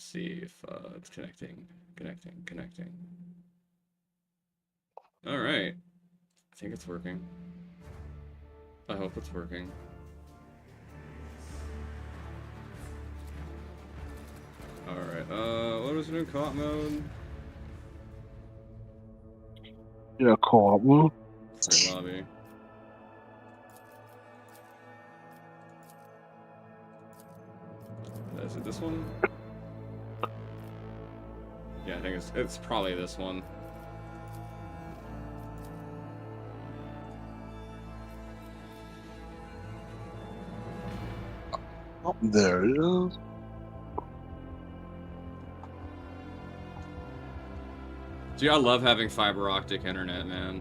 see if it's connecting. All right. I think it's working. I hope it's working. All right. What was it in co-op mode? Yeah, co-op mode. Sorry, lobby. Is it this one? Yeah, I think it's probably this one. Oh, there it is. Dude, I love having fiber optic internet, man.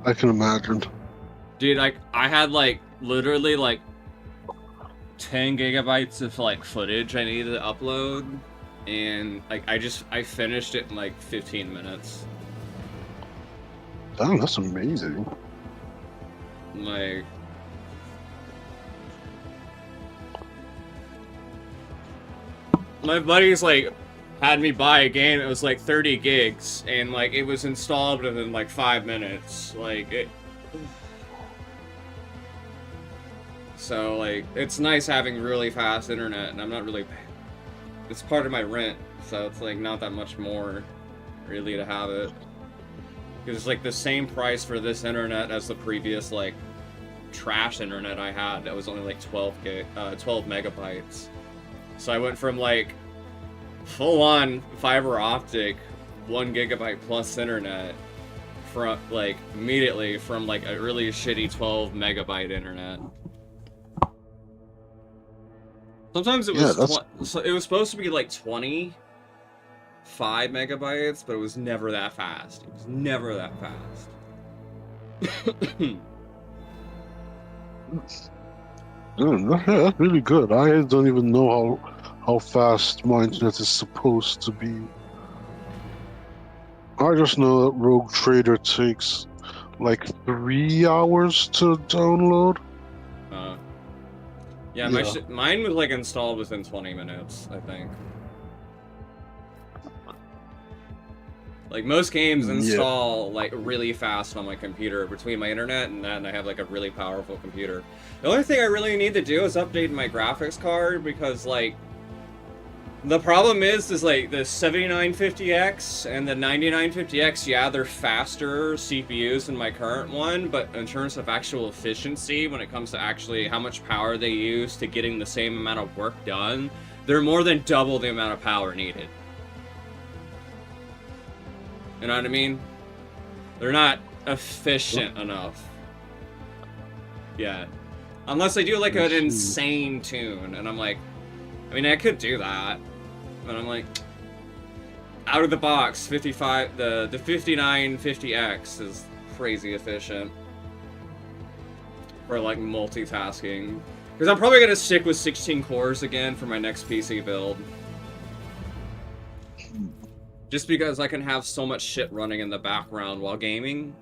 I can imagine. Dude, like, I had, like, literally, like, 10 gigabytes of, like, footage I needed to upload, and, like, I finished it in, like, 15 minutes. Damn, that's amazing. Like... My buddies, like, had me buy a game that was, like, 30 gigs, and, like, it was installed within, like, 5 minutes. Like, it... So, like, it's nice having really fast internet, and I'm not really... It's part of my rent, so it's, like, not that much more, really, to have it. Because it's, like, the same price for this internet as the previous, like, trash internet I had that was only, like, 12 megabytes. So I went from, like, full-on fiber optic, 1 gigabyte plus internet, from, like, immediately from, like, a really shitty 12 megabyte internet. Sometimes it was so it was supposed to be like 25 megabytes, but it was never that fast. It was never that fast. That's really good. I don't even know how fast my internet is supposed to be. I just know that Rogue Trader takes like 3 hours to download. Yeah, mine was like installed within 20 minutes, I think. Like most games install like really fast on my computer between my internet and that, and I have like a really powerful computer. The only thing I really need to do is update my graphics card because like the problem is like the 7950X and the 9950X, yeah, they're faster CPUs than my current one, but in terms of actual efficiency, when it comes to actually how much power they use to getting the same amount of work done, they're more than double the amount of power needed. You know what I mean? They're not efficient enough. Yeah. Unless I do like an insane tune, and I'm like, I mean, I could do that. But I'm like, out of the box, the 5950X is crazy efficient for like multitasking. Because I'm probably gonna stick with 16 cores again for my next PC build. Just because I can have so much shit running in the background while gaming.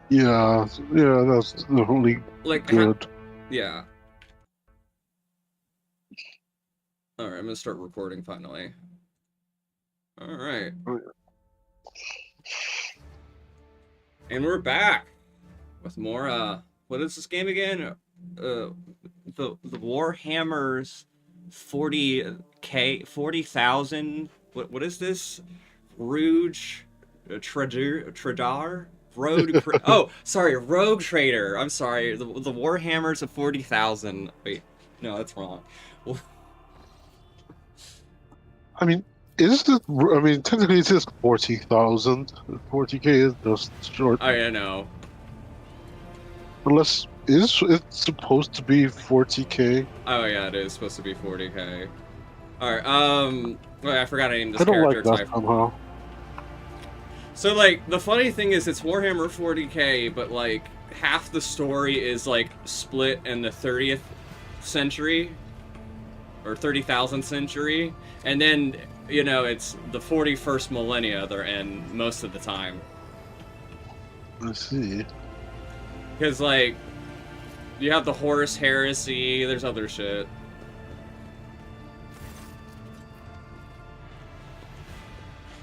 Yeah, that's definitely like good. Yeah. Alright, I'm gonna start recording finally. Alright. And we're back with more, what is this game again? The Warhammer's 40,000. What is this? Rouge Tradar? Oh, sorry, Rogue Trader. I'm sorry. The Warhammers of 40,000. Wait, no, that's wrong. I mean, technically it is 40,000. 40K is just short. I know. Unless, is it supposed to be 40K? Oh yeah, it is supposed to be 40K. Alright, wait, I forgot I named this I don't character like that type. somehow. So, like, the funny thing is it's Warhammer 40K, but, like, half the story is, like, split in the 30th century, or 30,000th century, and then, you know, it's the 41st millennia they're in most of the time. I see. Because, like, You have the Horus Heresy, there's other shit.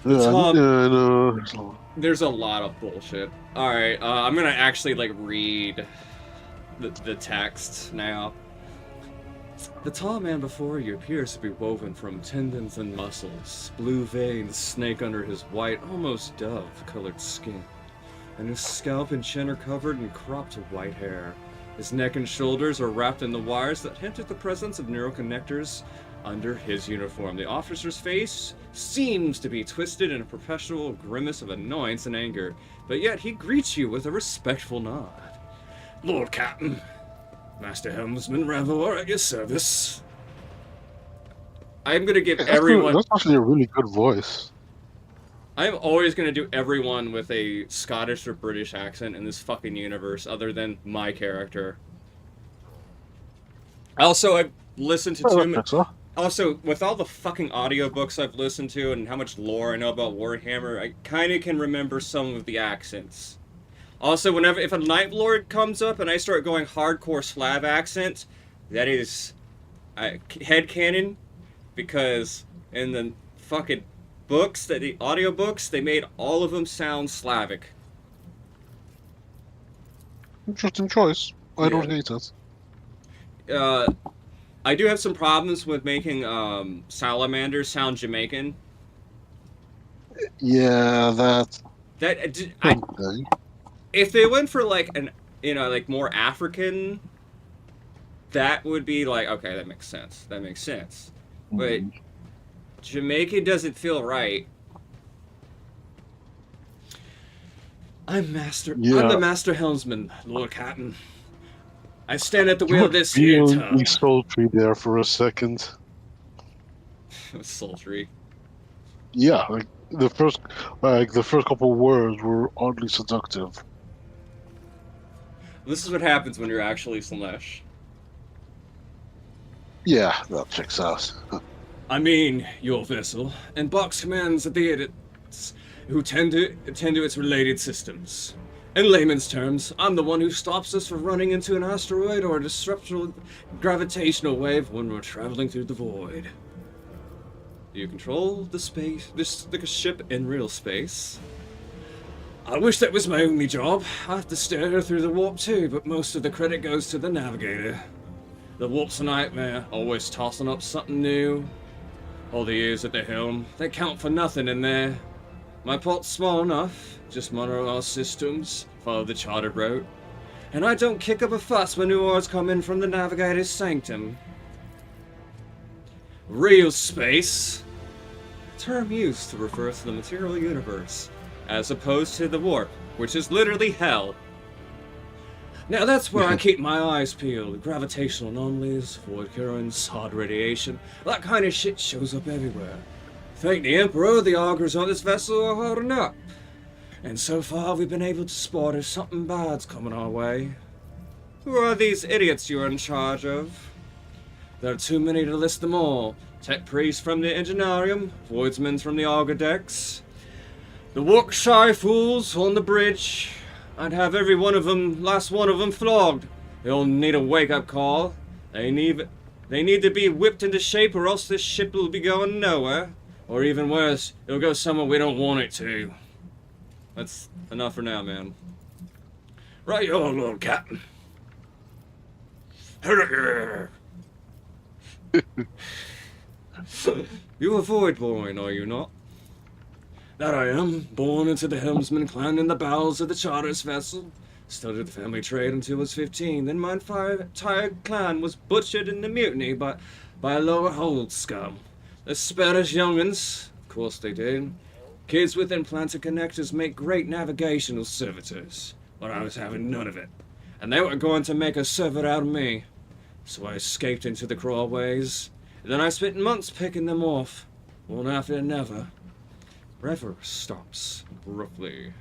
The Yeah, top, yeah, no. there's a lot of bullshit. Alright, I'm gonna actually, like, read the text now. The tall man before you appears to be woven from tendons and muscles, blue veins snake under his white, almost dove-colored skin, and his scalp and chin are covered in cropped white hair. His neck and shoulders are wrapped in the wires that hint at the presence of neural connectors under his uniform. The officer's face seems to be twisted in a perpetual grimace of annoyance and anger, but yet he greets you with a respectful nod. Lord Captain, Master Helmsman Ravor at your service. I'm gonna give everyone... That's actually a really good voice. I'm always gonna do everyone with a Scottish or British accent in this fucking universe, other than my character. Also, I've listened to too many... Also, with all the fucking audiobooks I've listened to and how much lore I know about Warhammer, I kinda can remember some of the accents. Also, if a Night Lord comes up and I start going hardcore Slav accent, that is headcanon, because in the fucking books, the audiobooks, they made all of them sound Slavic. Interesting choice. I don't hate it. I do have some problems with making salamanders sound Jamaican. Yeah, If they went for like like more African, that would be like, okay, that makes sense. That makes sense. But Jamaican doesn't feel right. I'm the master helmsman, Lord Captain. I stand at the wheel of this here tug. Sultry there for a second. Sultry. Yeah, like the first couple words were oddly seductive. This is what happens when you're actually Slanesh. Yeah, that checks out. I mean, your vessel, and box commands at the idiots who tend to its related systems. In layman's terms, I'm the one who stops us from running into an asteroid or a disruptive gravitational wave when we're traveling through the void. You control the ship in real space. I wish that was my only job. I have to steer her through the warp too, but most of the credit goes to the navigator. The warp's a nightmare, always tossing up something new. All the years at the helm, they count for nothing in there. My pot's small enough, just monitor our systems, follow the chartered route. And I don't kick up a fuss when new orders come in from the navigator's sanctum. Real space, a term used to refer to the material universe, as opposed to the warp, which is literally hell. Now that's where I keep my eyes peeled. Gravitational anomalies, void currents, hard radiation, that kind of shit shows up everywhere. Thank the Emperor, the augurs on this vessel are holding up. And so far we've been able to spot if something bad's coming our way. Who are these idiots you're in charge of? There are too many to list them all. Tech priests from the Engineerium, voidsmen from the augur decks, the walk-shy fools on the bridge. I'd have every last one of them flogged. They'll need a wake-up call. They need to be whipped into shape or else this ship will be going nowhere. Or even worse, it'll go somewhere we don't want it to. That's enough for now, man. Right, yo, Lord Captain. You a Voidborn, are you not? That I am, born into the helmsman clan in the bowels of the charter's vessel. Studied the family trade until I was 15, then my entire clan was butchered in the mutiny by a lower hold scum. They spared us young'uns, of course they did. Kids with implanted connectors make great navigational servitors, but I was having none of it. And they were going to make a servant out of me. So I escaped into the crawlways. Then I spent months picking them off, one after another. Rever stops abruptly.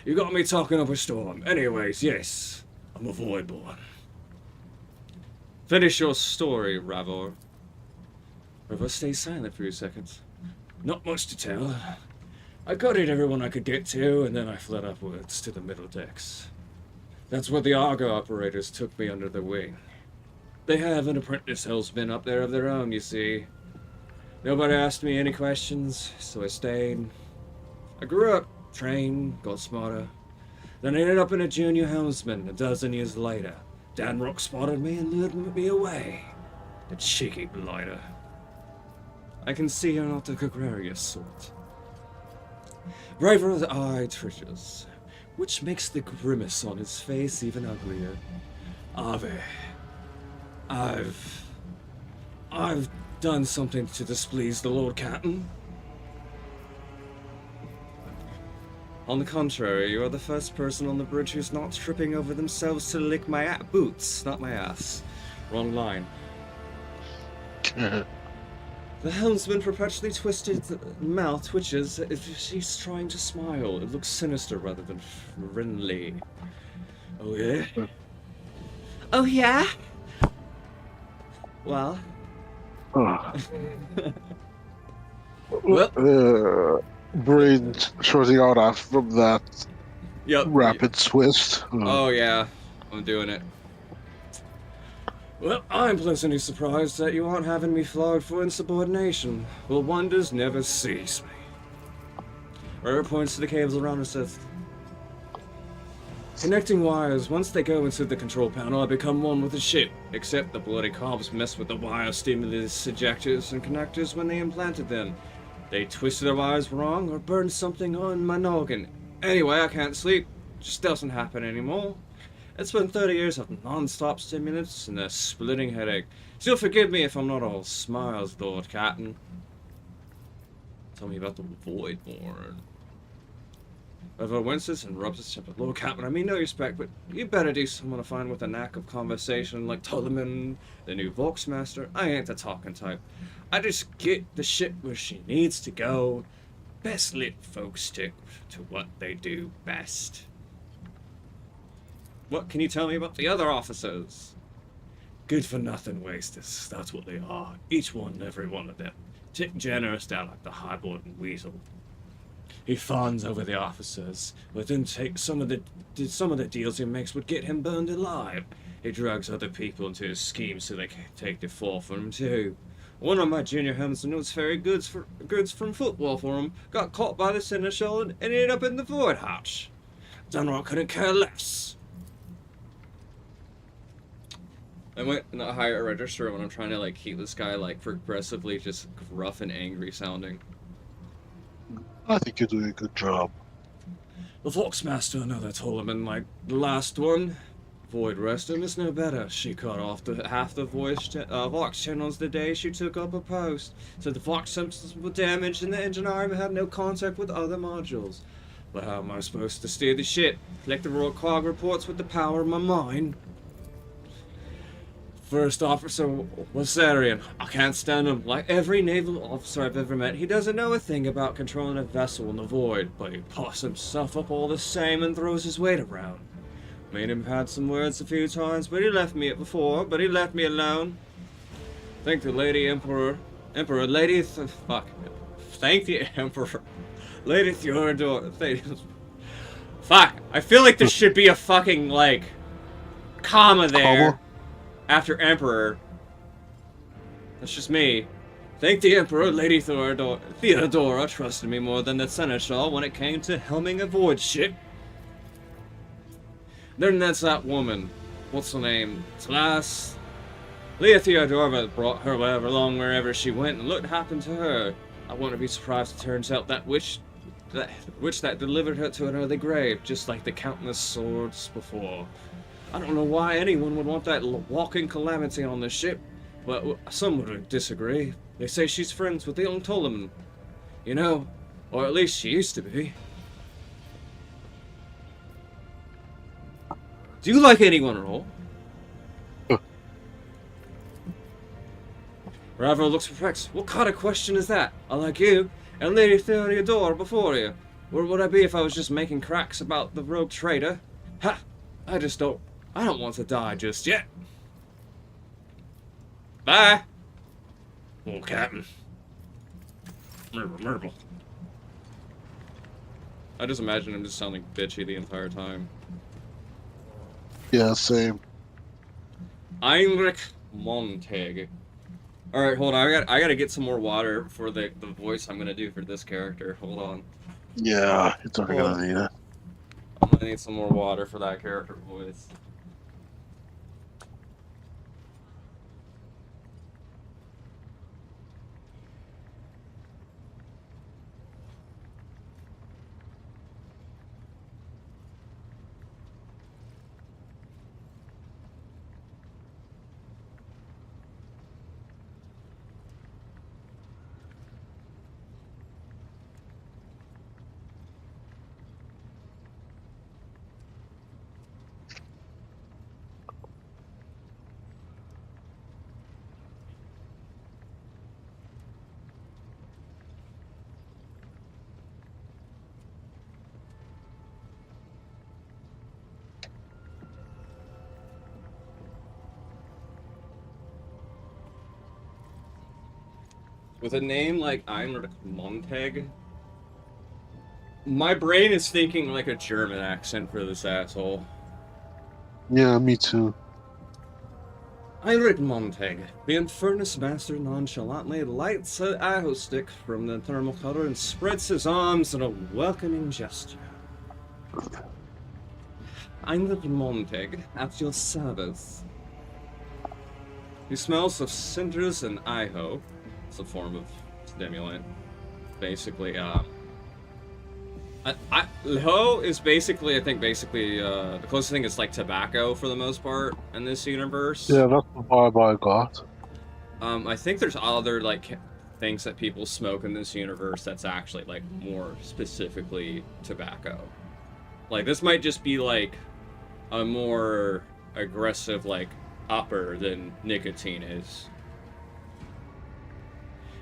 You got me talking up a storm. Anyways, yes, I'm a Voidborn. Finish your story, Ravor. Rever stays silent for a few seconds. Not much to tell. I gutted everyone I could get to, and then I fled upwards to the middle decks. That's where the Argo operators took me under their wing. They have an apprentice helmsman up there of their own, you see. Nobody asked me any questions, so I stayed. I grew up, trained, got smarter. Then I ended up in a junior helmsman a dozen years later. Dan Rock spotted me and lured me away. The cheeky blighter. I can see you're not the gregarious sort. Braver-eyed treasures, which makes the grimace on his face even uglier. Ave, I've done something to displease the Lord Captain. On the contrary, you are the first person on the bridge who's not tripping over themselves to lick my boots, not my ass. Wrong line. The helmsman perpetually twisted mouth twitches as if she's trying to smile. It looks sinister rather than friendly. Oh yeah? Oh yeah? Well. Well. Brain shorting out after from that Yep. rapid twist. Oh yeah, I'm doing it. Well, I'm pleasantly surprised that you aren't having me flogged for insubordination. Well, wonders never cease me. River points to the cables around her says, connecting wires, once they go into the control panel, I become one with the ship. Except the bloody cops messed with the wire stimulus ejectors and connectors when they implanted them. They twisted their wires wrong or burned something on my noggin. Anyway, I can't sleep. Just doesn't happen anymore. It's been 30 years of non-stop stimulants and a splitting headache. So you'll forgive me if I'm not all smiles, Lord Captain. Tell me about the Void Lord. River winces and rubs his chin. Lord Captain, I mean no respect, but you better do someone to find with a knack of conversation like Tolman, the new Voxmaster. I ain't the talking type. I just get the shit where she needs to go. Best lit folks stick to what they do best. What can you tell me about the other officers? Good for nothing wasters, that's what they are. Each one, every one of them. Tick generous down like the highborn weasel. He fawns over the officers, but then take some of the deals he makes would get him burned alive. He drags other people into his schemes so they can take the fall for him too. One of my junior helmsmen was ferrying goods from football for him, got caught by the seneschal and ended up in the void hatch. Dunrock couldn't care less. I went in a higher register when I'm trying to like keep this guy like progressively just gruff and angry sounding. I think you're doing a good job. The Voxmaster, another told him in like the last one. Void Restum is no better. She cut off half the Vox channels the day she took up a post. So the Vox systems were damaged and the engine arm had no contact with other modules. But how am I supposed to steer the ship? Collect the raw cog reports with the power of my mind? First officer was Sarian. I can't stand him. Like every naval officer I've ever met, he doesn't know a thing about controlling a vessel in the void, but he puffs himself up all the same and throws his weight around. Made him had some words a few times, but he left me alone. Thank the Lady Emperor. Thank the Emperor. Lady Theodore. Fuck, I feel like there should be a fucking, like, comma there. Comma? After Emperor. That's just me. Thank the Emperor, Lady Theodora trusted me more than the Seneschal when it came to helming a void ship. Then that's that woman. What's her name? Tlas. Leah Theodora brought her whatever along wherever she went, and look what happened to her. I wouldn't be surprised if it turns out that witch that delivered her to an early grave, just like the countless swords before. I don't know why anyone would want that walking calamity on the ship, but some would disagree. They say she's friends with the young Tolman. You know, or at least she used to be. Do you like anyone at all? Ravel looks perplexed. What kind of question is that? I like you, and Lady Theodora before you. Where would I be if I was just making cracks about the rogue traitor? Ha! I don't want to die just yet. Bye! Old Captain. Merble. I just imagine him just sounding bitchy the entire time. Yeah, same. Heinrich Montag. Alright, hold on. I gotta get some more water for the voice I'm gonna do for this character. Hold on. Yeah, you're definitely Hold gonna need it. I'm gonna need some more water for that character voice. With a name like Heinrich Montag, my brain is thinking like a German accent for this asshole. Yeah, me too. Heinrich Montag, the Infernus Master nonchalantly lights an arrow stick from the thermal cutter and spreads his arms in a welcoming gesture. Heinrich Montag, at your service. He smells of cinders and iho. It's a form of stimulant. Basically, Ho is basically, I think, the closest thing is like tobacco for the most part in this universe. Yeah, that's the vibe I got. I think there's other like things that people smoke in this universe that's actually like more specifically tobacco. Like this might just be like a more aggressive like upper than nicotine is.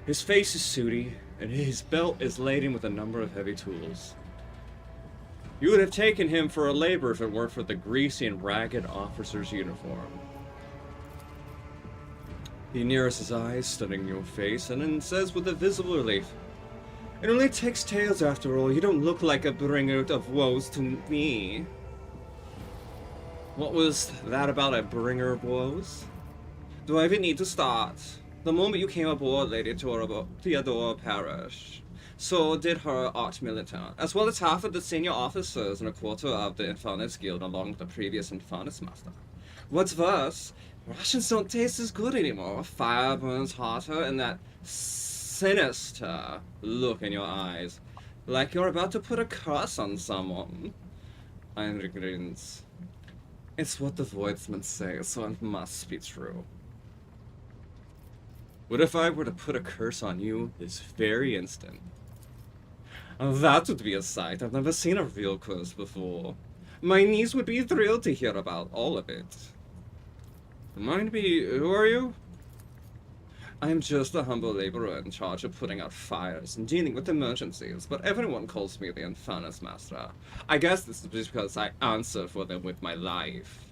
His face is sooty, and his belt is laden with a number of heavy tools. You would have taken him for a laborer if it weren't for the greasy and ragged officer's uniform. He narrows his eyes, studying your face, and then says with a visible relief, "It only takes tales after all. You don't look like a bringer of woes to me." What was that about a bringer of woes? Do I even need to start? The moment you came aboard, Lady Theodora perished. So did her art militant, as well as half of the senior officers and a quarter of the Infernus Guild along with the previous Infernus Master. What's worse, Russians don't taste as good anymore. Fire burns hotter and that sinister look in your eyes. Like you're about to put a curse on someone. Heinrich grins. It's what the Voidsmen say, so it must be true. What if I were to put a curse on you this very instant? That would be a sight. I've never seen a real curse before. My niece would be thrilled to hear about all of it. Remind me, who are you? I'm just a humble laborer in charge of putting out fires and dealing with emergencies, but everyone calls me the Infernus Master. I guess this is just because I answer for them with my life.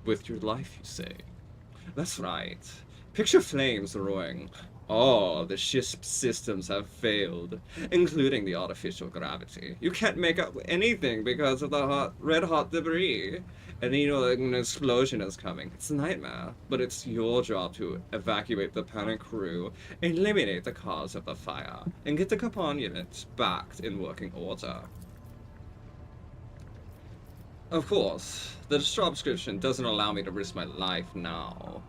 With your life, you say? That's right. Picture flames roaring. All the ship's systems have failed, including the artificial gravity. You can't make out anything because of the red-hot debris. And you know an explosion is coming. It's a nightmare, but it's your job to evacuate the panic crew, eliminate the cause of the fire, and get the Capon unit back in working order. Of course, the job description doesn't allow me to risk my life now.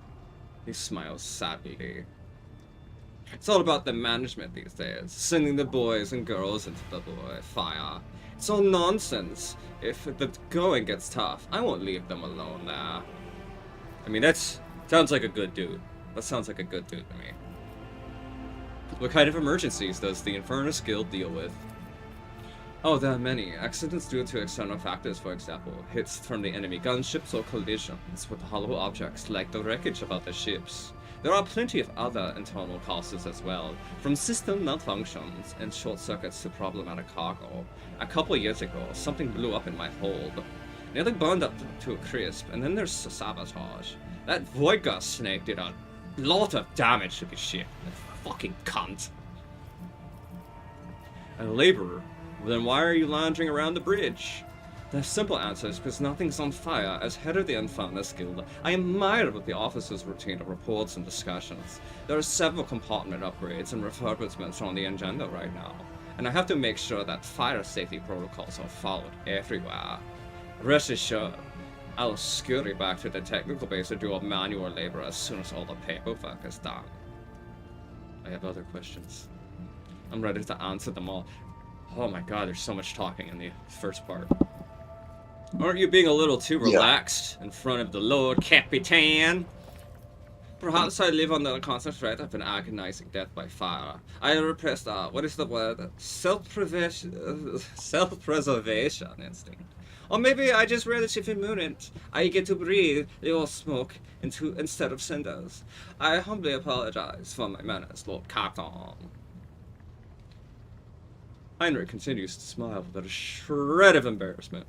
He smiles sadly. It's all about the management these days, sending the boys and girls into the fire. It's all nonsense. If the going gets tough, I won't leave them alone there. I mean, that sounds like a good dude. That sounds like a good dude to me. What kind of emergencies does the Infernus Guild deal with? Oh, there are many. Accidents due to external factors, for example. Hits from the enemy gunships or collisions with hollow objects like the wreckage of other ships. There are plenty of other internal causes as well, from system malfunctions and short circuits to problematic cargo. A couple years ago, something blew up in my hold. Nearly burned up to a crisp, and then there's sabotage. That Voidgar snake did a lot of damage to the ship. That fucking cunt. A laborer? Then why are you lounging around the bridge? The simple answer is because nothing's on fire. As head of the Infernos Guild, I am mired with the officer's routine of reports and discussions. There are several compartment upgrades and refurbishments on the agenda right now, and I have to make sure that fire safety protocols are followed everywhere. Rest assured, I'll scurry back to the technical base to do a manual labor as soon as all the paperwork is done. I have other questions. I'm ready to answer them all. Oh my god, there's so much talking in the first part. Aren't you being a little too relaxed in front of the Lord Capitan? Perhaps I live under the constant threat of an agonizing death by fire. I repressed, what is the word? Self-preservation instinct. Or maybe I just read it if immunent. I get to breathe your smoke instead of cinders. I humbly apologize for my manners, Lord Captain. Heinrich continues to smile without a shred of embarrassment.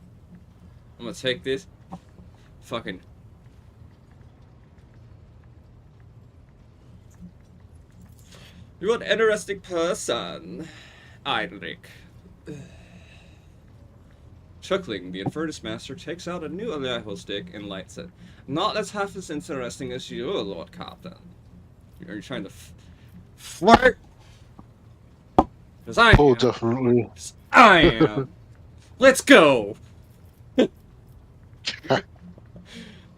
I'm gonna take this. Fucking. You're an interesting person, Heinrich. Chuckling, the Infernus Master takes out a new Alejo stick and lights it. Not as half as interesting as you, Lord Captain. Are you trying to flirt? Because I am. Definitely. I am. Let's go!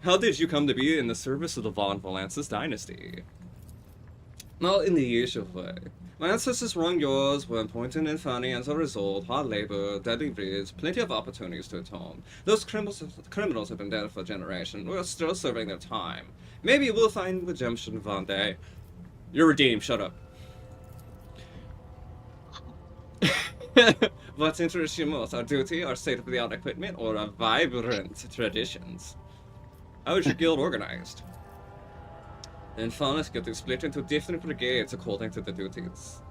How did you come to be in the service of the Von Valances dynasty? Not in the usual way. My ancestors wrung yours when pointing Inferni as a result, hard labor, deadly breeds, plenty of opportunities to atone. Those criminals have been dead for a generation. We're still serving their time. Maybe we'll find redemption one day. You're redeemed, shut up. What interests you most? Our duty, our state-of-the-art equipment, or our vibrant traditions? How is your guild organized? The Infernus Guild is split into different brigades according to the duties.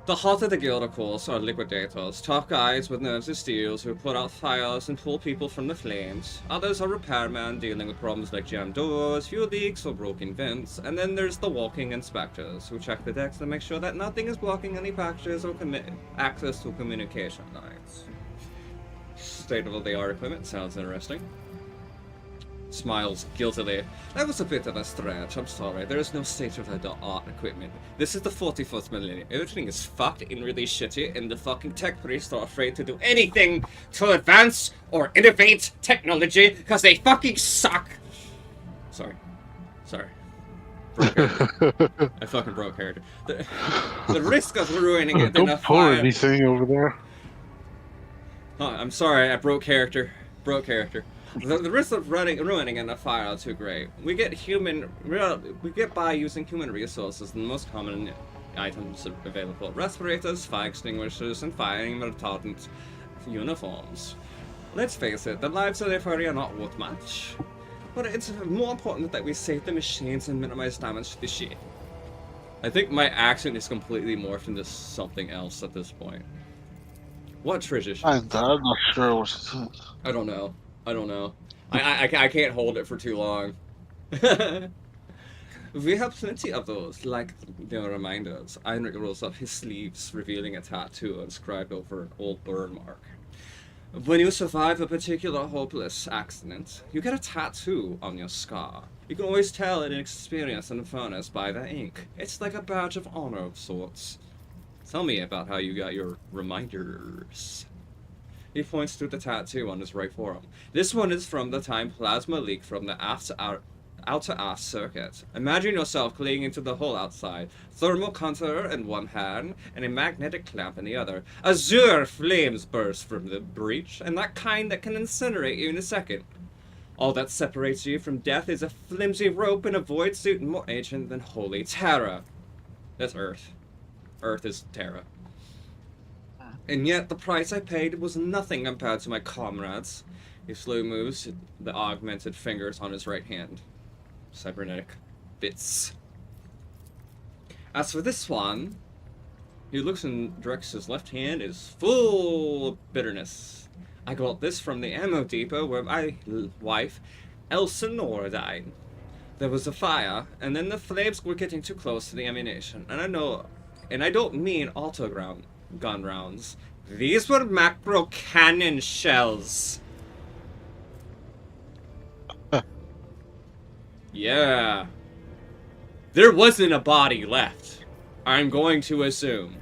The heart of the guild, of course, are liquidators, tough guys with nerves of steel who put out fires and pull people from the flames. Others are repairmen dealing with problems like jammed doors, fuel leaks, or broken vents. And then there's the walking inspectors, who check the decks to make sure that nothing is blocking any packages or access to communication lines. State-of-the-art equipment sounds interesting. Smiles guiltily. That was a bit of a stretch, I'm sorry. There is no state-of-the-art equipment. This is the 41st millennium. Everything is fucked and really shitty, and the fucking tech priests are afraid to do anything to advance or innovate technology, because they fucking suck! Sorry. Broke character. I fucking broke character. The risk of ruining it in a pour fire... anything over there. Oh, I'm sorry, I broke character. The risk of ruining in a fire are too great. We get by using human resources, and the most common items available: respirators, fire extinguishers, and firing retardant uniforms. Let's face it, the lives of the furry are not worth much. But it's more important that we save the machines and minimize damage to the ship. I think my accent is completely morphed into something else at this point. What tradition? I'm not sure what it is. I don't know. I can't hold it for too long. We have plenty of those, like the reminders. Heinrich rolls up his sleeves, revealing a tattoo inscribed over an old burn mark. When you survive a particular hopeless accident, you get a tattoo on your scar. You can always tell an experience in the furnace by the ink. It's like a badge of honor of sorts. Tell me about how you got your reminders. He points to the tattoo on his right forearm. This one is from the time plasma leaked from the outer-ass circuit. Imagine yourself clinging into the hole outside, thermal counter in one hand, and a magnetic clamp in the other. Azure flames burst from the breach, and that kind that can incinerate you in a second. All that separates you from death is a flimsy rope and a void suit more ancient than holy Terra. That's Earth. Earth is Terra. And yet the price I paid was nothing compared to my comrades. He slowly moves the augmented fingers on his right hand. Cybernetic bits. As for this one, he looks and directs his left hand is full of bitterness. I got this from the ammo depot where my wife, Elsinore, died. There was a fire, and then the flames were getting too close to the ammunition. And I don't mean auto gun rounds. These were macro cannon shells. Yeah. There wasn't a body left. I'm going to assume.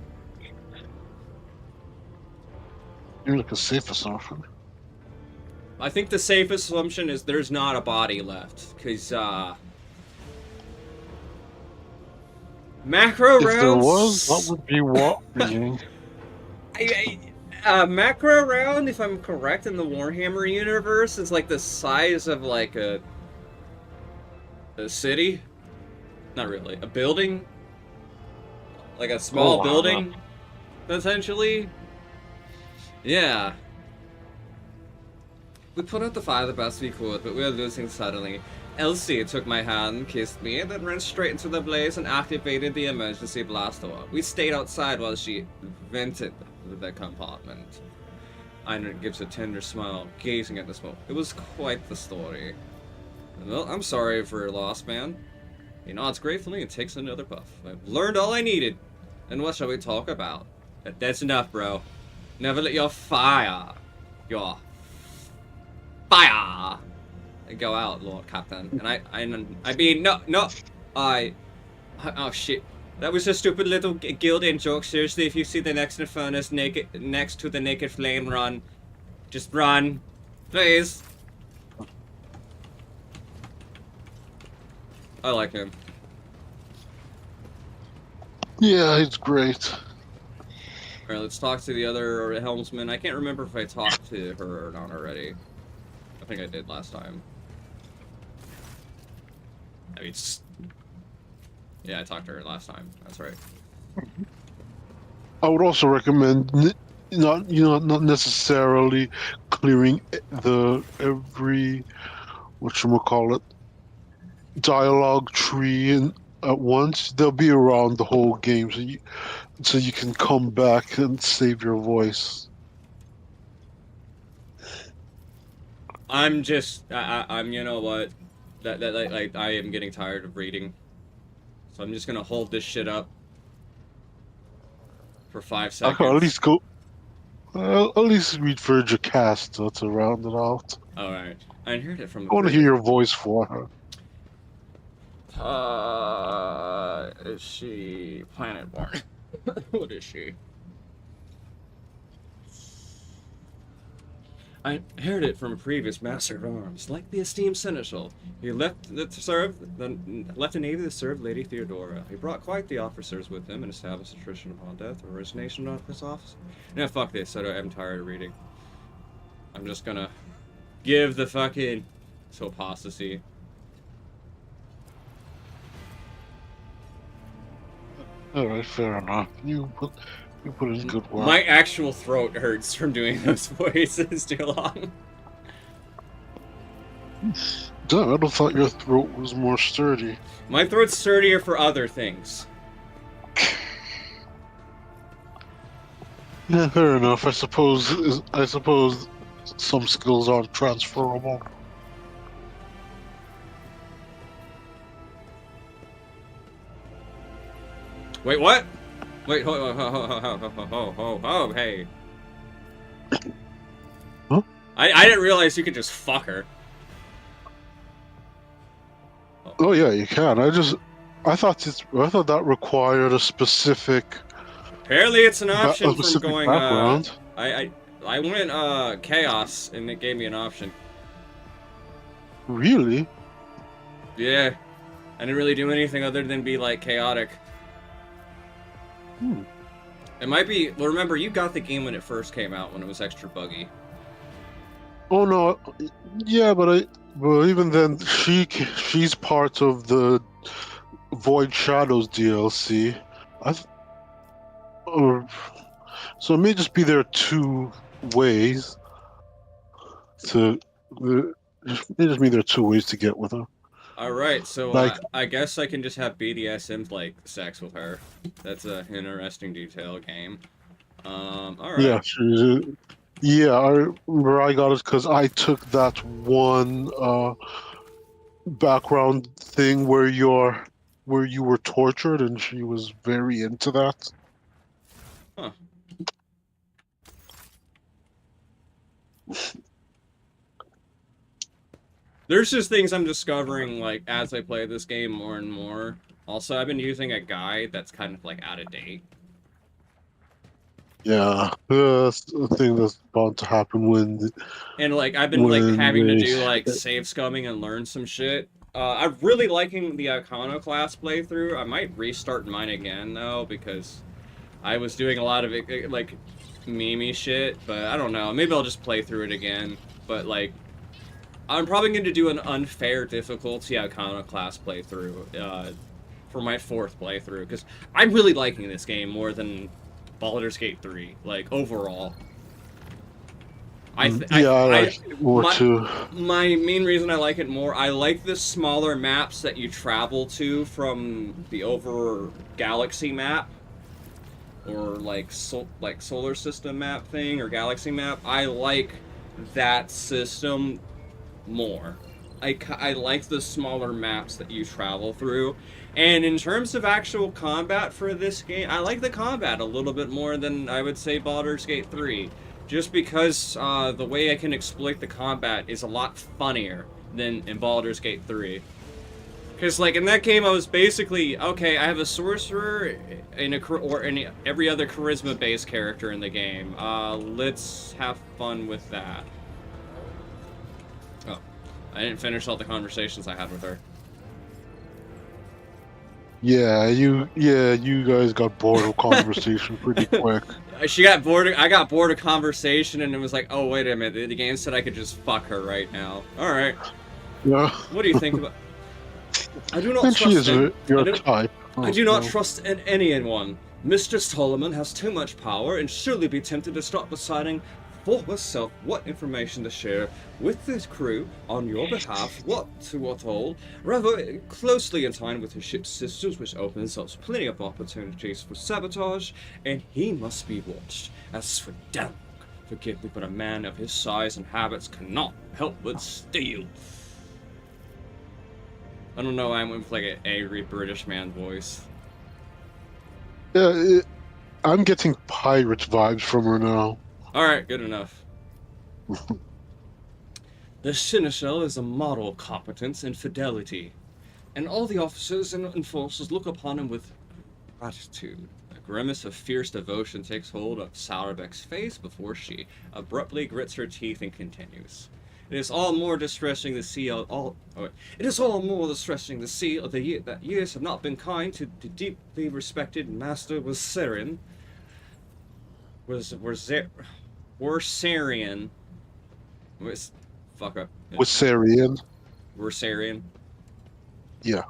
You're like a safe assumption. I think the safe assumption is there's not a body left. Because, macro If there rounds... was, that would be what? Macro round, if I'm correct, in the Warhammer universe, is like the size of like a city. Not really. A building. Like a small building, potentially. Yeah. We put out the fire the best we could, but we were losing suddenly. Elsie took my hand, kissed me, and then ran straight into the blaze and activated the emergency blast door. We stayed outside while she vented the compartment. Einrich gives a tender smile, gazing at the smoke. It was quite the story. Well, I'm sorry for your loss, man. He nods gratefully and takes another puff. I've learned all I needed. And what shall we talk about? That's enough, bro. Never let your fire go out, Lord Captain. And I mean, no, oh shit. That was a stupid little Gildan joke. Seriously, if you see the next Infernus next to the Naked Flame, run. Just run. Please. I like him. Yeah, it's great. Alright, let's talk to the other helmsman. I can't remember if I talked to her or not already. I think I did last time. I mean, yeah, I talked to her last time. That's right. I would also recommend not necessarily clearing every whatchamacallit dialogue tree at once. They'll be around the whole game, so you can come back and save your voice. I'm you know what, like I am getting tired of reading, so I'm just gonna hold this shit up for 5 seconds. I can at least go. At least read Virgil Cast to round it out. All right, I heard it from. I want to hear your voice for her. Is she Planetborn? What is she? I heard it from a previous Master of Arms, like the esteemed Seneschal. He left the Navy to serve Lady Theodora. He brought quite the officers with him and established a tradition upon death or resignation of his office. Yeah, fuck this. I'm tired of reading. I'm just gonna give the fucking apostasy. Alright, fair enough. You put in good work. My actual throat hurts from doing those voices too long. Damn, I thought your throat was more sturdy. My throat's sturdier for other things. Yeah, fair enough. I suppose some skills aren't transferable. Wait, what? Wait, ho, hey. Huh? I didn't realize you could just fuck her. Oh yeah, you can. I thought that required a specific. Apparently, it's an option from going. Background. I went chaos, and it gave me an option. Really? Yeah, I didn't really do anything other than be like chaotic. It might be. Well, remember, you got the game when it first came out, when it was extra buggy. Oh no, yeah, but even then, she's part of the Void Shadows DLC. So it may just be there two ways to. It may just be there two ways to get with her. Alright, so Like, I guess I can just have BDSM like sex with her. That's an interesting detail game. Alright. Yeah, where I got it because I took that one background thing where you were tortured, and she was very into that. Huh. There's just things I'm discovering, like, as I play this game more and more. Also, I've been using a guide that's kind of, like, out of date. Yeah, that's a thing that's about to happen And, like, I've been, like, when having to they. do, like, save scumming and learn some shit. I'm really liking the Iconoclast playthrough. I might restart mine again, though, because I was doing a lot of, like, meme shit, but I don't know. Maybe I'll just play through it again. But, like, I'm probably going to do an unfair difficulty Iconoclast playthrough for my 4th playthrough, because I'm really liking this game more than Baldur's Gate 3, like, overall. I like it more too. My main reason I like it more, I like the smaller maps that you travel to from the over galaxy map, or like solar system map thing, or galaxy map. I like that system more. I like the smaller maps that you travel through. And in terms of actual combat for this game, I like the combat a little bit more than I would say Baldur's Gate 3. Just because the way I can exploit the combat is a lot funnier than in Baldur's Gate 3. Because, like, in that game, I was basically, okay, I have a sorcerer or every other charisma-based character in the game. Let's have fun with that. Oh, I didn't finish all the conversations I had with her. Yeah, you guys got bored of conversation pretty quick. She got bored. I got bored of conversation, and it was like, oh, wait a minute. The game said I could just fuck her right now. All right. Yeah. What do you think about? I do not trust your type. I do not trust in anyone. Mr. Solomon has too much power and surely be tempted to start deciding for herself what information to share with this crew on your behalf, what to withhold, rather closely entwined with his ship's systems, which opens up plenty of opportunities for sabotage, and he must be watched. As for Denmark, forgive me, but a man of his size and habits cannot help but steal. I don't know, I went with like an angry British man voice. Yeah, I'm getting pirate vibes from her now. Alright, good enough. The Seneschal is a model of competence and fidelity, and all the officers and enforcers look upon him with gratitude. A grimace of fierce devotion takes hold of Sourbeck's face before she abruptly grits her teeth and continues. It is all more distressing to see It is all more distressing to see that years have not been kind to the deeply respected Master Warsarian. Warsarian. Warsarian. Yeah.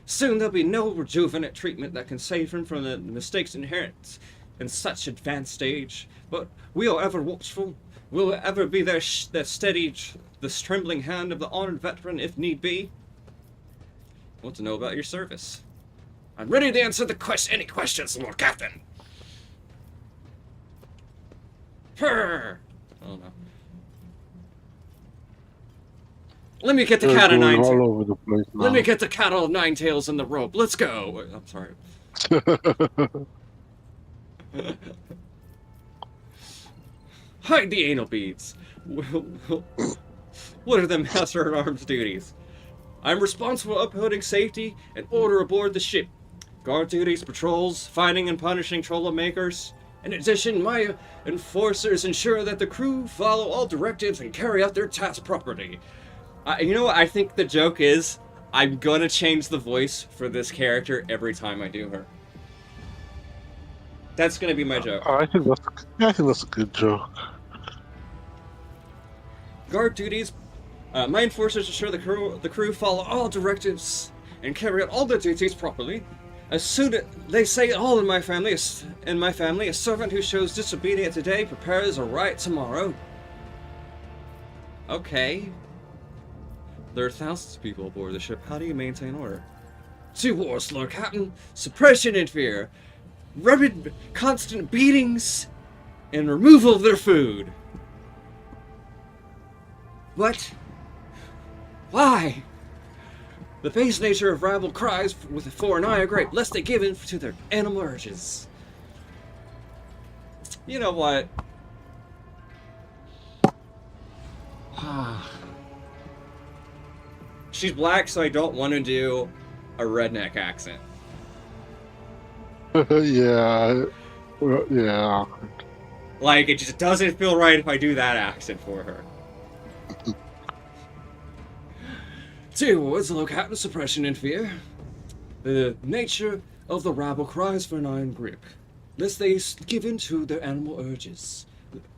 Soon there'll be no rejuvenate treatment that can save him from the mistakes inherent in such advanced stage. But we are ever watchful. Will ever be that steady, this trembling hand of the honored veteran, if need be? I want to know about your service. I'm ready to answer any questions, Lord Captain. Purr. I don't know. Let me get the cat of nine tails. All over the place now. Let me get the cat of 9 tails in the rope. Let's go. I'm sorry. Hide the anal beads. What are the Master-at-Arms' duties? I'm responsible for upholding safety and order aboard the ship. Guard duties, patrols, finding and punishing troublemakers. In addition, my enforcers ensure that the crew follow all directives and carry out their tasks properly. You know what I think the joke is? I'm gonna change the voice for this character every time I do her. That's gonna be my joke. I think that's a good joke. Guard duties. My enforcers ensure the crew follow all directives and carry out all their duties properly. As soon as they say all in my family, a servant who shows disobedience today prepares a riot tomorrow. Okay. There are thousands of people aboard the ship. How do you maintain order? 2 wars, Lord Captain. Suppression and fear. Rapid, constant beatings, and removal of their food. What? Why? The base nature of rabble cries for an eye grape, lest they give in to their animal urges. You know what? she's black, so I don't want to do a redneck accent. Yeah. Well, yeah. Like, it just doesn't feel right if I do that accent for her. Two words look at suppression and fear. The nature of the rabble cries for an iron grip, lest they give in to their animal urges.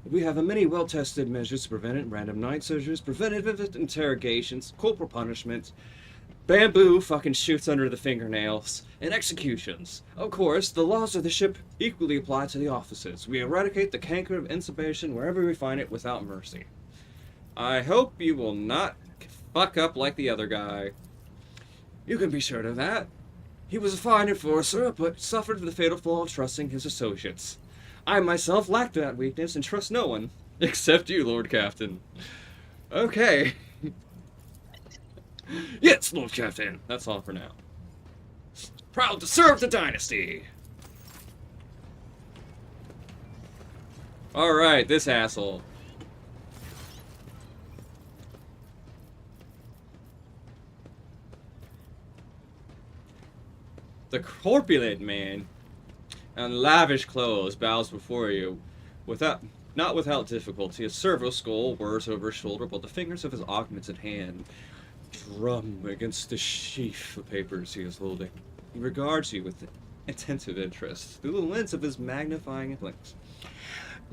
We have many well-tested measures to prevent it: random night searches, preventative interrogations, corporal punishment, bamboo fucking shoots under the fingernails, and executions. Of course, the laws of the ship equally apply to the officers. We eradicate the canker of insubordination wherever we find it without mercy. I hope you will not fuck up like the other guy. You can be sure of that. He was a fine enforcer, but suffered the fatal flaw of trusting his associates. I myself lack that weakness and trust no one, except you, Lord Captain. Okay. Yes, Lord Captain. That's all for now. Proud to serve the dynasty. Alright, this asshole. The corpulent man in lavish clothes bows before you, not without difficulty. A servo skull whirs over his shoulder, but the fingers of his augmented hand drum against the sheaf of papers he is holding. He regards you with attentive interest through the lens of his magnifying lens.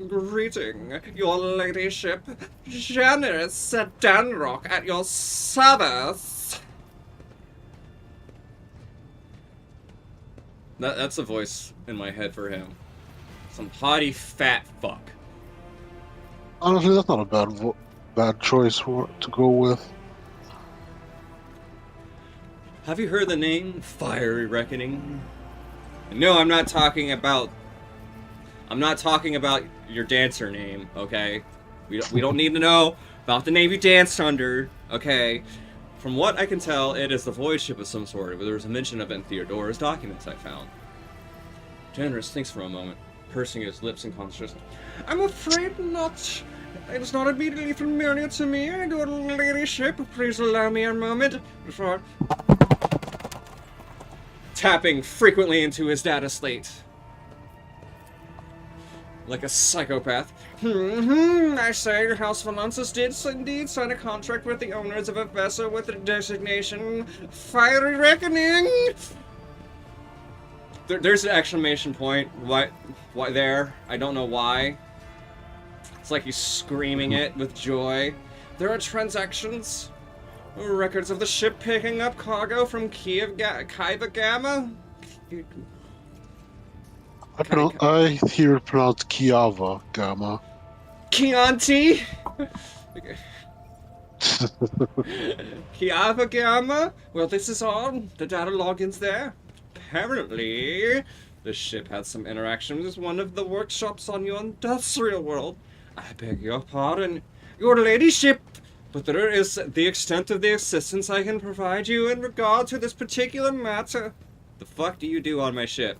Greeting, your ladyship. Janice Danrock at your service. That's a voice in my head for him. Some haughty fat fuck. Honestly, that's not a bad choice to go with. Have you heard the name Fiery Reckoning? No, I'm not talking about your dancer name, okay? We don't need to know about the name you danced under, okay? From what I can tell, it is the void ship of some sort, but there was a mention of it in Theodora's documents I found. Generous thinks for a moment, pursing his lips in concentration. I'm afraid not. It is not immediately familiar to me, your ladyship. Please allow me a moment before... Tapping frequently into his data slate. Like a psychopath. I say, your House Finances did indeed sign a contract with the owners of a vessel with the designation Fiery Reckoning! There's an exclamation point. Why there? I don't know why. It's like he's screaming it with joy. There are transactions. Records of the ship picking up cargo from Kaiva Gamma? I hear it pronounced Kiava Gamma. Chianti? Kiava Gamma? Well, this is all. The data logins there. Apparently, the ship had some interaction with one of the workshops on your industrial world. I beg your pardon, your ladyship, but there is the extent of the assistance I can provide you in regard to this particular matter. The fuck do you do on my ship?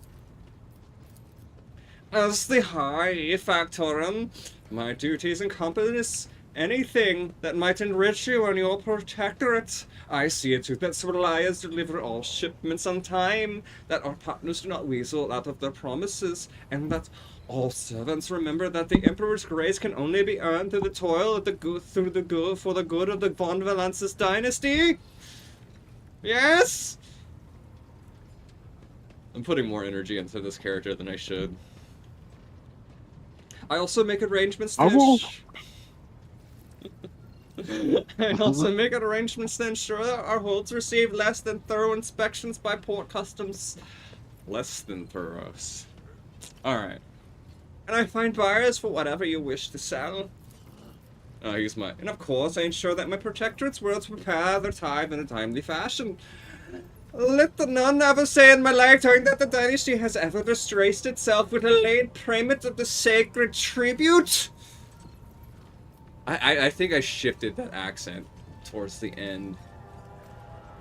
As the High Factorum, my duties encompass anything that might enrich you and your protectorate. I see to that suppliers deliver all shipments on time, that our partners do not weasel out of their promises, and that all servants remember that the Emperor's grace can only be earned through the toil of the good, for the good of the Von Valances dynasty. Yes? I'm putting more energy into this character than I should. I also make arrangements to ensure that our holds receive less than thorough inspections by port customs. Less than thorough. Alright. And I find buyers for whatever you wish to sell. And of course, I ensure that my protectorate's worlds prepare their time in a timely fashion. Let none ever say in my lifetime that the dynasty has ever disgraced itself with a late payment of the sacred tribute. I think I shifted that accent towards the end.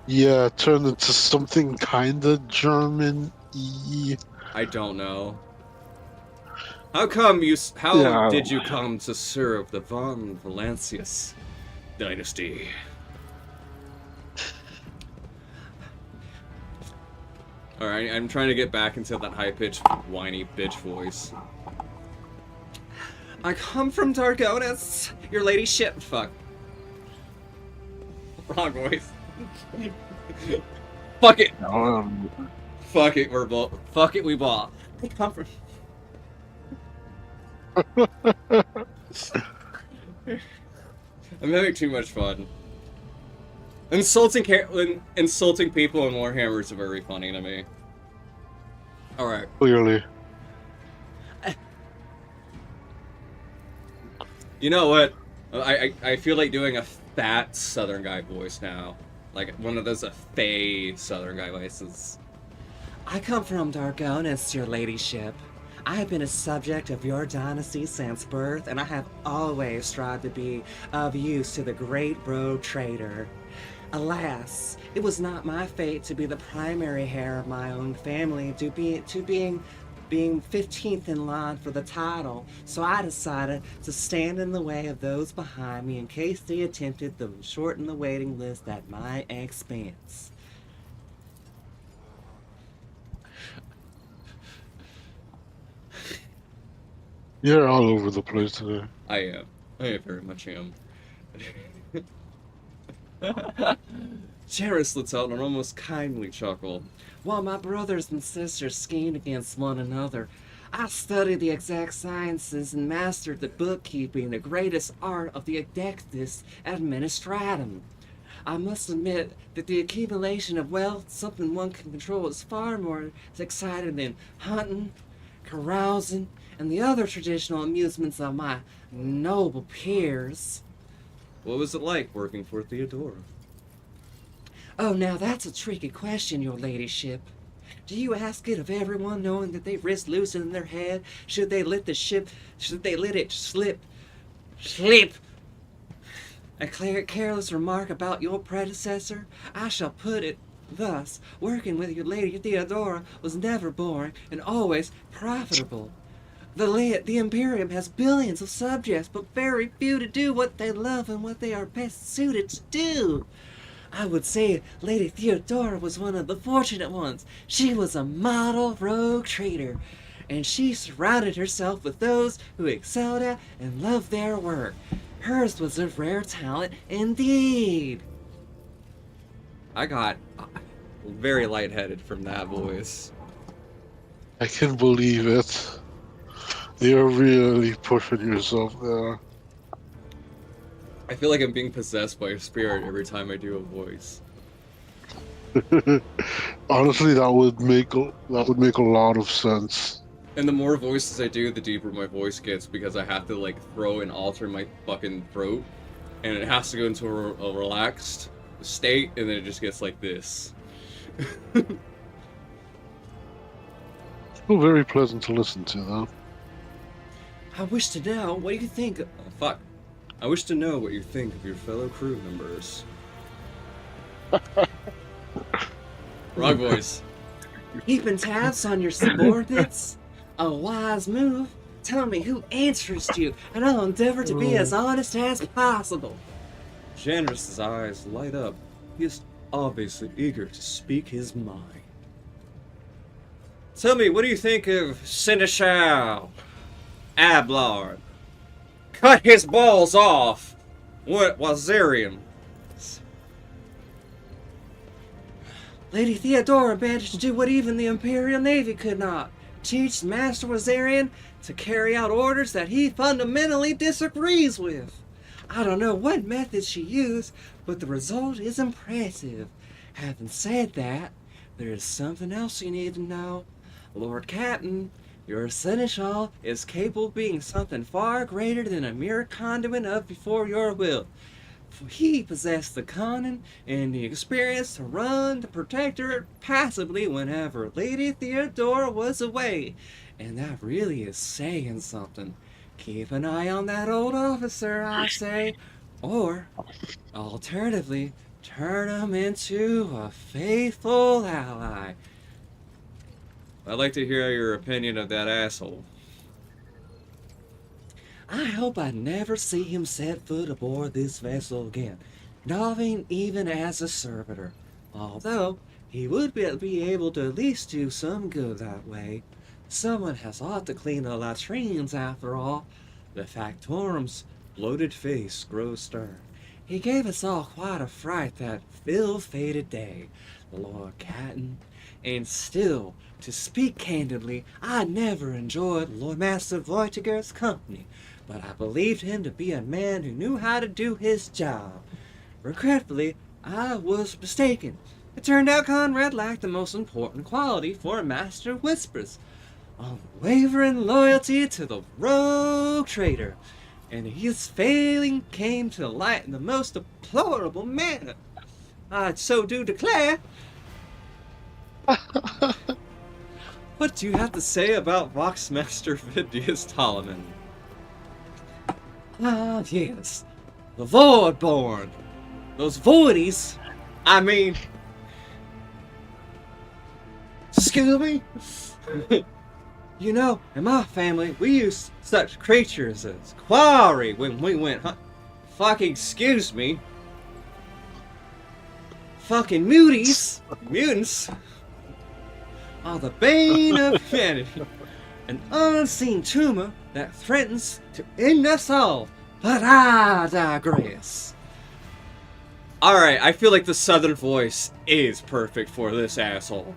Yeah, it turned into something kinda German-y. I don't know. How did you come to serve the Von Valancius dynasty? Alright, I'm trying to get back into that high-pitched, whiny bitch voice. I come from Dargonis, your ladyship. Fuck. Wrong voice. Fuck it. Fuck it, we're both. Fuck it, we bought. I come from. I'm having too much fun. Insulting people in Warhammer is very funny to me. Alright. Clearly. You know what? I feel like doing a fat Southern guy voice now. Like one of those fade Southern guy voices. I come from Dargonis, your ladyship. I have been a subject of your dynasty since birth, and I have always tried to be of use to the great rogue trader. Alas, it was not my fate to be the primary heir of my own family, being 15th in line for the title, so I decided to stand in the way of those behind me in case they attempted to shorten the waiting list at my expense. You're all over the place today. I am. I very much am. Cheris lets out an almost kindly chuckle. While my brothers and sisters schemed against one another, I studied the exact sciences and mastered the bookkeeping, the greatest art of the Adectus Administratum. I must admit that the accumulation of wealth, something one can control, is far more exciting than hunting, carousing, and the other traditional amusements of my noble peers. What was it like working for Theodora? Oh, now that's a tricky question, your ladyship. Do you ask it of everyone, knowing that they risk losing their head? Should they let it slip? A careless remark about your predecessor? I shall put it thus. Working with your lady Theodora was never boring and always profitable. The Imperium has billions of subjects, but very few to do what they love and what they are best suited to do. I would say Lady Theodora was one of the fortunate ones. She was a model rogue trader, and she surrounded herself with those who excelled at and loved their work. Hers was a rare talent indeed. I got very lightheaded from that voice. I can believe it. You're really pushing yourself there. I feel like I'm being possessed by a spirit every time I do a voice. Honestly, that would make a lot of sense. And the more voices I do, the deeper my voice gets because I have to like throw and alter my fucking throat, and it has to go into a relaxed state, and then it just gets like this. Still very pleasant to listen to, though. I wish to know what you think. Oh, fuck. I wish to know what you think of your fellow crew members. Wrong voice. Keeping tabs on your subordinates? A wise move. Tell me who answers to you, and I'll endeavor to be as honest as possible. Janus's eyes light up. He is obviously eager to speak his mind. Tell me, what do you think of Seneschal Ablard? Cut his balls off! What was Zarian? Lady Theodora managed to do what even the Imperial Navy could not. Teach Master Wazarian to carry out orders that he fundamentally disagrees with. I don't know what method she used, but the result is impressive. Having said that, there is something else you need to know. Lord Captain, your seneschal is capable of being something far greater than a mere conduit of before your will. For he possessed the cunning and the experience to run the protectorate passively whenever Lady Theodora was away. And that really is saying something. Keep an eye on that old officer, I say. Or, alternatively, turn him into a faithful ally. I'd like to hear your opinion of that asshole. I hope I never see him set foot aboard this vessel again, not even as a servitor. Although, He would be able to at least do some good that way. Someone has ought to clean the latrines after all. The factorum's bloated face grows stern. He gave us all quite a fright that ill-fated day, the Lord Captain. And still, to speak candidly, I never enjoyed Lord Master Voitiger's company, but I believed him to be a man who knew how to do his job. Regretfully, I was mistaken. It turned out Conrad lacked the most important quality for a master of whispers: unwavering loyalty to the rogue traitor, and his failing came to light in the most deplorable manner. I so do declare. What do you have to say about Voxmaster Vidius Ptolemy? Ah, yes. The Voidborn. Those voidies. I mean... Excuse me? You know, in my family, we used such creatures as quarry when we went fucking excuse me. Fucking mutants are the bane of humanity. An unseen tumor that threatens to end us all. But I digress. Alright, I feel like the southern voice is perfect for this asshole.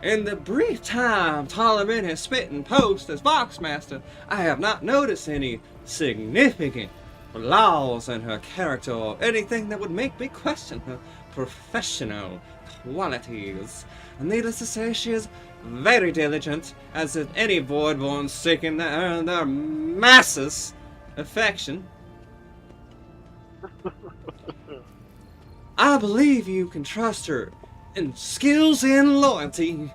In the brief time Ptolemy has spent in post as Voxmaster, I have not noticed any significant flaws in her character or anything that would make me question her professional qualities. Needless to say, she is very diligent, as is any Voidborn seeking to earn their masses' affection. I believe you can trust her in skills and loyalty.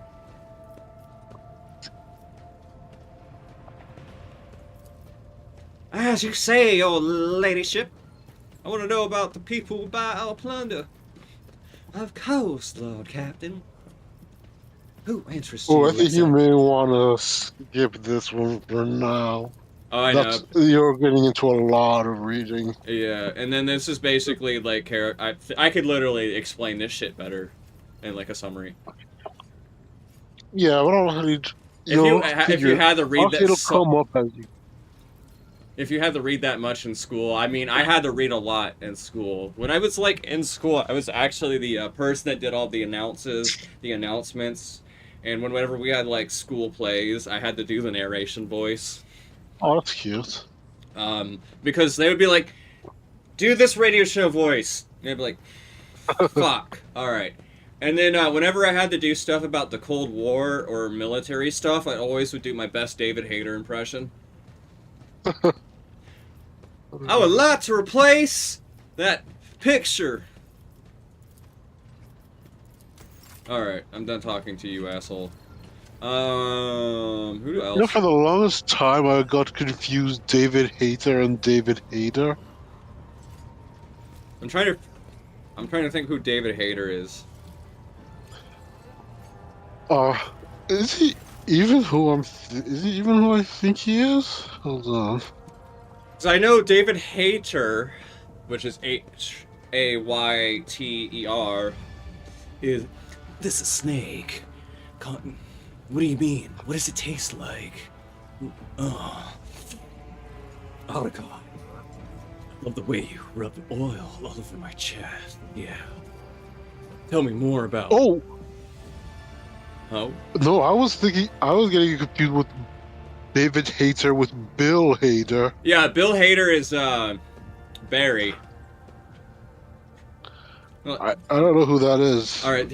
As you say, your ladyship, I want to know about the people who buy our plunder. Of course, Lord Captain. Who interests you? Oh, I think you may want to skip this one for now. Oh, I know. You're getting into a lot of reading. Yeah, and then this is basically like I could literally explain this shit better in like a summary. Yeah, but I don't need. If you had to read that, it'll come up as you. If you had to read that much in school, I mean, I had to read a lot in school. When I was like in school, I was actually the person that did all the announcements, and whenever we had like school plays, I had to do the narration voice. Oh, that's cute. Because they would be like, do this radio show voice. And I'd be like, fuck, alright. And then whenever I had to do stuff about the Cold War or military stuff, I always would do my best David Hayter impression. I would like to replace that picture. Alright, I'm done talking to you, asshole. Who else? You know, for the longest time, I got confused David Hayter and David Hayter. I'm trying to think who David Hayter is. Is he even who I think he is? Hold on. So I know David Hayter, which is Hayter, is this a snake? Cotton. What do you mean? What does it taste like? Oh God. I love the way you rub the oil all over my chest. Yeah. Tell me more about. Oh. Oh. No, I was getting confused with David Hayter with Bill Hader. Yeah, Bill Hader is Barry. Well, I don't know who that is. All right,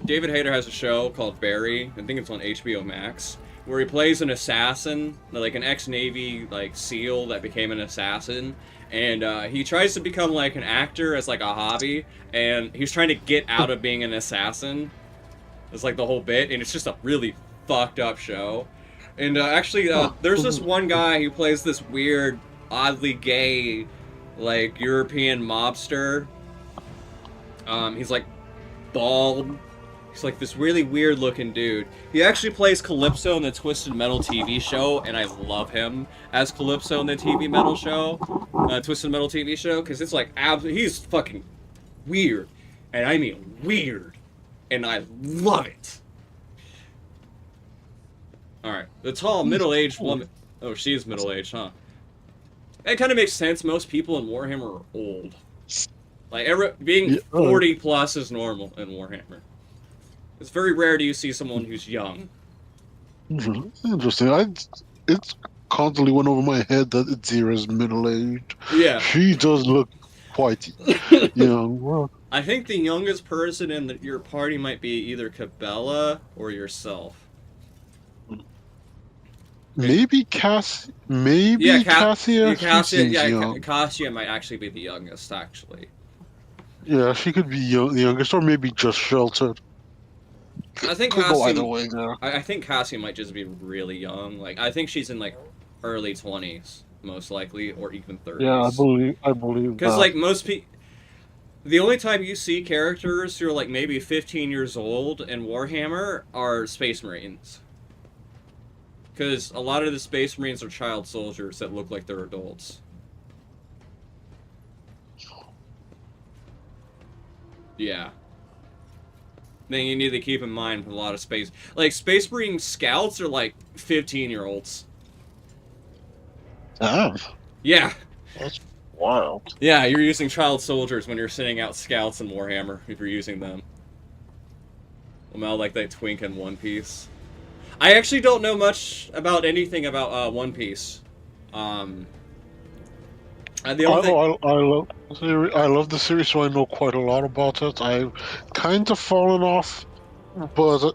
David Hayter has a show called Barry. I think it's on HBO Max, where he plays an assassin, like an ex-Navy like SEAL that became an assassin, and he tries to become like an actor as like a hobby, and he's trying to get out of being an assassin. It's like the whole bit, and it's just a really fucked up show. And actually, there's this one guy who plays this weird, oddly gay, like European mobster. He's like bald. He's like this really weird looking dude. He actually plays Calypso in the Twisted Metal TV show, and I love him as Calypso in the Twisted Metal TV show, because it's like he's fucking weird. And I mean weird. And I love it. Alright. The tall, middle-aged woman... Oh, she's middle-aged, huh? That kind of makes sense. Most people in Warhammer are old. Like, being 40 plus is normal in Warhammer. It's very rare do you see someone who's young. Interesting. It constantly went over my head that Zira's middle-aged. Yeah. She does look quite young. Well, I think the youngest person in your party might be either Cabela or yourself. maybe Cassia. Maybe Cassia. Cassia might actually be the youngest, actually. Yeah, she could be the youngest, or maybe just sheltered. I think Could go Cassia. either way there. I think Cassia might just be really young. Like, I think she's in like early 20s, most likely, or even 30s. Yeah, I believe. Because like most people, the only time you see characters who are like maybe 15 years old in Warhammer are Space Marines. Because a lot of the Space Marines are child soldiers that look like they're adults. Yeah. Thing you need to keep in mind with a lot of Space Marine scouts are like 15-year-olds. Damn. Yeah. That's wild. Yeah, you're using child soldiers when you're sending out scouts in Warhammer, if you're using them. Well, like that twink in One Piece. I actually don't know much about anything about One Piece. I love the series, so I know quite a lot about it. I've kind of fallen off, but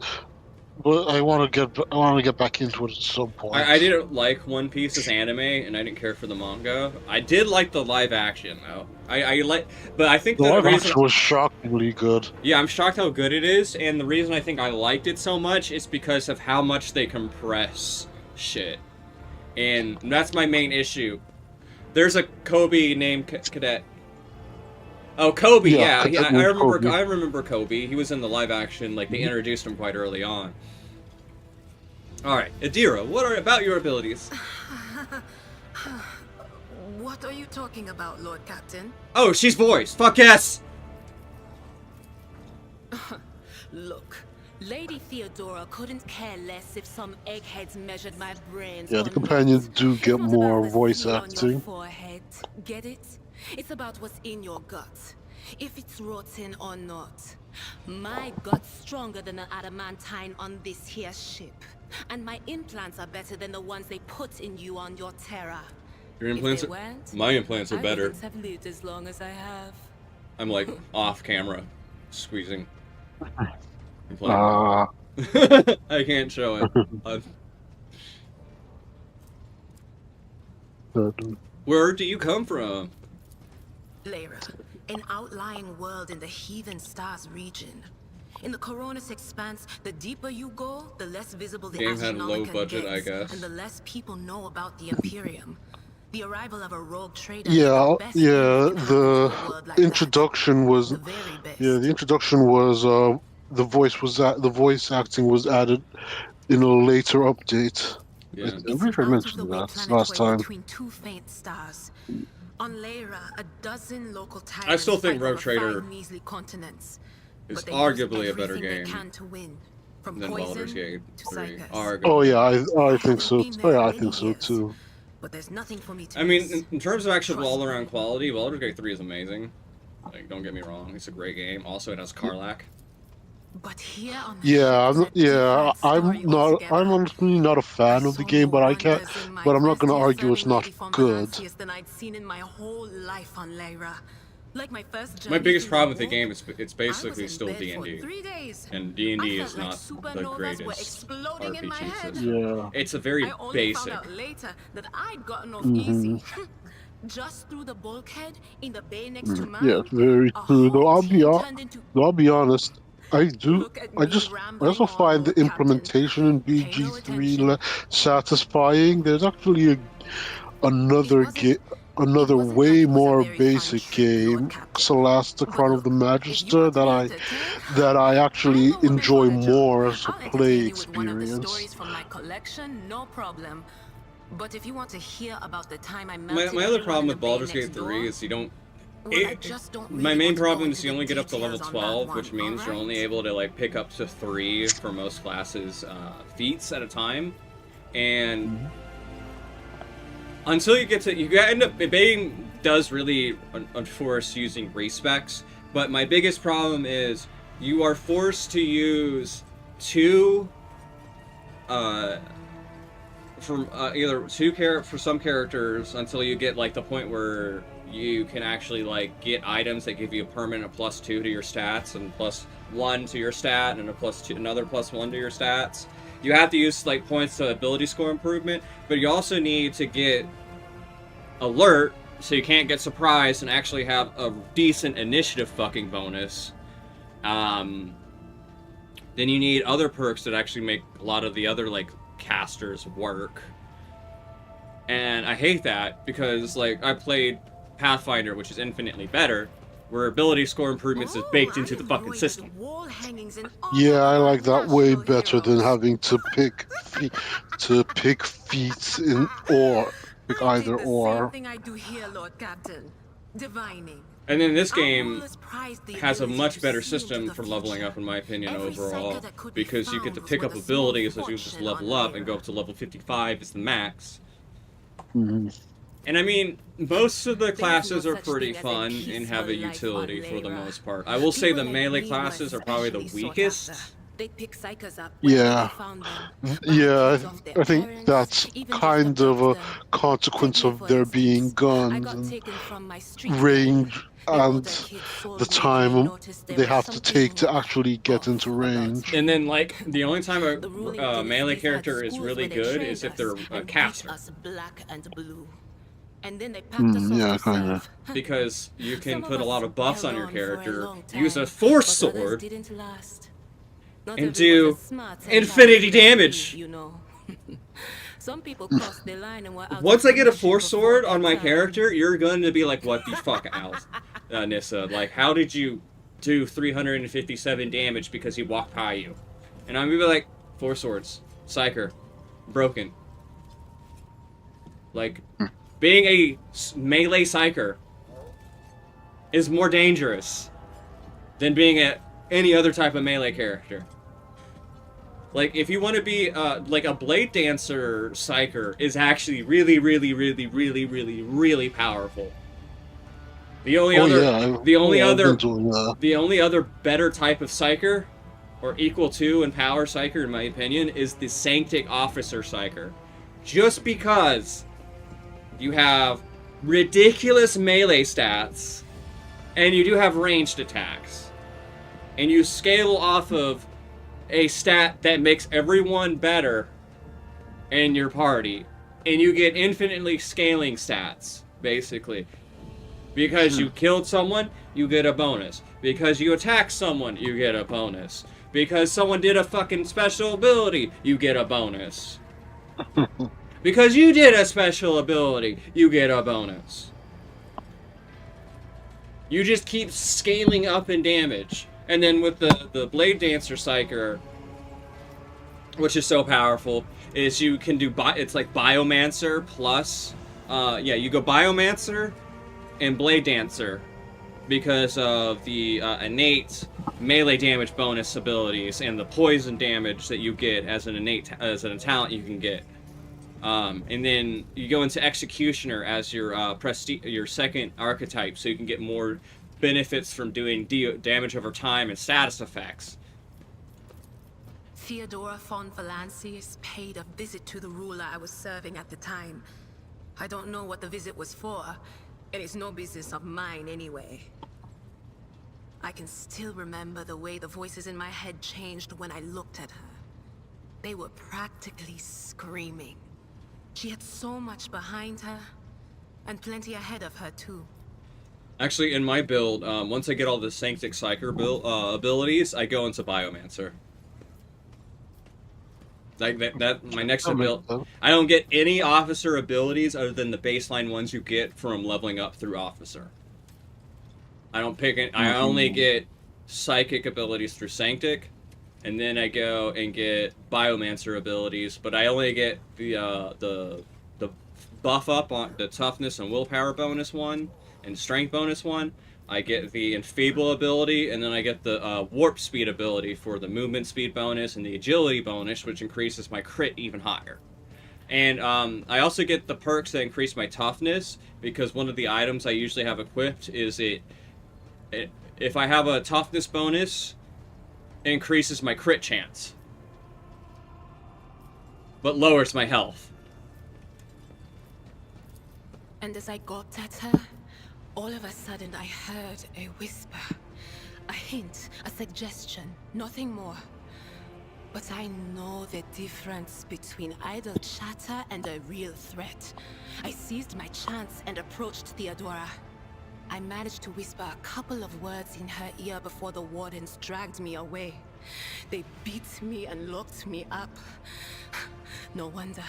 I want to get back into it at some point. I didn't like One Piece's anime, and I didn't care for the manga. I did like the live action though. But I think the live action was shockingly good. Yeah, I'm shocked how good it is, and the reason I think I liked it so much is because of how much they compress shit, and that's my main issue. There's a Kobe named Cadet. Oh, Kobe, yeah. I remember. Kobe. I remember Kobe. He was in the live action. Like they introduced him quite early on. All right, Adira, what are about your abilities? What are you talking about, Lord Captain? Oh, she's voiced. Fuck yes. Look, Lady Theodora couldn't care less if some eggheads measured my brains. Yeah, the companions do get more voice acting. Get it? It's about what's in your gut. If it's rotten or not. My gut's stronger than an adamantine on this here ship. And my implants are better than the ones they put in you on your Terra. Your implants my implants are better. I have lived as long as I have. I'm like off camera, squeezing. I can't show it. Where do you come from? Lyra, an outlying world in the Heathen Stars region. In the Coronis Expanse, the deeper you go, the less visible the game had low budget, gets, I guess, and the less people know about the Imperium. The arrival of a rogue trader. The introduction was the voice acting was added in a later update. Yeah. I believe I mentioned that last time. Between two faint stars. On Lyra, a dozen local tyrants I still think Rogue Trader is arguably a better game than Baldur's Gate 3. Oh yeah, I think so. Yeah, I think so too. But there's nothing for me to in terms of actual all-around quality, Baldur's Gate 3 is amazing. Like, don't get me wrong, it's a great game. Also, it has Karlach. But here on I'm honestly not a fan of the game, but I'm not gonna argue it's not good. Than I'd seen in my whole life on Lyra. Like my biggest problem with the game is it's basically still D&D. And D&D is not the greatest RPG system. Yeah. It's a very basic. Found out later that I'd gotten off easy. Just through the bulkhead in the bay next to mine. Yeah, very true. Though I'll be honest. I also find the implementation in BG3 satisfying. There's actually another way more basic game, Celeste, the Crown of the Magister, that I actually enjoy more as a play experience. But if you want to hear about the time I my other problem with Baldur's Gate 3 is you don't Well, I just don't My really main want to go problem is into you the only get up to level details on that 12, one, which means you're only alright? able to like pick up to 3 for most classes feats at a time, and until you get to end up Bane does really enforce using respecs, but my biggest problem is you are forced to use 2 either 2 for some characters until you get like the point where you can actually like get items that give you a permanent +2 to your stats and +1 to your stat and another +1 to your stats. You have to use like points to ability score improvement, but you also need to get alert so you can't get surprised and actually have a decent initiative fucking bonus. Then you need other perks that actually make a lot of the other like casters work. And I hate that because like I played Pathfinder, which is infinitely better, where ability score improvements is baked into the fucking system. Yeah, I like that way better than having to pick feats in or pick either or. Thing I do here, Lord Captain. Divining. And then this Our game rulers prize the has a ability much to better see into system the for leveling future. up, in my opinion, Every overall, psyker that could be because you get to found pick was up worth a small abilities as you just fortune level on up and go up to level 55 is the max. Mhm. And I mean, most of the There's classes no are such pretty thing as a fun and have a peaceful life utility on for the Lyra. most part. I will say the People like melee me were classes are probably the especially sought weakest. after. They'd pick psychers up wherever Yeah. they found them. Yeah, Barricades off their I think parents, that's even just kind of a abduct them. consequence Take me, of for there being instance. I guns got and taken from my street range gang. The and older kids the sold me when time noticed there they was have to take something to actually get off into about range. And then, like, the only time The ruling a melee dynasties had character is schools really where they good trained is if us they're a and beat caster. us black and blue. And then they packed us off Yeah, to kind of. serve. Because you can Some of put a us lot of buffs held on your on for a character, long use a time, force but others sword, didn't last. Not and everyone's do as smart and infinity talented as me, damage. you know. Some people crossed the line and were out Once of I get a commission force before sword their on my time. character, you're going to be like, what the fuck, Alice, Nissa? Like, how did you do 357 damage because he walked by you? And I'm going to be like, 4 swords, Psyker, broken. Like, being a melee Psyker is more dangerous than being any other type of melee character. Like, if you want to be, like, a Blade Dancer Psyker is actually really, really, really, really, really, really powerful. The only the only other better type of Psyker, or equal to in power Psyker, in my opinion, is the Sanctic Officer Psyker. Just because you have ridiculous melee stats, and you do have ranged attacks, and you scale off of a stat that makes everyone better in your party, and you get infinitely scaling stats, basically. Because you killed someone, you get a bonus. Because you attacked someone, you get a bonus. Because someone did a fucking special ability, you get a bonus. Because you did a special ability, you get a bonus. You just keep scaling up in damage. And then with the Blade Dancer Psyker, which is so powerful, is you can do, it's like Biomancer plus, you go Biomancer and Blade Dancer because of the innate melee damage bonus abilities and the poison damage that you get as a talent you can get. And then you go into Executioner as your your second archetype, so you can get more benefits from doing damage over time and status effects. Theodora von Valancius paid a visit to the ruler I was serving at the time. I don't know what the visit was for, and it's no business of mine anyway. I can still remember the way the voices in my head changed when I looked at her. They were practically screaming. She had so much behind her, and plenty ahead of her too. Actually, in my build, once I get all the Sanctic Psyker abilities, I go into Biomancer. Like my next build, I don't get any officer abilities other than the baseline ones you get from leveling up through officer. I don't pick it. I only get psychic abilities through Sanctic, and then I go and get Biomancer abilities. But I only get the buff up on the toughness and willpower bonus one, and strength bonus 1. I get the enfeeble ability, and then I get the warp speed ability for the movement speed bonus and the agility bonus, which increases my crit even higher. And I also get the perks that increase my toughness, because one of the items I usually have equipped is if I have a toughness bonus, it increases my crit chance, but lowers my health. And as I gawped at her, all of a sudden I heard a whisper. A hint, a suggestion, nothing more. But I know the difference between idle chatter and a real threat. I seized my chance and approached Theodora. I managed to whisper a couple of words in her ear before the wardens dragged me away. They beat me and locked me up. No wonder.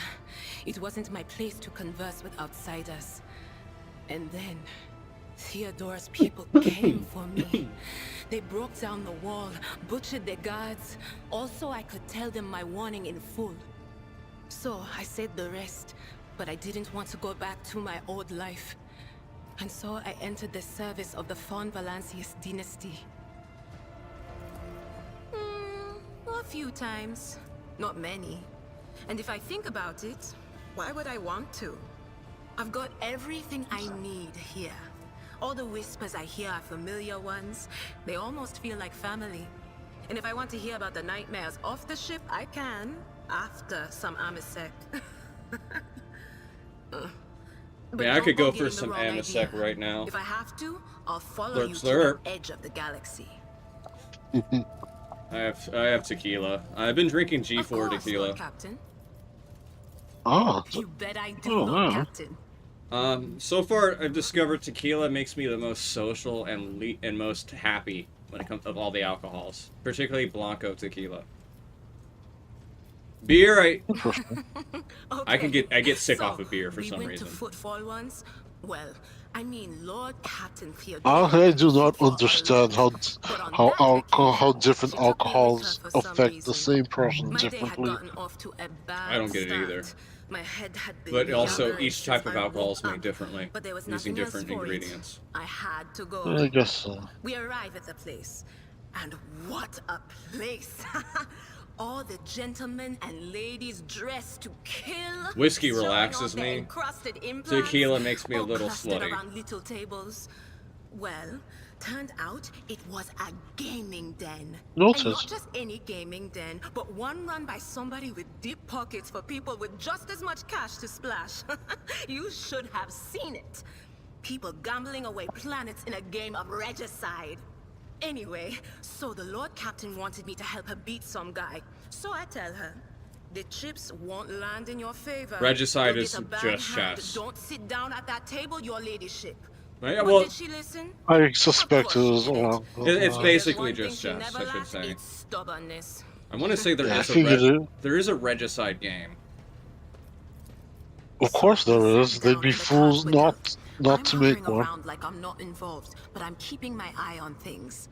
It wasn't my place to converse with outsiders. And then Theodora's people came for me. They broke down the wall, butchered their guards. Also, I could tell them my warning in full. So I said the rest, but I didn't want to go back to my old life. And so I entered the service of the Fawn Valancius dynasty. A few times. Not many. And if I think about it, why would I want to? I've got everything I need here. All the whispers I hear are familiar ones. They almost feel like family. And if I want to hear about the nightmares off the ship, I can. After some Amisec. Yeah, I could go for some Amisec right now. If I have to, I'll follow you to the edge of the galaxy. I have tequila. I've been drinking G4 Of course, tequila. Lord Captain. Oh, You bet I do, Lord Captain. So far I've discovered tequila makes me the most social and most happy when it comes of all the alcohols, particularly Blanco tequila. Beer, I get sick off of beer for some reason. To footfall once. Well, I mean, Lord Captain Theodore. I do not understand how different alcohols affect the same person differently. I don't get it either. My head had been But also, younger each type of since I alcohol is woke made up, differently, but there was using nothing else different for it. ingredients. I had to go. I guess so. We arrive at the place, and what a place! All the gentlemen and ladies dressed to kill. Whiskey showing relaxes off their me. encrusted implants, Tequila makes me a all little clustered slutty. around little tables. Well, turned out it was a gaming den. Notice. And not just any gaming den, but one run by somebody with deep pockets for people with just as much cash to splash. You should have seen it. People gambling away planets in a game of regicide. Anyway, so the Lord Captain wanted me to help her beat some guy. So I tell her, the chips won't land in your favor. Regicide You'll is get a bad just hand. chess. Don't sit down at that table, your ladyship. Yeah, But well, did she listen? I suspect it Of is course she along. did. It's If basically there's one just thing she chess, never I should lacked, say. it's stubbornness. I want to say there Yeah, is I figured it. there is a regicide game. Of course there is. They'd be fools not to I'm make hovering one. around like I'm not involved, but I'm keeping my eye on things.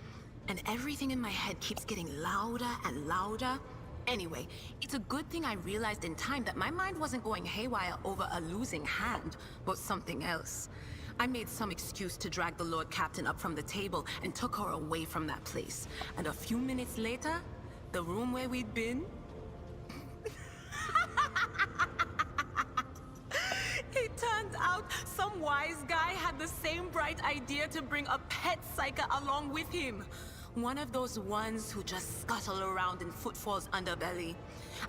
And everything in my head keeps getting louder and louder. Anyway, it's a good thing I realized in time that my mind wasn't going haywire over a losing hand, but something else. I made some excuse to drag the Lord Captain up from the table and took her away from that place. And a few minutes later, the room where we'd been... It turned out some wise guy had the same bright idea to bring a pet psyker along with him. One of those ones who just scuttle around in Footfall's underbelly.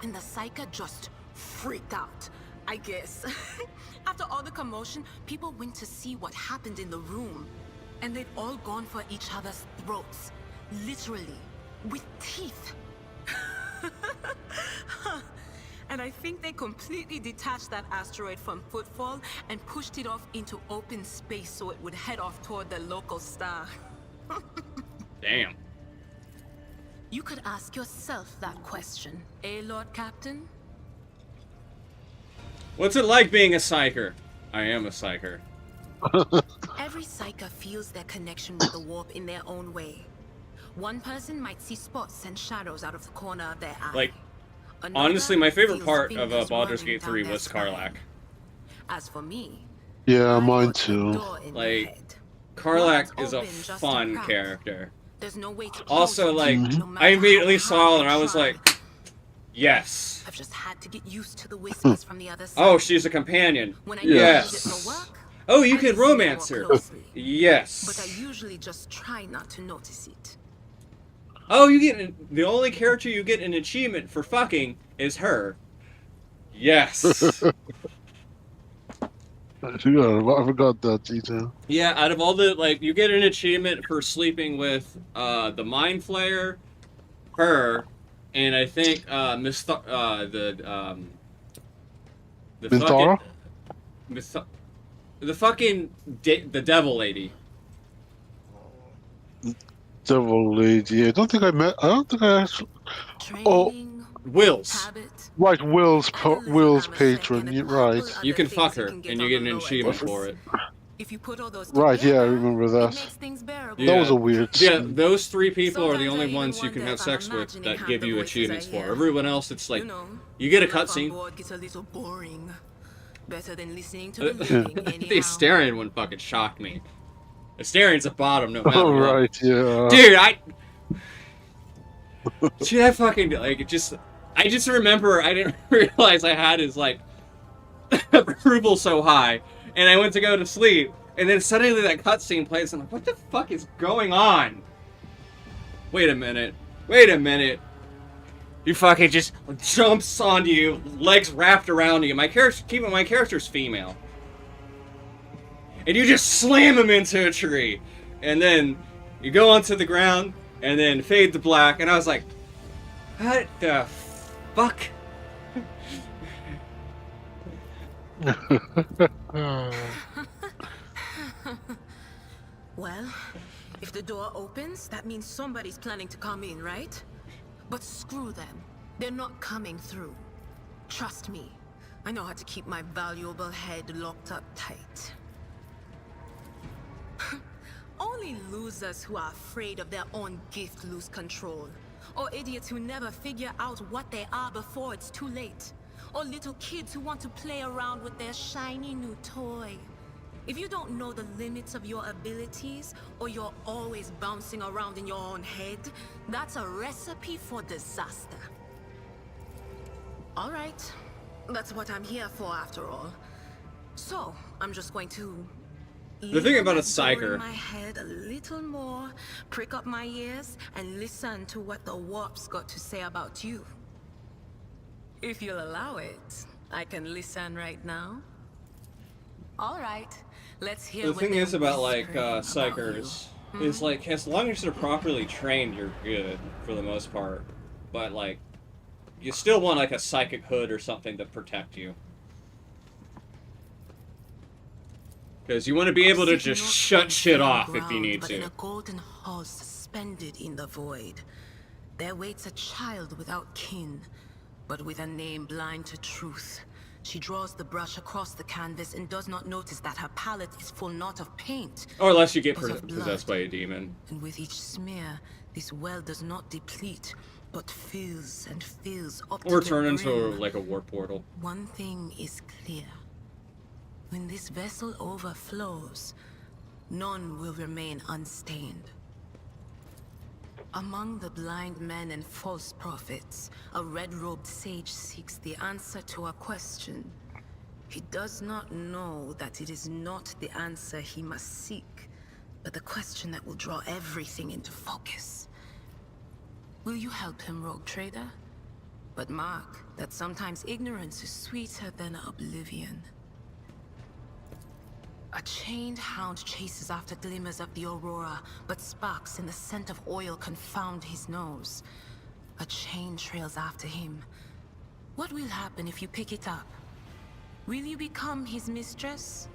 And the psyker just freaked out, I guess. After all the commotion, people went to see what happened in the room. And they'd all gone for each other's throats. Literally. With teeth. And I think they completely detached that asteroid from Footfall and pushed it off into open space so it would head off toward the local star. Damn. You could ask yourself that question, eh, Lord Captain? What's it like being a psyker? I am a psyker. Every psyker feels their connection with the warp in their own way. One person might see spots and shadows out of the corner of their eye. Like, Another honestly, my favorite feels part of fingers Baldur's running Gate down 3 their was spine. Karlach. As for me, Yeah, I mine got a too. door in my Like, head. Karlach Wide is a open just a fun crack. character. There's no way to Also, close like, it, no matter I immediately how saw hard her and I I was try. like, yes. I've just had to get used to the whispers from the other side. Oh, she's a companion. When I Yes. use it for work, Oh, you I can listen more romance her. closely. Yes. But I usually just try not to notice it. Oh, you get the only character you get an achievement for fucking is her. Yes. I forgot that detail. Yeah, out of all the like, you get an achievement for sleeping with the Mind Flayer, her, and I think the Minthara? the fucking the Devil Lady. Devil Lady. I don't think I actually. Oh. Training, Wills. habit, Right, Will's and a little Will's amateur patron. and a You're couple right. other You can things fuck her, can and you on get the an lower achievement ends. for it. If you put all those Right, yeah, I together, remember it that. makes things bearable. Yeah. That was a weird Yeah, scene. those three people are the Sometimes I only even ones you can wonder have if I'm sex with imagining that half give the you voices achievements I for. hear. Everyone else, it's like, You know, you get a life on cutscene. board gets a little boring. Better than listening to the The living anyhow. Astarion one fucking shocked me. Astarion's a bottom no matter Oh, what. right, yeah. Dude, Dude, I fucking, like, I just remember I didn't realize I had his, like, approval so high, and I went to go to sleep, and then suddenly that cutscene plays, and I'm like, what the fuck is going on? Wait a minute. He fucking just jumps onto you, legs wrapped around you. My character's female. And you just slam him into a tree. And then you go onto the ground, and then fade to black, and I was like, what the fuck? Well, if the door opens, that means somebody's planning to come in, right? But screw them. They're not coming through. Trust me. I know how to keep my valuable head locked up tight. Only losers who are afraid of their own gift lose control. Or idiots who never figure out what they are before it's too late. Or little kids who want to play around with their shiny new toy. If you don't know the limits of your abilities, or you're always bouncing around in your own head, that's a recipe for disaster. Alright, that's what I'm here for after all. So, I'm just going to... The thing about a lean my door psyker- in my head a little more, prick up my ears, and listen to what the warp's got to say about you. If you'll allow it, I can listen right now. Alright, let's hear The what thing they're is about, like, whispering about psychers, you. is, like, as long as they're properly trained, you're good, for the most part. But, like, you still want, like, a psychic hood or something to protect you. Because you want to be able to just shut shit off if you need But in to. a golden hall suspended in the void, there waits a child without kin, but with a name blind to truth. She draws the brush across the canvas and does not notice that her palette is full not of paint, Or unless you get but of possessed by blood. a demon. And with each smear, this well does not deplete, but fills and fills up Or to the turn into, brim. like, a warp portal. One thing is clear. When this vessel overflows, none will remain unstained. Among the blind men and false prophets, a red-robed sage seeks the answer to a question. He does not know that it is not the answer he must seek, but the question that will draw everything into focus. Will you help him, rogue trader? But mark that sometimes ignorance is sweeter than oblivion. A chained hound chases after glimmers of the aurora, but sparks in the scent of oil confound his nose. A chain trails after him. What will happen if you pick it up? Will you become his mistress?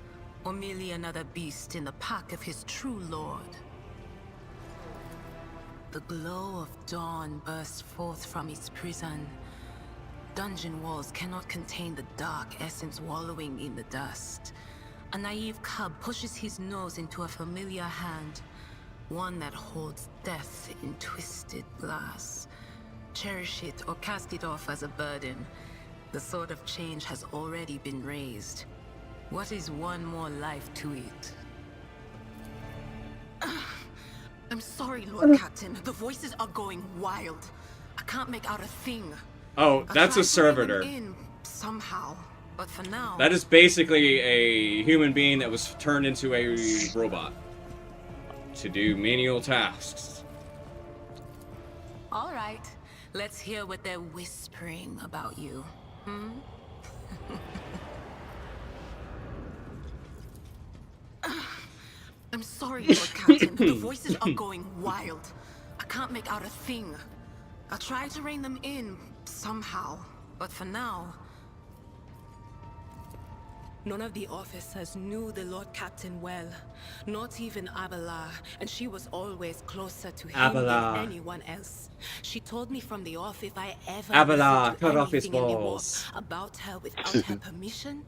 Or merely another beast in the pack of his true lord? The glow of dawn bursts forth from its prison. Dungeon walls cannot contain the dark essence wallowing in the dust. A naive cub pushes his nose into a familiar hand, one that holds death in twisted glass. Cherish it or cast it off as a burden. The sword of change has already been raised. What is one more life to it? I'm sorry, Lord Captain. The voices are going wild. I can't make out a thing. Oh, I that's a tried to rein them servitor. in somehow, but for now. That is basically a human being that was turned into a robot to do menial tasks. All right. Let's hear what they're whispering about you. Hmm? I'm sorry, Lord Captain. The voices are going wild. I can't make out a thing. I'll try to rein them in somehow, but for now. None of the officers knew the Lord Captain well, not even Abela, and she was always closer to him Abela. than anyone else. She told me from the off if I ever Abela, listened to cut off his anything anymore balls. about her without her permission,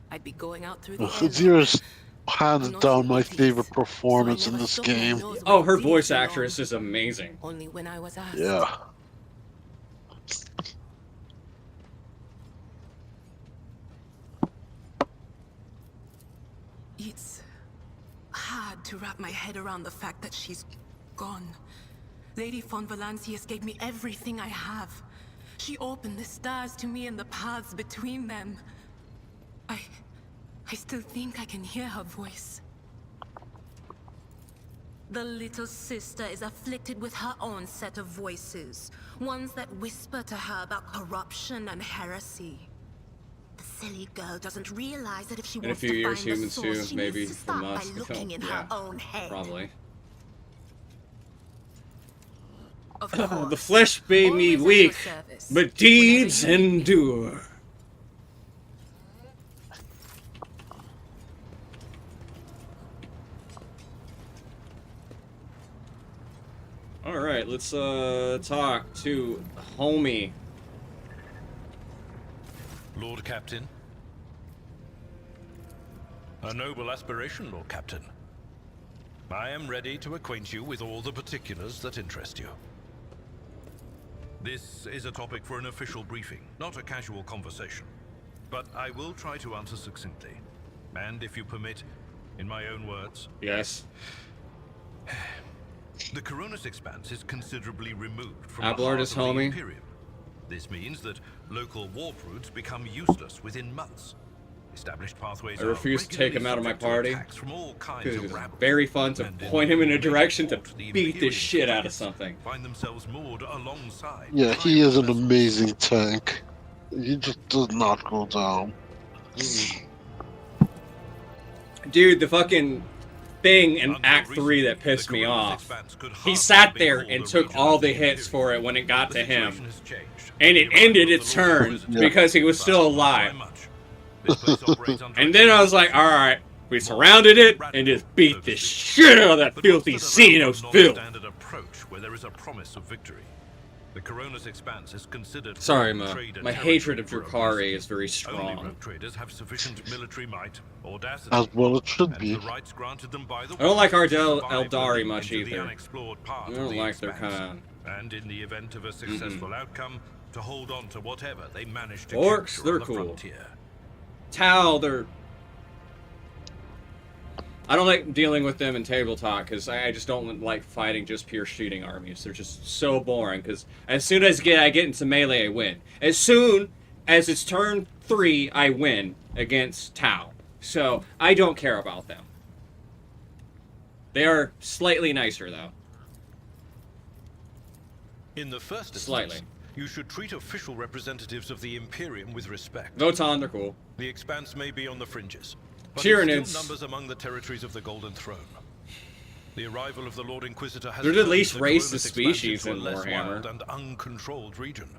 I'd be going out through the airlock. Khazir's hands Not down in my peace, favorite so I performance in never this stuck my game. nose Oh, where her it did voice belong, actress is amazing. only when I was asked. Yeah. It's hard to wrap my head around the fact that she's gone. Lady von Valancius gave me everything I have. She opened the stars to me and the paths between them. I still think I can hear her voice. The little sister is afflicted with her own set of voices. Ones that whisper to her about corruption and heresy. The silly girl doesn't realize that if she In a wants few to years, find the humans source, too, she maybe needs to from start us. by looking in Yeah, her own head. probably. Of The course. flesh may be Always at your weak, service. but Whenever deeds you need me. endure. Alright, let's talk to homie. Lord Captain. A noble aspiration, Lord Captain. I am ready to acquaint you with all the particulars that interest you. This is a topic for an official briefing, not a casual conversation. But I will try to answer succinctly. And if you permit, in my own words, Yes. the Coronis Expanse is considerably removed from Ablard the heart is of the homie. Imperium. This means that local warp routes become useless within months. Established pathways I are refuse to take him out of my regularly party. subject to attacks from all kinds Because of it's rabble. very fun to And point him in a major direction to ports, the beat the Imperium shit out of frigates something. Find themselves moored alongside Yeah, he pirate is an vessels. amazing tank. He just does not go down. Dude, the fucking thing in Until Act 3 recently, that pissed the me Coronis off. Expanse could He hardly sat be there called and a took region all of the the hits for Imperium. it when it got The to him. situation has changed. And it The arrival ended of its the Lord turn Inquisitor because he was but still not by alive. much. This place operates under And a then I was unique like, alright, we surrounded it and just beat the shit out of that But filthy what's that about Xenos a filth. non-standard approach where there is a promise of victory? The Coronis Expanse is considered Sorry, rogue my trader hatred of territory for Drukhari oblivion. is very Only strong. rogue traders have sufficient military might, audacity, As well it should and be. the rights granted them by the I don't like Warlords to Ardell survive Eldari living much into the either. unexplored part I of don't the like their Expanse. kind. And in the event of a successful outcome, to hold on to whatever they manage to Orcs, capture they're on the cool. frontier. Tal, they're... I don't like dealing with them in table talk, because I just don't like fighting just pure shooting armies. They're just so boring, because as soon as I get into melee, I win. As soon as it's turn 3, I win against Tau. So, I don't care about them. They are slightly nicer, though. In the first instance, Slightly. you should treat official representatives of the Imperium with respect. Votan, they're cool. The Expanse may be on the fringes, but Tyranids. it still numbers among the territories of the Golden Throne. The arrival of the Lord Inquisitor has They're the turned least the racist Coronis species Expanse into in a less Warhammer. wild and uncontrolled region,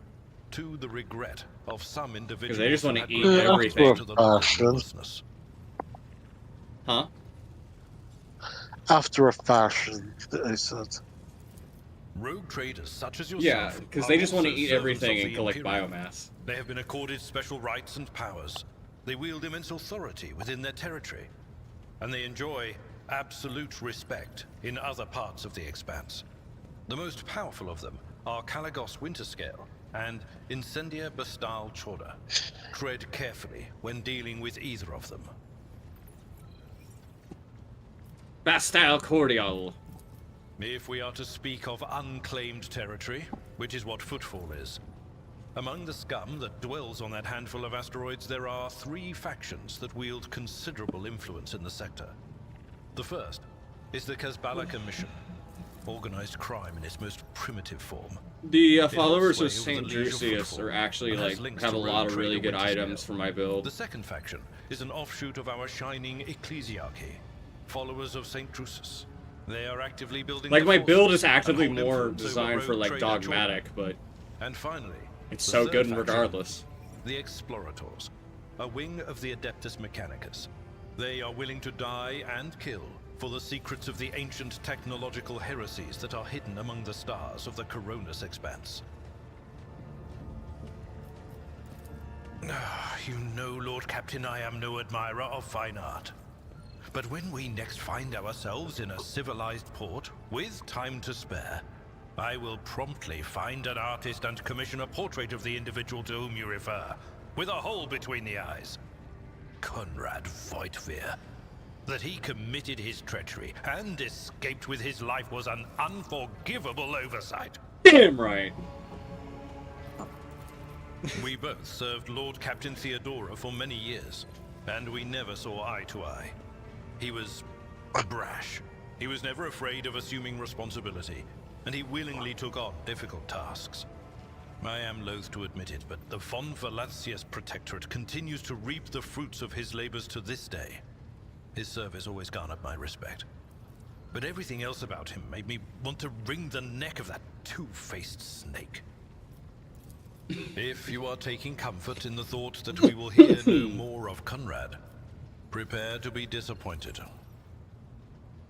to the regret of some individuals. they just who wanna had eat grown everything. accustomed to the life of Fashion. lawlessness. Huh? After a fashion, I said. Rogue traders such as yourself. Yeah, because are they just want to also eat servants everything of and the collect Imperium. biomass. They have been accorded special rights and powers. They wield immense authority within their territory, and they enjoy absolute respect in other parts of the Expanse. The most powerful of them are Kalagos Winterscale and Incendia Bastal Chorda. Tread carefully when dealing with either of them. Bastille Cordial. If we are to speak of unclaimed territory, which is what Footfall is, among the scum that dwells on that handful of asteroids, there are 3 factions that wield considerable influence in the sector. The first is the Kazbala Commission, organized crime in its most primitive form. The followers sway of over St. the League of Drusius Footfall are actually and has like links have a to lot rogue of really trader good Winterscale. items for my The build. second faction is an offshoot of our shining ecclesiarchy, followers of St. Drusus. They are actively building Like their my build forces is actively and hold more influence over designed for rogue like trader dogmatic, Jordan. but And finally, it's the so third good faction, regardless. the Explorators, a wing of the Adeptus Mechanicus. They are willing to die and kill for the secrets of the ancient technological heresies that are hidden among the stars of the Coronus Expanse. You know, Lord Captain, I am no admirer of fine art. But when we next find ourselves in a civilized port, with time to spare, I will promptly find an artist and commission a portrait of the individual to whom you refer, with a hole between the eyes. Conrad Voigtveer. That he committed his treachery and escaped with his life was an unforgivable oversight. Damn right. We both served Lord Captain Theodora for many years, and we never saw eye to eye. He was brash. He was never afraid of assuming responsibility, and he willingly took on difficult tasks. I am loath to admit it, but the Von Valancius Protectorate continues to reap the fruits of his labors to this day. His service always garnered my respect. But everything else about him made me want to wring the neck of that two-faced snake. If you are taking comfort in the thought that we will hear no more of Conrad, prepare to be disappointed.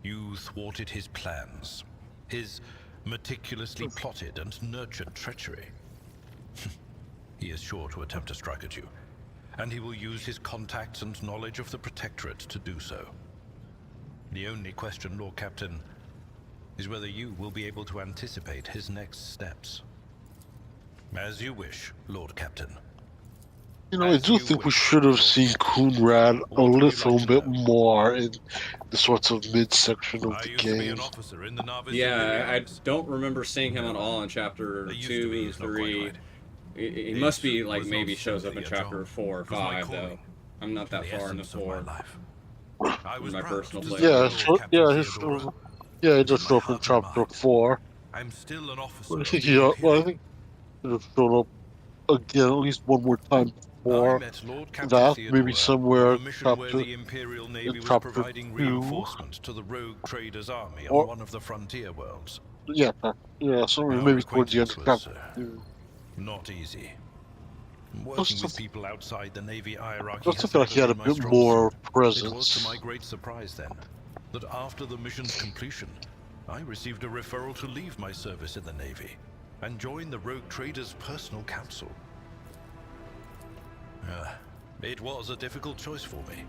You thwarted his plans, his meticulously plotted and nurtured treachery. He is sure to attempt to strike at you, and he will use his contacts and knowledge of the Protectorate to do so. The only question, Lord Captain, is whether you will be able to anticipate his next steps. As you wish, Lord Captain. You know, I do think we should have seen Coonrad a little bit more in the sorts of mid-section of I the used to be game. an officer in the Navis Yeah, I Imperialis. don't remember seeing him at all in chapter They used to be 2, is not quite 3. right. He It must be like was maybe not shows up in simply a chapter job. 4 or It was my 5 though. calling, I'm not that the far in the essence of my 4. life. I was My proud personal to play. serve Yeah, Lord sure, Captain yeah, Theodora. yeah, it But just in showed my up in heart and chapter mind, 4. I'm still an officer I of think the he, well, I Imperium. think it have shown up again at least one more time I before met Lord Captain that, Theodora maybe on somewhere a mission where chapter the Imperial in Navy was chapter providing 2, reinforcement to the rogue traders' army on or one of the frontier worlds. yeah, so Our maybe towards the end acquaintance of was chapter 2. not easy. Plus, Working with people outside the Navy hierarchy plus I has feel like he never had a been my bit strong more suit. It was to presence. my great surprise then that after the mission's completion, I received a referral to leave my service in the Navy and join the rogue traders' personal council. It was a difficult choice for me,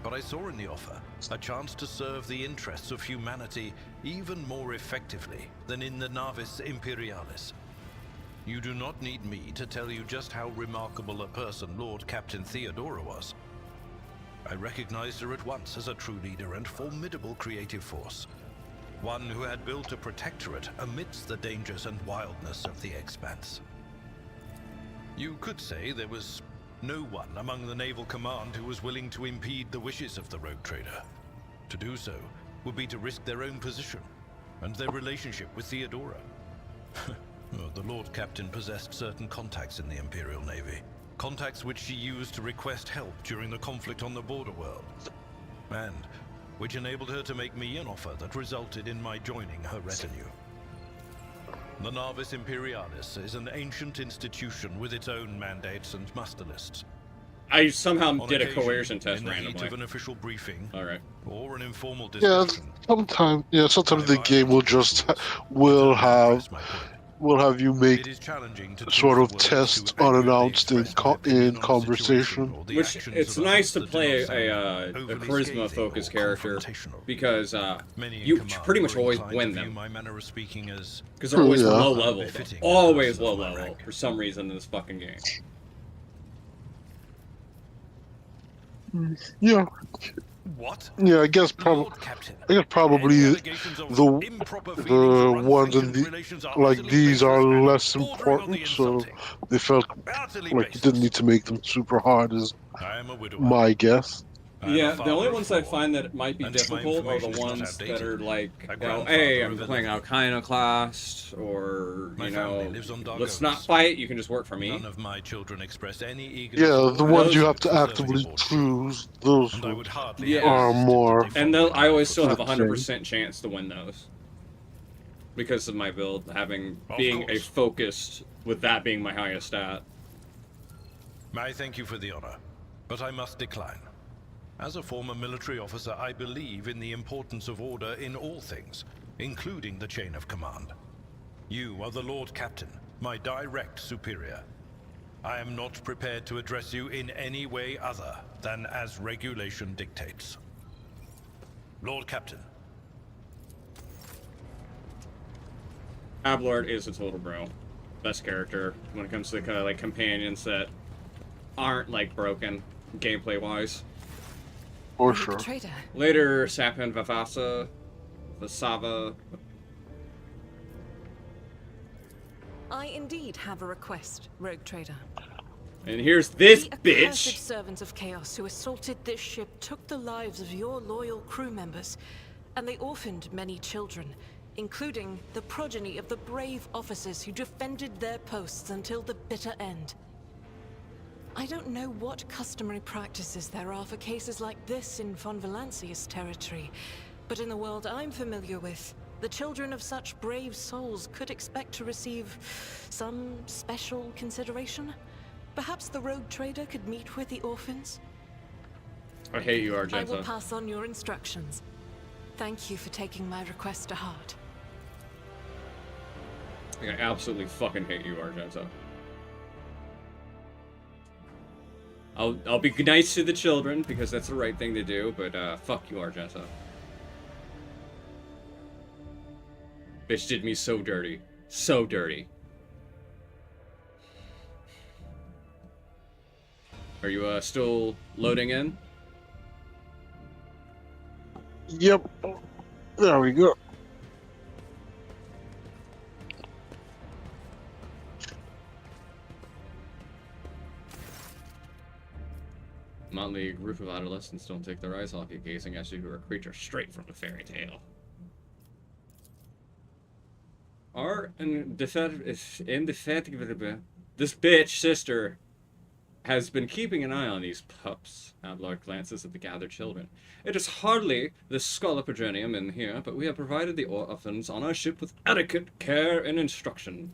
but I saw in the offer a chance to serve the interests of humanity even more effectively than in the Navis Imperialis. You do not need me to tell you just how remarkable a person Lord Captain Theodora was. I recognized her at once as a true leader and formidable creative force. One who had built a protectorate amidst the dangers and wildness of the Expanse. You could say there was no one among the naval command who was willing to impede the wishes of the rogue trader. To do so would be to risk their own position and their relationship with Theodora. The Lord Captain possessed certain contacts in the Imperial Navy. Contacts which she used to request help during the conflict on the border world. And which enabled her to make me an offer that resulted in my joining her retinue. The Navis Imperialis is an ancient institution with its own mandates and muster lists. I somehow On did a occasion, coercion test in the heat randomly. of an official briefing, Alright. or an informal Yeah, discussion, sometimes I the game will violate just rules will in order to press have my point. you make It is challenging to sort choose of the words test to accurately unannounced in express my opinion on a situation conversation. or the Which, actions it's of nice to others that do play not sound a overly charisma-focused scathing or character, confrontational. because Many in you command pretty much were always inclined win to view them. my manner of speaking as Because they're always Yeah. low level, unbefitting though. a Always person low of my level, rank. for some reason in this fucking game. Yeah, What? Yeah, I guess Lord Captain, probably any allegations of the improper feelings the or ones in unthinkable the relations are like utterly these are baseless and less bordering on the important, so insulting. they felt Utterly like you didn't baseless. need to make them super hard. Is I am a widower. my guess. I am a Yeah, the only father of ones I 4. find that might be And if my difficult are the information is not ones that outdated, are like, a oh, grandfather hey, of I'm 11. playing Iconoclast, or, My you family know, lives on let's not Dargonis. fight, you can just work for me. None of my children express any eagerness Yeah, or the ones you Those- have to aptitude for serving actively aboard ship. choose, those And I would hardly Yes. have are insisted that more. they And follow I in my always still have a footsteps. 100% chance to win those. Because of my build, Of being a course. focused, with that being my highest stat. I thank you for the honor, but I must decline. As a former military officer, I believe in the importance of order in all things, including the chain of command. You are the Lord Captain, my direct superior. I am not prepared to address you in any way other than as regulation dictates. Lord Captain. Ablard is a total bro. Best character when it comes to kind of like companions that aren't like broken gameplay wise. For Rogue sure. Trader. Later, Sapan Vasava. I indeed have a request, Rogue Trader. And here's this The accursed bitch. servants of chaos who assaulted this ship took the lives of your loyal crew members, and they orphaned many children, including the progeny of the brave officers who defended their posts until the bitter end. I don't know what customary practices there are for cases like this in Von Valancius territory, but in the world I'm familiar with, the children of such brave souls could expect to receive some special consideration. Perhaps the Rogue Trader could meet with the orphans? I hate you, I will Argenta. pass on your instructions. Thank you for taking my request to heart. I absolutely fucking hate you, Argenta. I'll be nice to the children because that's the right thing to do, but fuck you, Argenta. Bitch did me so dirty. So dirty. Are you still loading in? Yep. There we go. Motley group of adolescents don't take their eyes off you, gazing at you who are a creature straight from a fairy tale. Our indefatigable this bitch sister has been keeping an eye on these pups. Abelard glances at the gathered children. It is hardly the Scolopagernium in here, but we have provided the orphans on our ship with adequate care and instruction.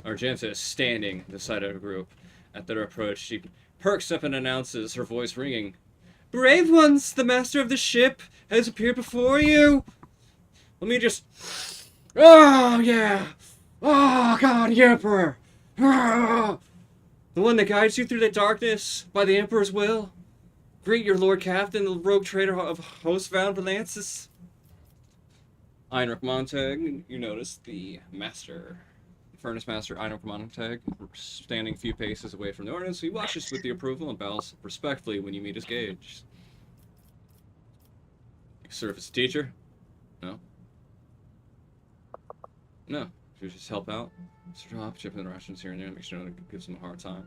Argenta is standing beside our group. At their approach, she perks up and announces, her voice ringing. Brave ones, the master of the ship has appeared before you. Let me just... Oh, yeah. Oh, God, the Emperor. Ah. The one that guides you through the darkness by the Emperor's will. Greet your Lord Captain, the Rogue Trader of Host Von Valancius. Einrich Montag, you notice the master... Furnace Master Einrich Montag, standing a few paces away from the ordnance, he watches with the approval and bows respectfully when you meet his gauge. You serve as a teacher? No? No. You just help out. Just drop, chip in the rations here and there, make sure no one gives him a hard time.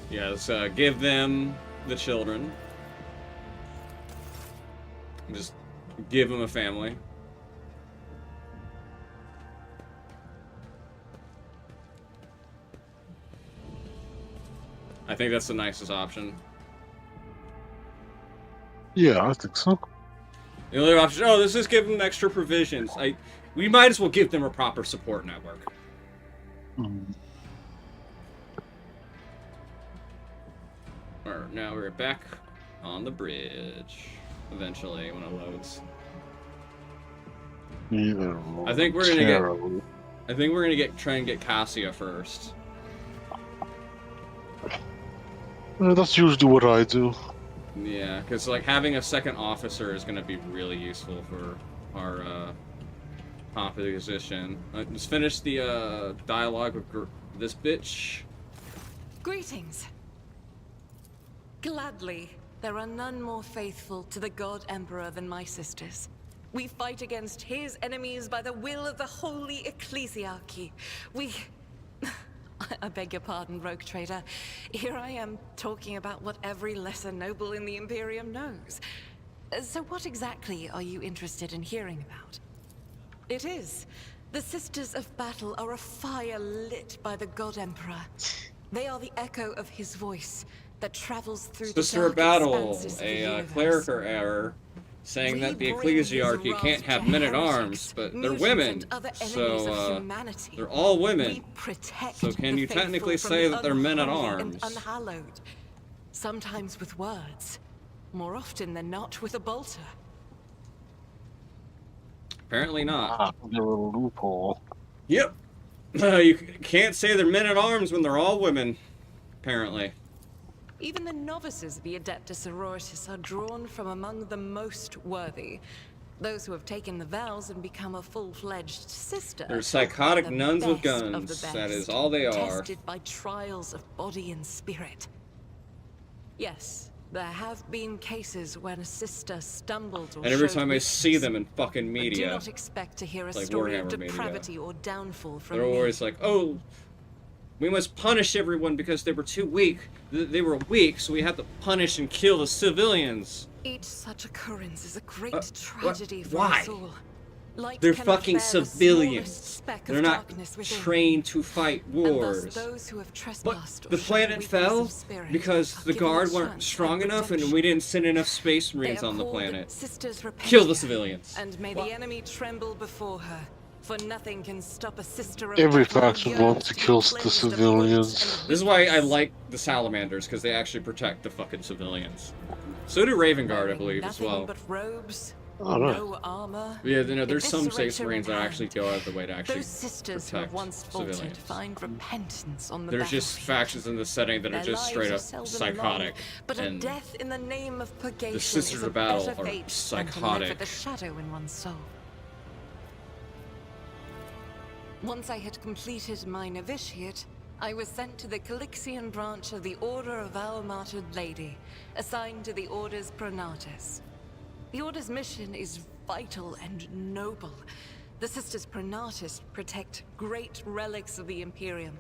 Yeah, let's give them the children. Just give them a family. I think that's the nicest option. Yeah, I think so. The other option, oh, let's just give them extra provisions. we might as well give them a proper support network. Mm. Alright, now we're back on the bridge. Eventually, when it loads. I think we're gonna try and get Cassia first. That's usually what I do. Yeah, because like having a second officer is gonna be really useful for our composition. Let's finish the dialogue with this bitch. Greetings. Gladly, there are none more faithful to the God Emperor than my sisters. We fight against his enemies by the will of the Holy Ecclesiarchy. We... I beg your pardon, rogue trader. Here I am talking about what every lesser noble in the Imperium knows. So what exactly are you interested in hearing about? It is. The Sisters of Battle are a fire lit by the God Emperor. They are the echo of his voice that travels through Sister of the dark Battle, expanses of the a universe. clerical error, saying We that the bring his ecclesiarchy wrath can't have to men-at-arms, heretics, but they're mutants, women, and other enemies so of humanity. they're all We women. protect So can the you technically faithful say from that the they're unholy men-at-arms? and unhallowed. Sometimes with words, more often than not with a bolter. Apparently not. Ah, a little loophole. Yep. You can't say they're men-at-arms when they're all women, apparently. Even the novices of the Adeptus Sororitas are drawn from among the most worthy. Those who have taken the vows and become a full-fledged sister. They're psychotic the nuns with best of guns. the That is best, all they are. Tested by trials of body and spirit. Yes, there have been cases when a sister stumbled or And every showed time I weakness. see them in fucking But do media, not expect to hear a like story of Warhammer media, depravity or downfall from they're me. always like, oh, we must punish everyone because they were too weak. They were weak, so we have to punish and kill the civilians. Each such occurrence is a great what? tragedy for Why? us all. Light They're cannot fucking bear the smallest civilians. speck of They're not darkness within. trained to fight And thus wars. those who have But trespassed or the shown planet weakness fell of spirit because are the given a guard weren't chance strong at enough and redemption. we didn't send enough space They marines are on the called planet. Sisters Kill the Repentia, civilians. And may the enemy tremble before her, for nothing can stop a sister of Every battle who faction yearns wants to be kill the cleansed of civilians. guilt and This is why I weakness. like the salamanders, because they actually protect the fucking civilians. So do Raven Guard, I Wearing believe, as nothing well. but robes, Oh, no. no armor. Yeah, you know, there's some eviscerate Space Marines in that actually hand. go out of the way to actually Those sisters who protect have once faltered civilians. find repentance on the There's just battlefield. factions in this setting that are Their just lives straight are up seldom psychotic. long, but a And death in the name of purgation the Sisters is a of Battle better are fate than to live psychotic. with a shadow in one's soul. Once I had completed my novitiate, I was sent to the Calixian branch of the Order of Our Martyred Lady, assigned to the Order's Pronatus. The Order's mission is vital and noble. The Sisters Pronatus protect great relics of the Imperium.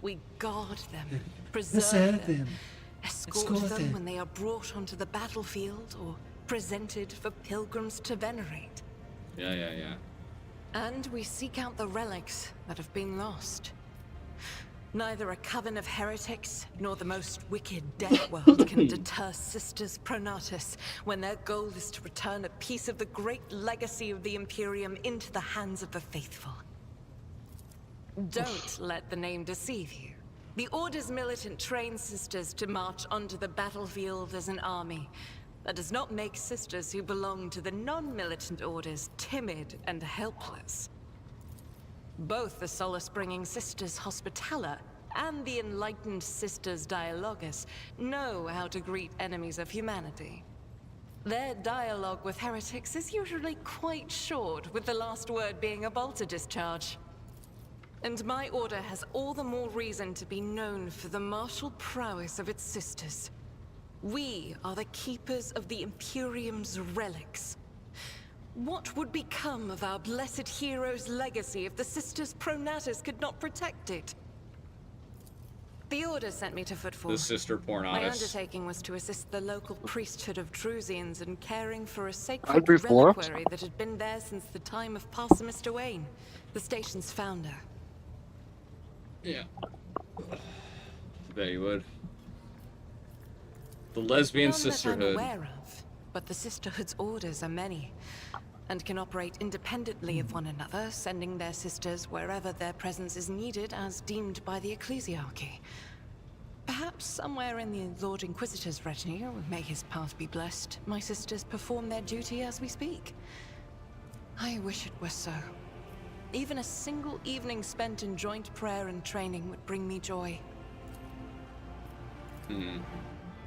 We guard them, preserve them, escort them when they are brought onto the battlefield or presented for pilgrims to venerate. yeah. And we seek out the relics that have been lost. Neither a coven of heretics nor the most wicked death world can deter Sisters Pronatus when their goal is to return a piece of the great legacy of the Imperium into the hands of the faithful. Don't let the name deceive you. The Order's militant trains sisters to march onto the battlefield as an army. That does not make sisters who belong to the non-militant orders timid and helpless. Both the solace-bringing Sisters Hospitaller and the enlightened Sisters Dialogus know how to greet enemies of humanity. Their dialogue with heretics is usually quite short, with the last word being a bolter discharge. And my order has all the more reason to be known for the martial prowess of its sisters. We are the keepers of the Imperium's relics. What would become of our blessed hero's legacy if the Sisters Pronatus could not protect it? The Order sent me to Footfall. The Sister My Pornatus. undertaking was to assist the local priesthood of Drusians in caring for a I'd sacred be for it. reliquary that had been there since the time of Parson Mr. Wayne, the station's founder. Yeah. Bet you would. The Lesbian None that I'm Sisterhood. aware of, but the Sisterhood's orders are many. and can operate independently of one another, sending their sisters wherever their presence is needed as deemed by the ecclesiarchy. Perhaps somewhere in the Lord Inquisitor's retinue, may his path be blessed, my sisters perform their duty as we speak. I wish it were so. Even a single evening spent in joint prayer and training would bring me joy.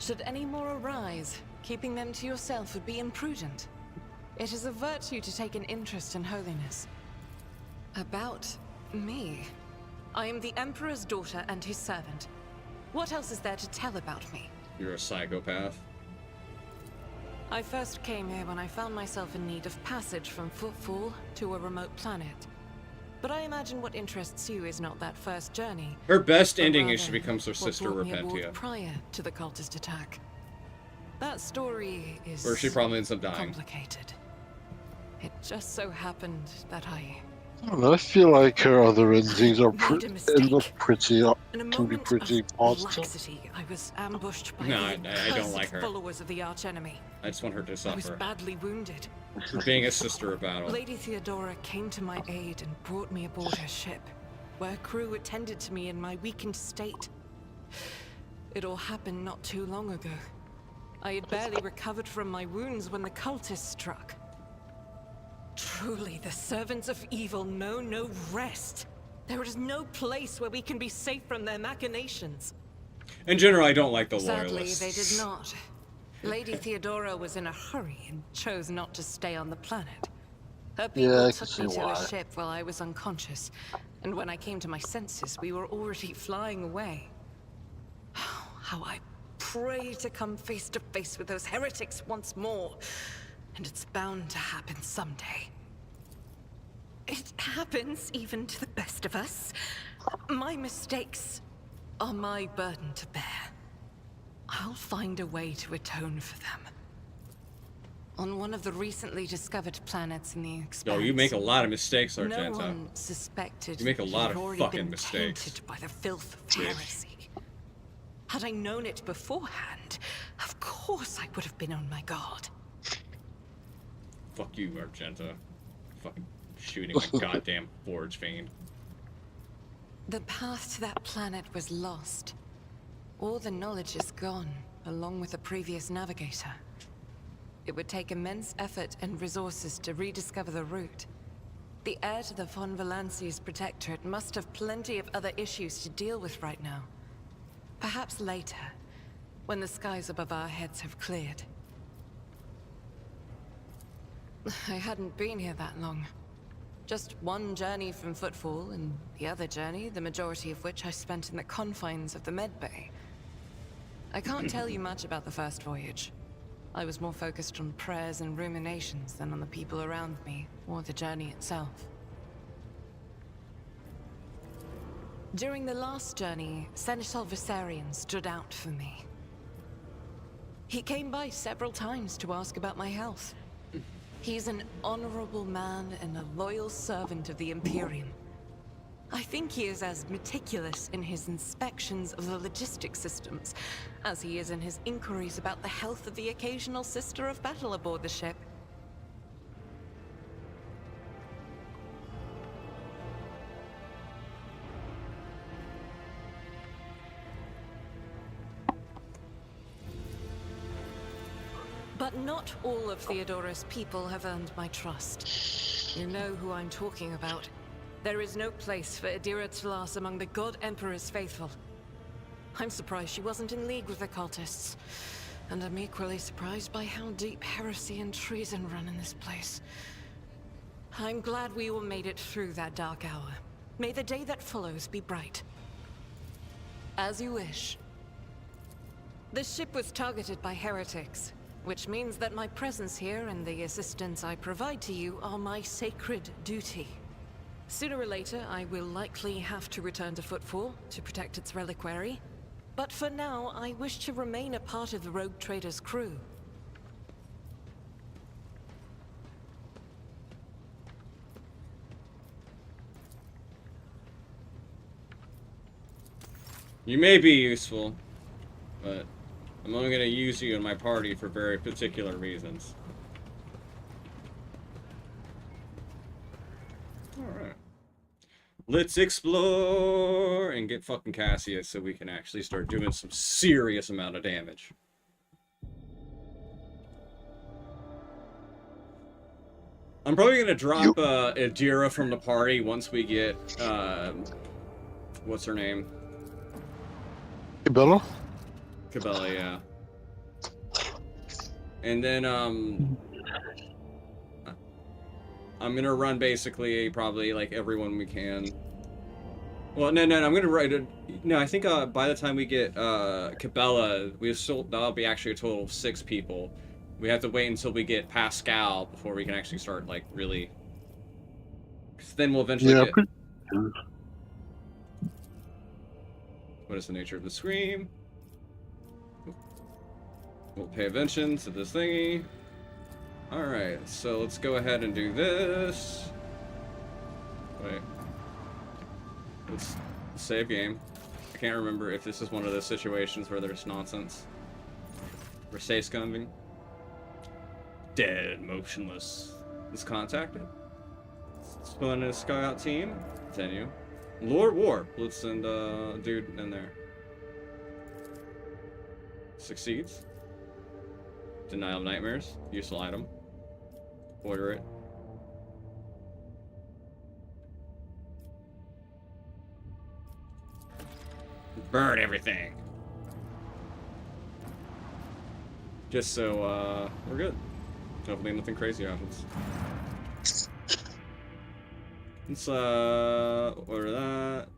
Should any more arise, keeping them to yourself would be imprudent. It is a virtue to take an interest in holiness. About me. I am the Emperor's daughter and his servant. What else is there to tell about me? You're a psychopath. I first came here when I found myself in need of passage from Footfall to a remote planet. But I imagine what interests you is not that first journey. Her best but ending rather is she becomes her what sister brought me aboard Repentia. prior to the cultist attack. That story is Where she probably ends up dying. complicated. It just so happened that I I feel like her other endings are made a end up mistake. pretty, In a can be moment pretty of positive. laxity, I was ambushed by No, the I don't accursed like her. followers of the archenemy. I just want her to I was suffer. badly wounded. For being a sister of battle. Lady Theodora came to my aid and brought me aboard her ship, where crew attended to me in my weakened state. It all happened not too long ago. I had barely recovered from my wounds when the cultists struck. Truly, the servants of evil know no rest. There is no place where we can be safe from their machinations. In general, I don't like the Sadly, loyalists. they did not. Lady Theodora was in a hurry and chose not to stay on the planet. Her people Yeah, I can took me see to why. a ship while I was unconscious, and when I came to my senses, we were already flying away. How I pray to come face to face with those heretics once more, and it's bound to happen someday. It happens even to the best of us. My mistakes are my burden to bear. I'll find a way to atone for them. On one of the recently discovered planets in the expanse. Yo, you make a lot of mistakes, No Argenta. one suspected You make a lot you'd of already fucking been mistakes. tainted by the filth of Bitch. heresy. Had I known it beforehand, of course I would have been on my guard. Fuck you, Argenta. Fucking shooting a goddamn Forge Fiend. The path to that planet was lost. All the knowledge is gone, along with the previous navigator. It would take immense effort and resources to rediscover the route. The heir to the von Valanci's protectorate must have plenty of other issues to deal with right now. Perhaps later, when the skies above our heads have cleared. I hadn't been here that long. Just one journey from Footfall, and the other journey, the majority of which I spent in the confines of the Medbay. I can't tell you much about the first voyage. I was more focused on prayers and ruminations than on the people around me, or the journey itself. During the last journey, Seneschal Viserion stood out for me. He came by several times to ask about my health. He's an honorable man and a loyal servant of the Imperium. I think he is as meticulous in his inspections of the logistics systems as he is in his inquiries about the health of the occasional sister of battle aboard the ship. But not all of Theodora's people have earned my trust. You know who I'm talking about. There is no place for Adira Talas among the God Emperor's faithful. I'm surprised she wasn't in league with the cultists. And I'm equally surprised by how deep heresy and treason run in this place. I'm glad we all made it through that dark hour. May the day that follows be bright. As you wish. The ship was targeted by heretics, which means that my presence here and the assistance I provide to you are my sacred duty. Sooner or later, I will likely have to return to Footfall to protect its reliquary. But for now, I wish to remain a part of the Rogue Trader's crew. You may be useful, but I'm only gonna use you in my party for very particular reasons. Let's explore and get fucking Cassius so we can actually start doing some serious amount of damage. I'm probably gonna drop Adira from the party once we get what's her name? Bella? Cabela, yeah. And then I'm gonna run basically probably like everyone we can. Well, no, I'm gonna write it. No, I think by the time we get Cabela, that'll be actually a total of 6 people. We have to wait until we get Pascal before we can actually start like really. Cause then we'll eventually get. What is the nature of the scream? We'll pay attention to this thingy. Alright, so let's go ahead and do this. Wait. Let's save game. I can't remember if this is one of those situations where there's nonsense. We're safe scumbing. Dead, motionless. Is contacted. Spawn a scout team. Continue. Lord War. Let's send dude in there. Succeeds. Denial of nightmares. Useful item. Order it. Burn everything. Just so we're good. Hopefully nothing crazy happens. Let's order that.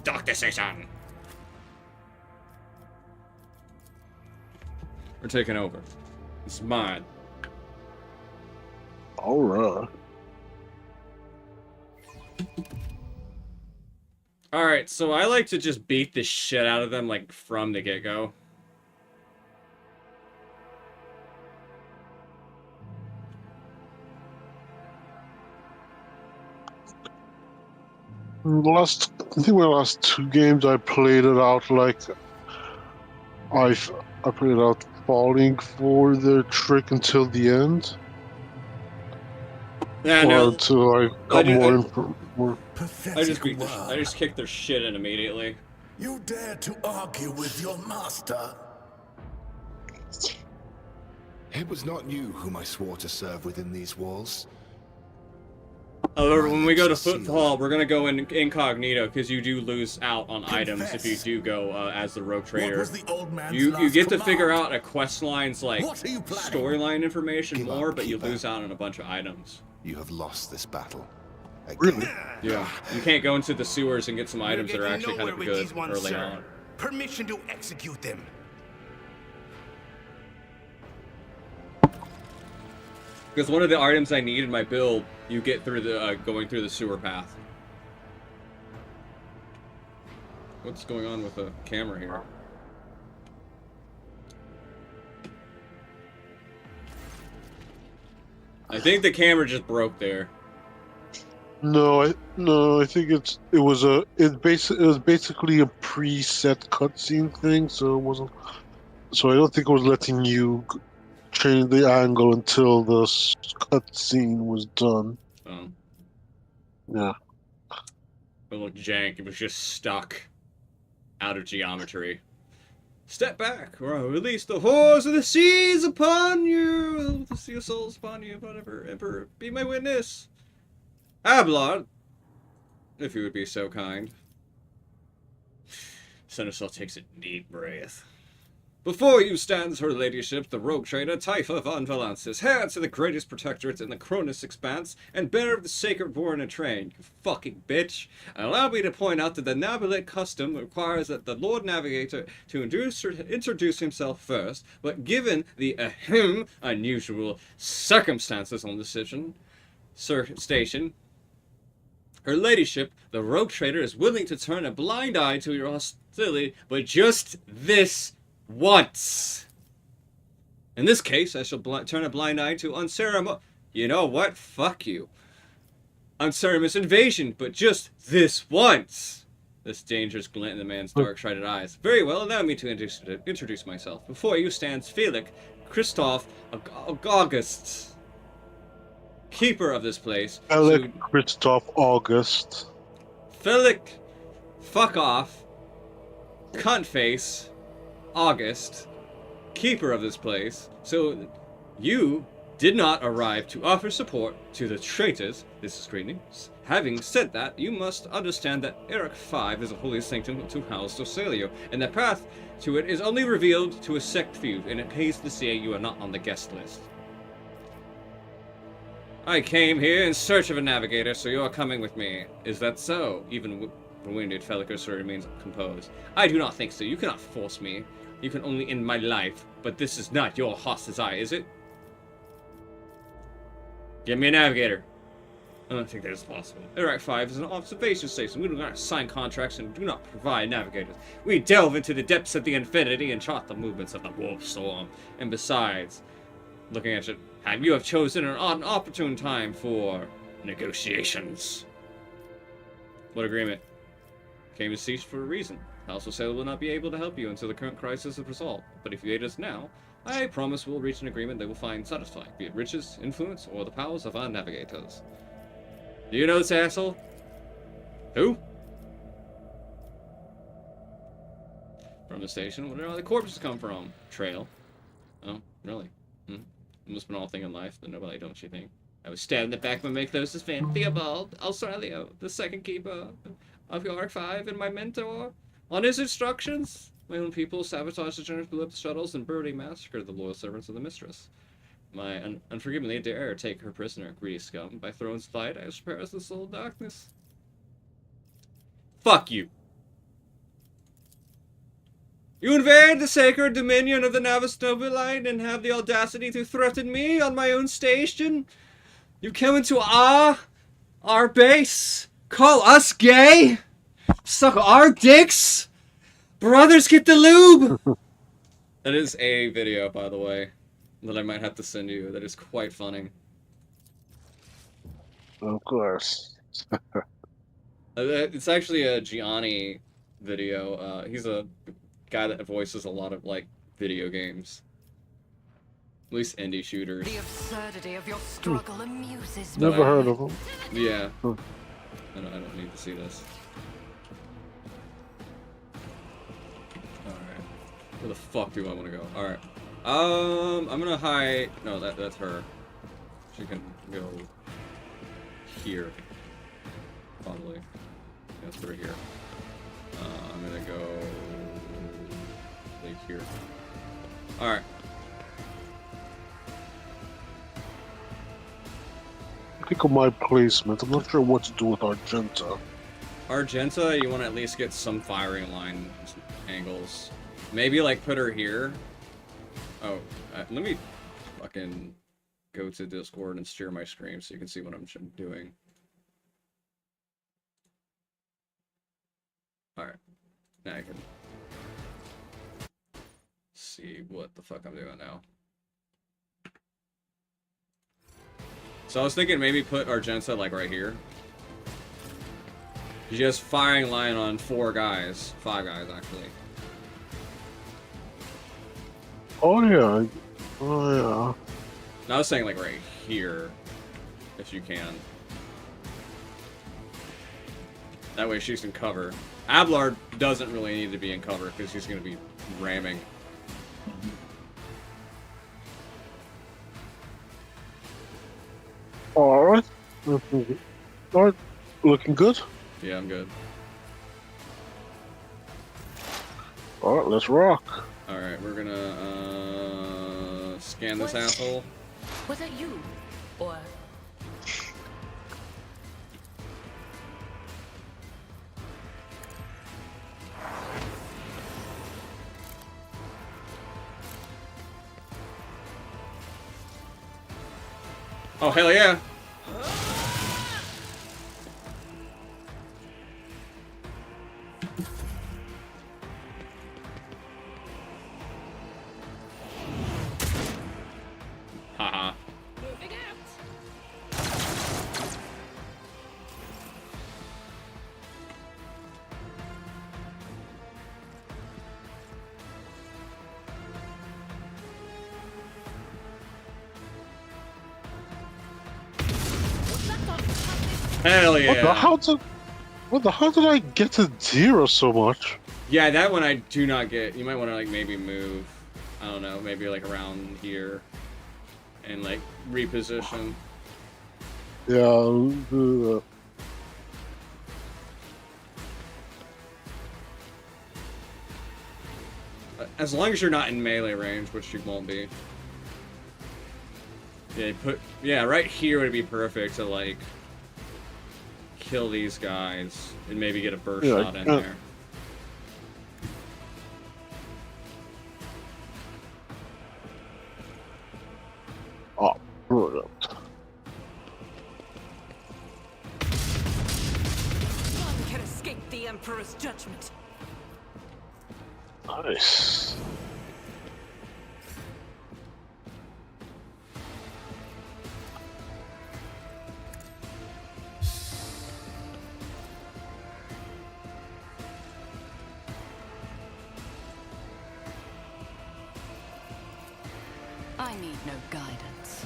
Doctor Station. We're taking over. It's mine. Alright. Alright, so I like to just beat the shit out of them, like, from the get-go. I think my last 2 games I played it out like I played it out falling for their trick until the end. Yeah, no. Until I got more. I just kicked their shit in immediately. You dare to argue with your master? It was not you whom I swore to serve within these walls. However, when we go to Footfall, we're gonna go in incognito because you do lose out on items if you do go as the rogue trader. You get to figure out a quest line's like storyline information more, but you lose out on a bunch of items. You have lost this battle. Again. Really? Yeah. You can't go into the sewers and get some items that are actually kind of good early on. Permission to execute them. Because one of the items I need in my build, you get through the going through the sewer path. What's going on with the camera here? I think the camera just broke there. No, I think it was basically a preset cutscene thing, so it wasn't. So I don't think it was letting you change the angle until the cutscene was done. Oh. Yeah. It looked jank. It was just stuck out of geometry. Step back, or I'll release the horrors of the seas upon you. The sea of souls upon you, whatever. Emperor, be my witness. Ablot, if you would be so kind. Seneschal takes a deep breath. Before you stands her ladyship, the rogue trader Typha von Valansis, heir to the greatest protectorate in the Cronus expanse, and bearer of the sacred born and train. You fucking bitch. Allow me to point out that the Nabulet custom requires that the Lord Navigator to introduce himself first, but given the unusual circumstances on the station, her ladyship, the rogue trader, is willing to turn a blind eye to your hostility, but just this once. In this case, I shall turn a blind eye to unceremonious. You know what? Fuck you. Unceremonious invasion, but just this once. This dangerous glint in the man's dark-shrouded eyes. Very well, allow me to introduce myself. Before you stands Felix Christoph August. keeper of this place. Alec Christoph August. Felix, fuck off, cunt face, August, keeper of this place. So you did not arrive to offer support to the traitors. This is great news. Having said that, you must understand that Eric 5 is a holy sanctum to house Docelio, and the path to it is only revealed to a sect few, and it pays to say you are not on the guest list. I came here in search of a navigator, so you are coming with me. Is that so? Even wounded, Felicus remains composed. I do not think so. You cannot force me. You can only end my life, but this is not your heart's desire, is it? Give me a navigator. I don't think that is possible. Iraq 5 is an observation station. We do not sign contracts and do not provide navigators. We delve into the depths of the infinity and chart the movements of the wolf storm. And besides, looking at it, you have chosen an opportune time for negotiations. What agreement? Came to cease for a reason. House of Sail will not be able to help you until the current crisis is resolved. But if you aid us now, I promise we'll reach an agreement that will find satisfying, be it riches, influence, or the powers of our navigators. Do you know this asshole? Who? From the station? Where did all the corpses come from? Trail. Oh, really? It must have been all thing in life, but nobody, don't you think? I was stabbed in the back by my closest friend, Theobald Australio, the second keeper of York 5 and my mentor. On his instructions, my own people sabotaged the generous, blew up the shuttles, and brutally massacred the loyal servants of the mistress. My unforgivingly dare take her prisoner, greedy scum. By throne's light, I shall perish the soul of darkness. Fuck you. You invade the sacred dominion of the Navis Nobilite and have the audacity to threaten me on my own station? You come into our base, call us gay, suck our dicks, brothers get the lube. That is a video, by the way, that I might have to send you. That is quite funny. Of course. It's actually a Gianni video. He's a guy that voices a lot of, like, video games. At least indie shooters. The absurdity of your struggle amuses me. Never heard of him. Yeah. I don't need to see this. Alright. Where the fuck do I want to go? Alright. I'm gonna hide... No, that's her. She can go here. Probably. Yeah, let's put her here. I'm gonna go... like here. Alright. Think of my placement. I'm not sure what to do with Argenta. Argenta, you want to at least get some firing line angles. Maybe, like, put her here. Oh, let me fucking go to Discord and steer my screen so you can see what I'm doing. Alright. Now I can see what the fuck I'm doing now. So I was thinking maybe put Argenta, like, right here. Just firing line on 4 guys. 5 guys, actually. Oh yeah. Oh yeah. No, I was saying, like, right here. If you can. That way she's in cover. Abelard doesn't really need to be in cover because he's going to be ramming. Alright. Alright. Looking good. Yeah, I'm good. Alright, let's rock. Alright, we're gonna scan this What? asshole. Was it you? Or... Oh, hell yeah! Haha. Moving out! Hell What the yeah. how did I get to 0 so much? Yeah, that one I do not get. You might want to like maybe move. I don't know, maybe like around here and like reposition. Yeah, I'll do As long as you're not in melee range, which you won't be. Yeah, right here would be perfect to like kill these guys and maybe get a burst Yeah, shot in there. Oh, brilliant. None can escape the Emperor's judgment. Nice. I need no guidance.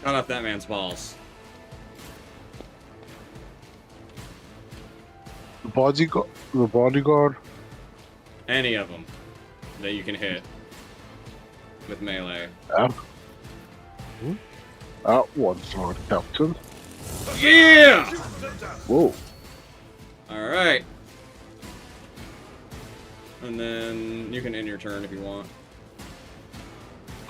Cut off that man's balls. The bodyguard. Any of them that you can hit with melee. Yeah. That one's Lord Captain. Yeah! Whoa. Alright. And then you can end your turn if you want.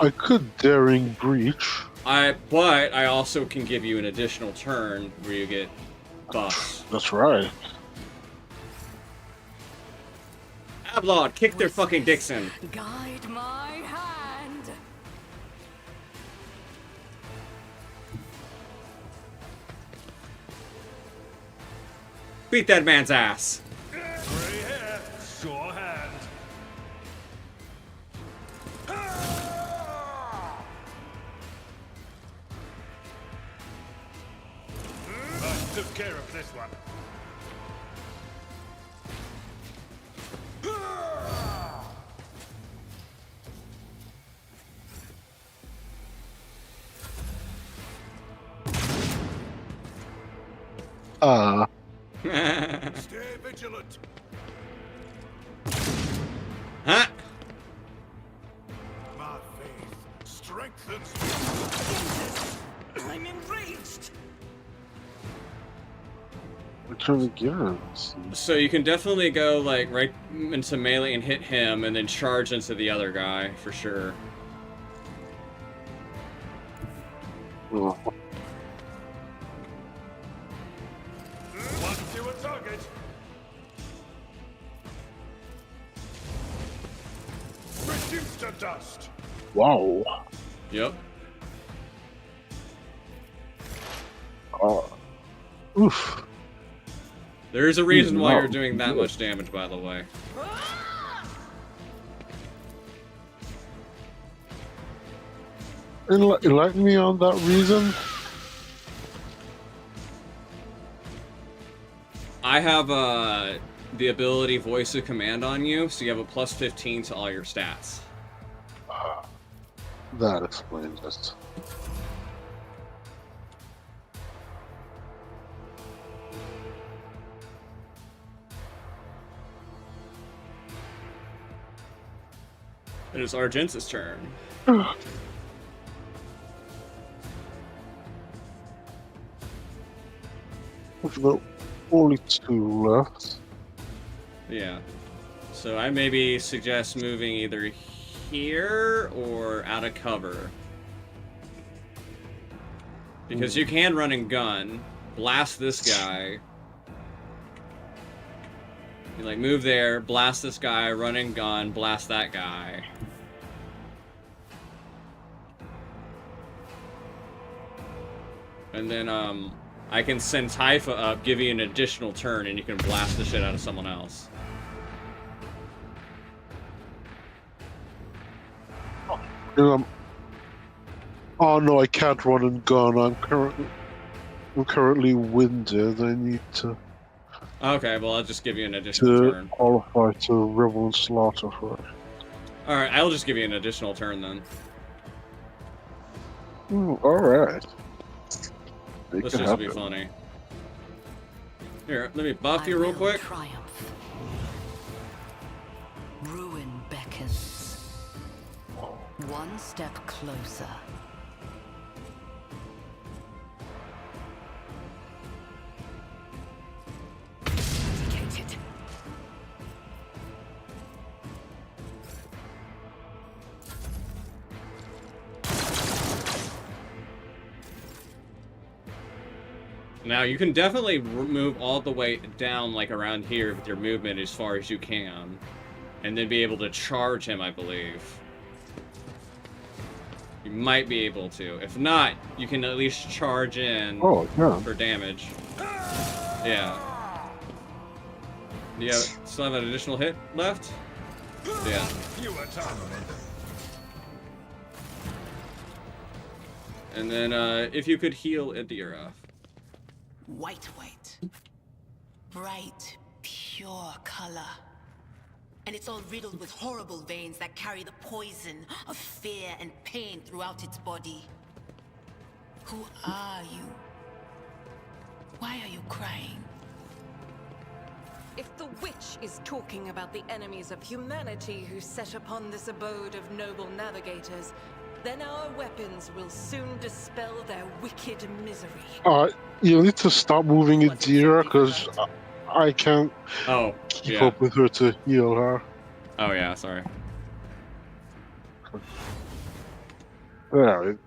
I could daring breach. But I also can give you an additional turn where you get buffs. That's right. Ablod, kick their fucking dicks in. Guide my hand. Beat that man's ass. Grey hair, sure hand. I took care of this one. Stay vigilant. Huh? My faith strengthens I'm enraged. Return again. So you can definitely go like right into melee and hit him and then charge into the other guy for sure. Oh. one to a target. Reduce to dust. Wow. Yep. Oof. There is a reason why No. you're doing that much damage, by the way. Enlighten me on that reason. I have the ability Voice of Command on you, so you have a plus 15 to all your stats. That explains it. It is Argence's turn. We've got only 2 left. Yeah. So I maybe suggest moving either here or out of cover. Because you can run and gun, blast this guy. You like move there, blast this guy, run and gun, blast that guy. And then I can send Typha up, give you an additional turn, and you can blast the shit out of someone else. Oh no, I can't run and gun. I'm currently winded. I need to Okay, well I'll just give you an additional turn. qualify to Rebel and Slaughter first. Alright, I'll just give you an additional turn then. Alright. Let's just be funny. Here, let me buff I you real will quick. Triumph. Ruin beckons. One step closer. Dedicated. Now, you can definitely move all the way down, like, around here with your movement as far as you can. And then be able to charge him, I believe. You might be able to. If not, you can at least charge in for damage. Yeah. Do you still have an additional hit left? Yeah. And then, if you could heal Adira. White. Bright, pure color. And it's all riddled with horrible veins that carry the poison of fear and pain throughout its body. Who are you? Why are you crying? If the witch is talking about the enemies of humanity who set upon this abode of noble navigators, then our weapons will soon dispel their wicked misery. You need to stop moving Adira, because I can't keep up with her to heal her. Oh yeah, sorry. There we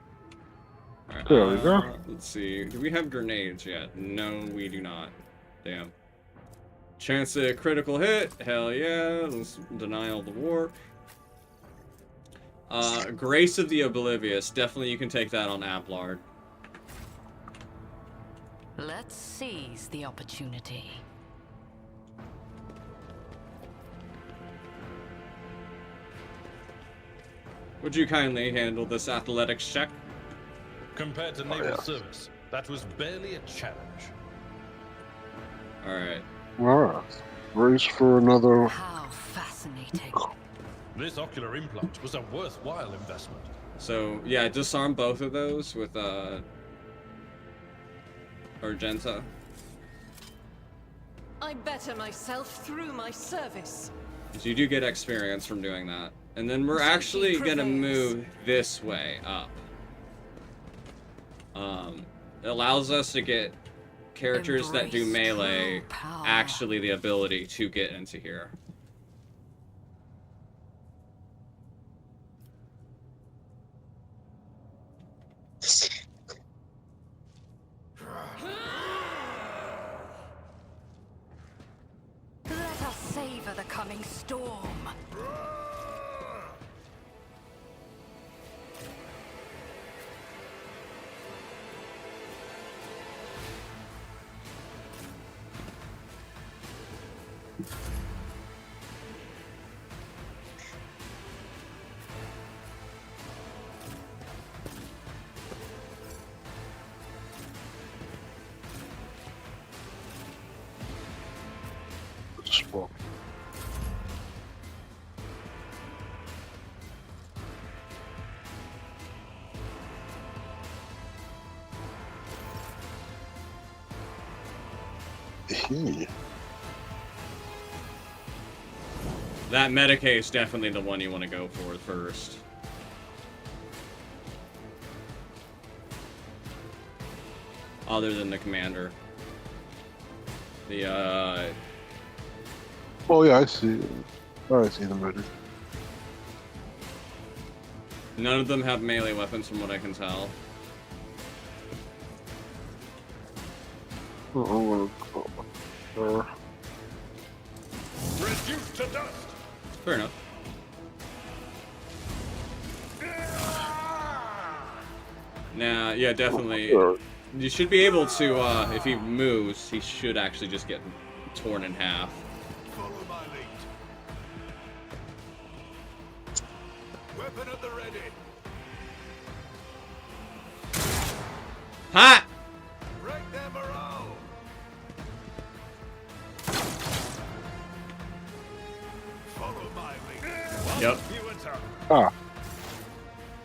go. Let's see. Do we have grenades yet? No, we do not. Damn. Chance of a critical hit. Hell yeah. Let's deny all the warp. Grace of the Oblivious. Definitely you can take that on Aplard. Let's seize the opportunity. Would you kindly handle this athletics check? Compared to naval service, that was barely a challenge. Alright. Alright. Race for another. How fascinating. This ocular implant was a worthwhile investment. So, yeah, disarm both of those with, Argenta. I better myself through my service. So you do get experience from doing that. And then we're actually gonna move this way up. It allows us to get characters that do melee actually the ability to get into here. Let us savor the coming storm. Spot. That Medicae is definitely the one you want to go for first. Other than the commander. The, Oh yeah, I see. I see them ready. none of them have melee weapons from what I can tell. Oh, Reduced to dust. Fair enough. Nah, yeah, definitely. You should be able to, if he moves, he should actually just get torn in half. Follow my lead. Weapon at the ready. Ha! Break their morale. Follow my lead. Yep. You attack. Ah.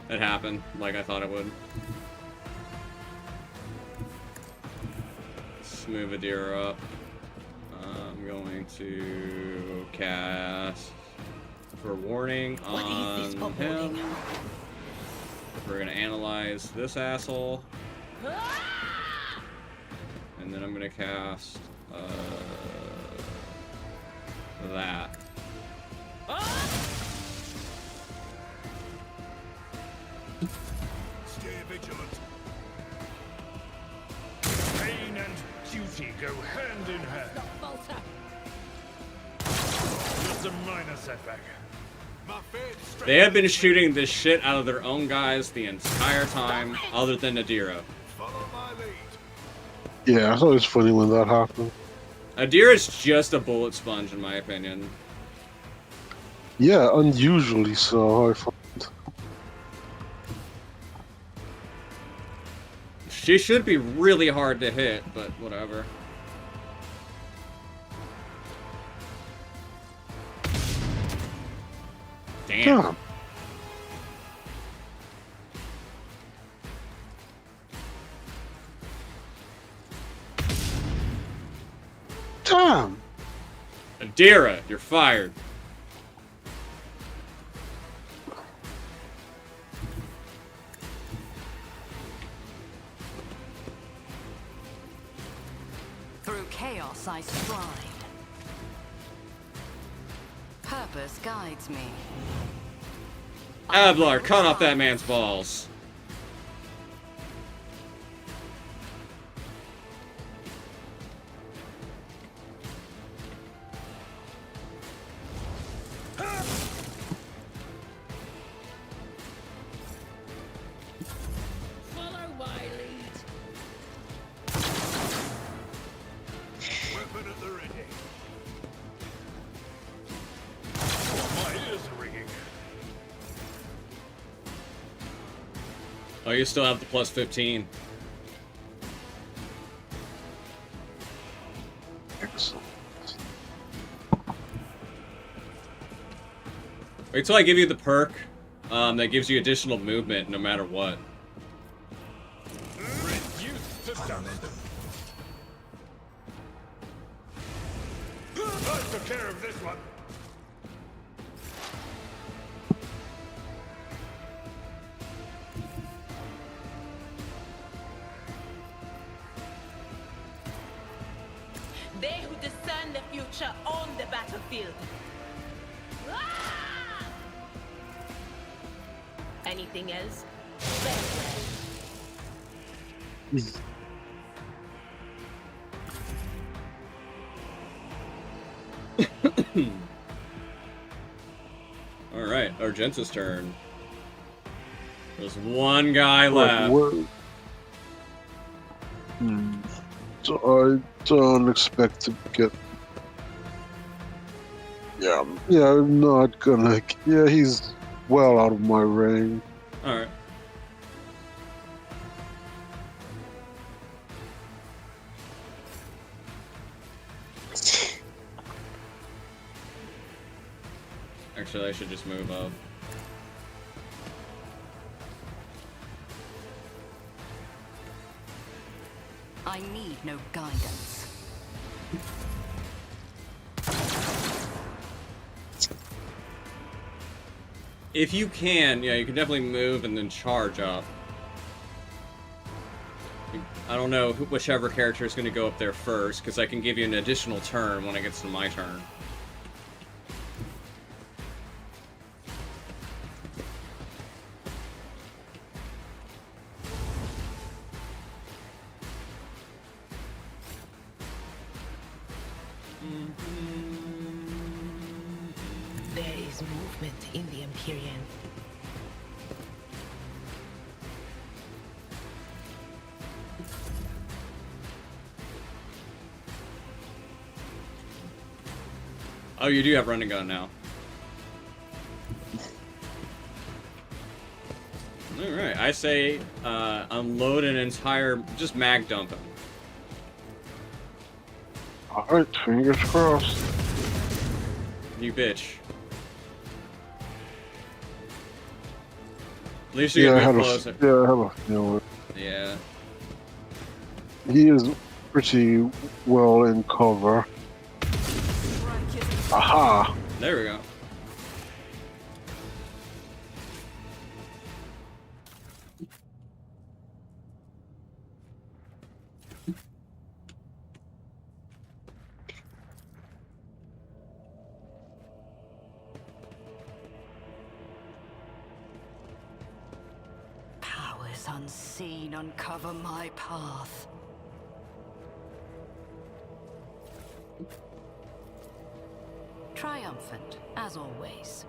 It happened, like I thought it would. Let's move Adira up. I'm going to cast for warning What on is this for him. warning? We're gonna analyze this asshole, and then I'm gonna cast that. Stay vigilant. Pain and duty go hand in hand. Just a minor setback. My faith strength. They have been shooting this shit out of their own guys the entire time, other than Adira. Follow my lead. Yeah, it's always funny when that happens. Adira's just a bullet sponge, in my opinion. Yeah, unusually so, I find. She should be really hard to hit, but whatever. Damn. Damn. Damn. Adira, you're fired. Through chaos I stride. Purpose guides me. Ablar, cut off that man's balls. Follow my lead. Weapon at the ready. My ears are ringing. Oh, you still have the plus 15. Excellent. Wait till I give you the perk that gives you additional movement no matter what. Reduced to dust. I took care of this one. They who discern the future on the battlefield. Ah! Anything else? Very well. Alright, Argenta's turn. There's one guy Right, left. So I don't expect to get. Yeah, I'm not gonna. Yeah, he's well out of my range. Alright. Actually, I should just move up. I need no guidance. If you can, yeah, you can definitely move and then charge up. I don't know whichever character is going to go up there first, because I can give you an additional turn when it gets to my turn. There is movement in the Empyrean. Oh, you do have run and gun now. Alright, I say unload an entire, just mag dump him. Alright, fingers crossed. You bitch. At least you Yeah, I get have me a, closer. yeah, I have a feeling. Yeah. He is pretty well in cover. Aha! There we go. Powers unseen uncover my path. Triumphant, as always.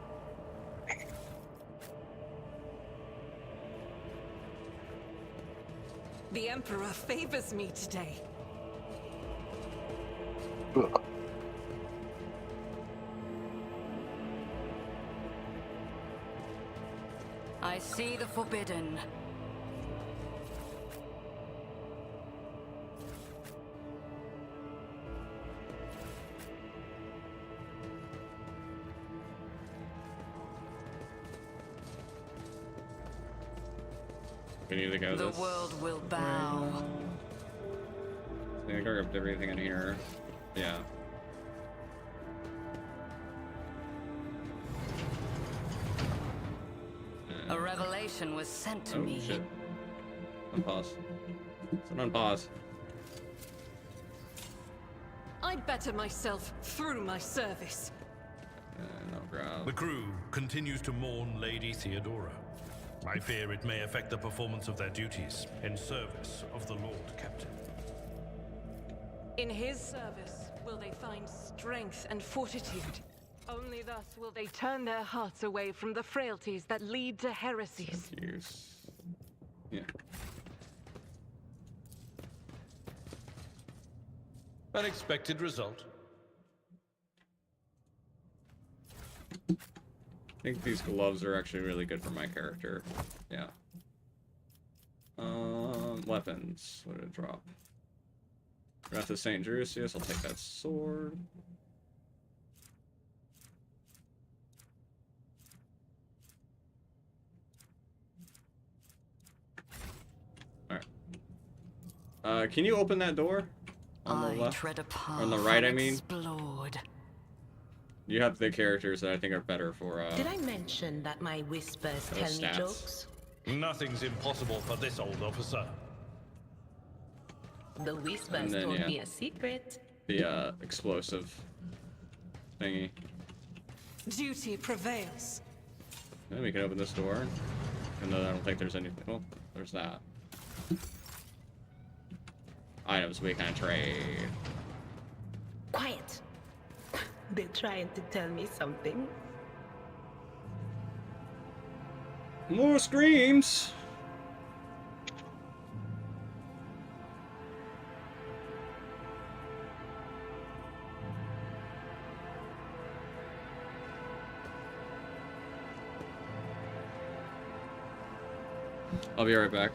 The Emperor favors me today. Ugh. I see the forbidden. We need to go The this. world will bow. I think I grabbed everything in here. Yeah. A revelation was sent to Oh me. shit. Unpause. Someone unpause. I'd better myself through my service. No grab. The crew continues to mourn Lady Theodora. I fear it may affect the performance of their duties in service of the Lord Captain. In his service, will they find strength and fortitude? Only thus will they turn their hearts away from the frailties that lead to heresies. Use. Yeah. An expected result. I think these gloves are actually really good for my character. Yeah. Weapons. What did it drop? Wrath of St. Drusius. I'll take that sword. Alright. Can you open that door? On the left? Tread a path On the right, I mean? unexplored. You have the characters that I think are better for, Did I mention that my whispers tell me stats. jokes? Nothing's impossible for this old officer. The whispers then, told yeah. me a secret. the, explosive thingy. Duty prevails. Then we can open this door. And then I don't think there's anything. Oh, there's that. Items we can trade. Quiet. They're trying to tell me something. More screams! I'll be right back.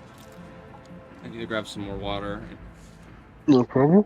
I need to grab some more water. No problem.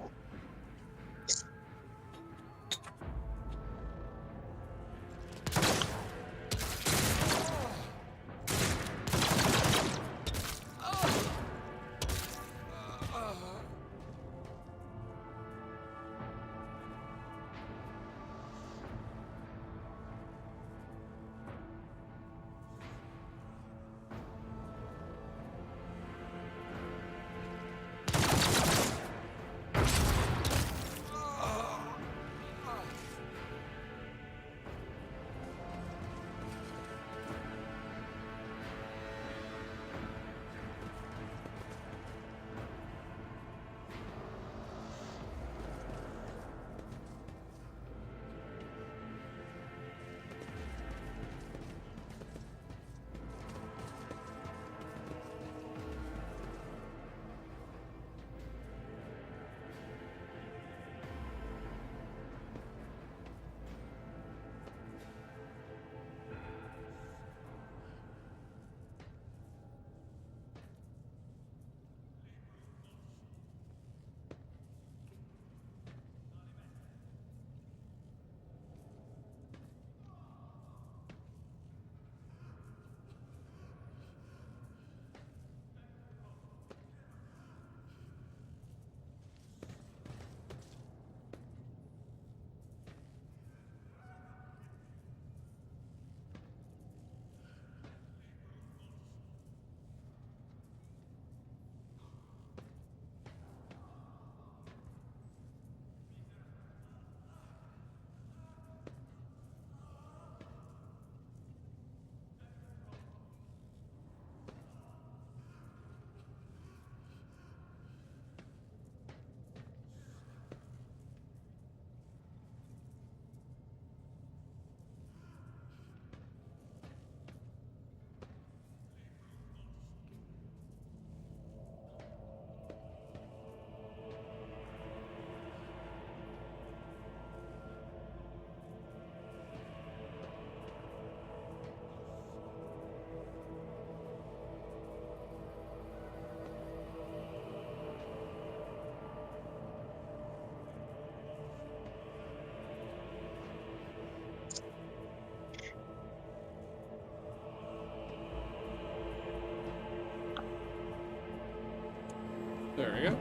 There we go.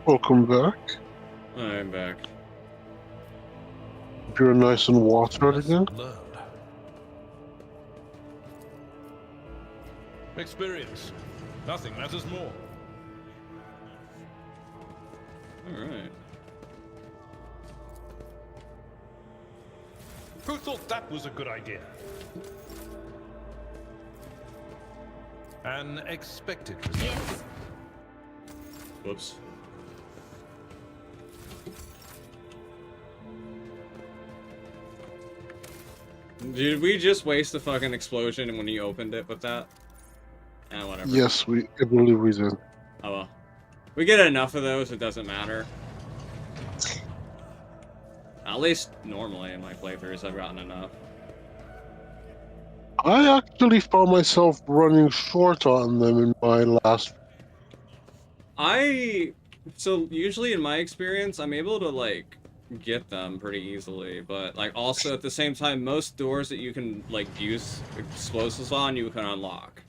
Welcome back. I'm back. You're nice and watered Lesson again. learned. Experience. Nothing matters more. Alright. Who thought that was a good idea? An expected result. Yes. Whoops. Did we just waste the fucking explosion when you opened it with that? Eh, whatever. Yes, I believe we did. Oh well. We get enough of those, it doesn't matter. At least normally in my playthroughs, I've gotten enough. I actually found myself running short on them in my last. So usually in my experience, I'm able to like get them pretty easily, but like also at the same time, most doors that you can like use explosives on, you can unlock.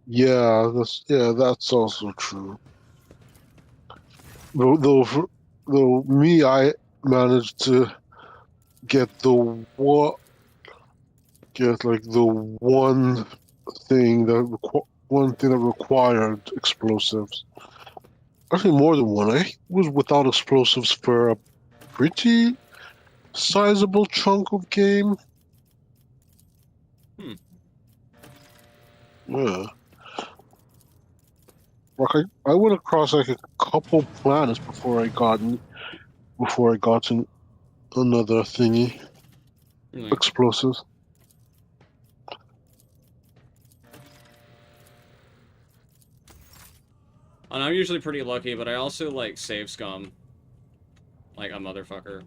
Yeah, that's also true. Though me, I managed to get the one thing that required explosives. Actually, more than one. I was without explosives for a pretty sizable chunk of game. Yeah. Like I went across like a couple planets before I got to another thingy. Really? Explosives. And I'm usually pretty lucky, but I also like save scum. Like a motherfucker.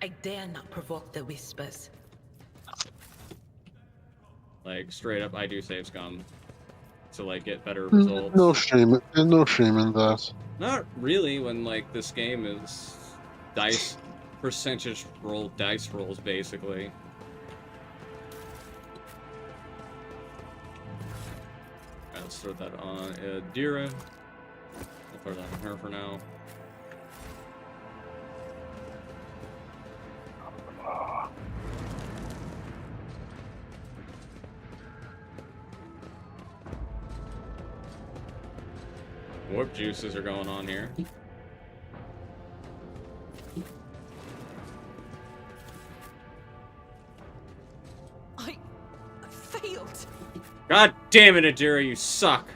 I dare not provoke the whispers. Like straight up, I do save scum. To like get better results. No shame in that. Not really when like this game is dice percentage roll dice rolls basically. Alright, let's throw that on Adira. I'll throw that on her for now. Warp juices are going on here. I failed. God damn it, Adira, you suck.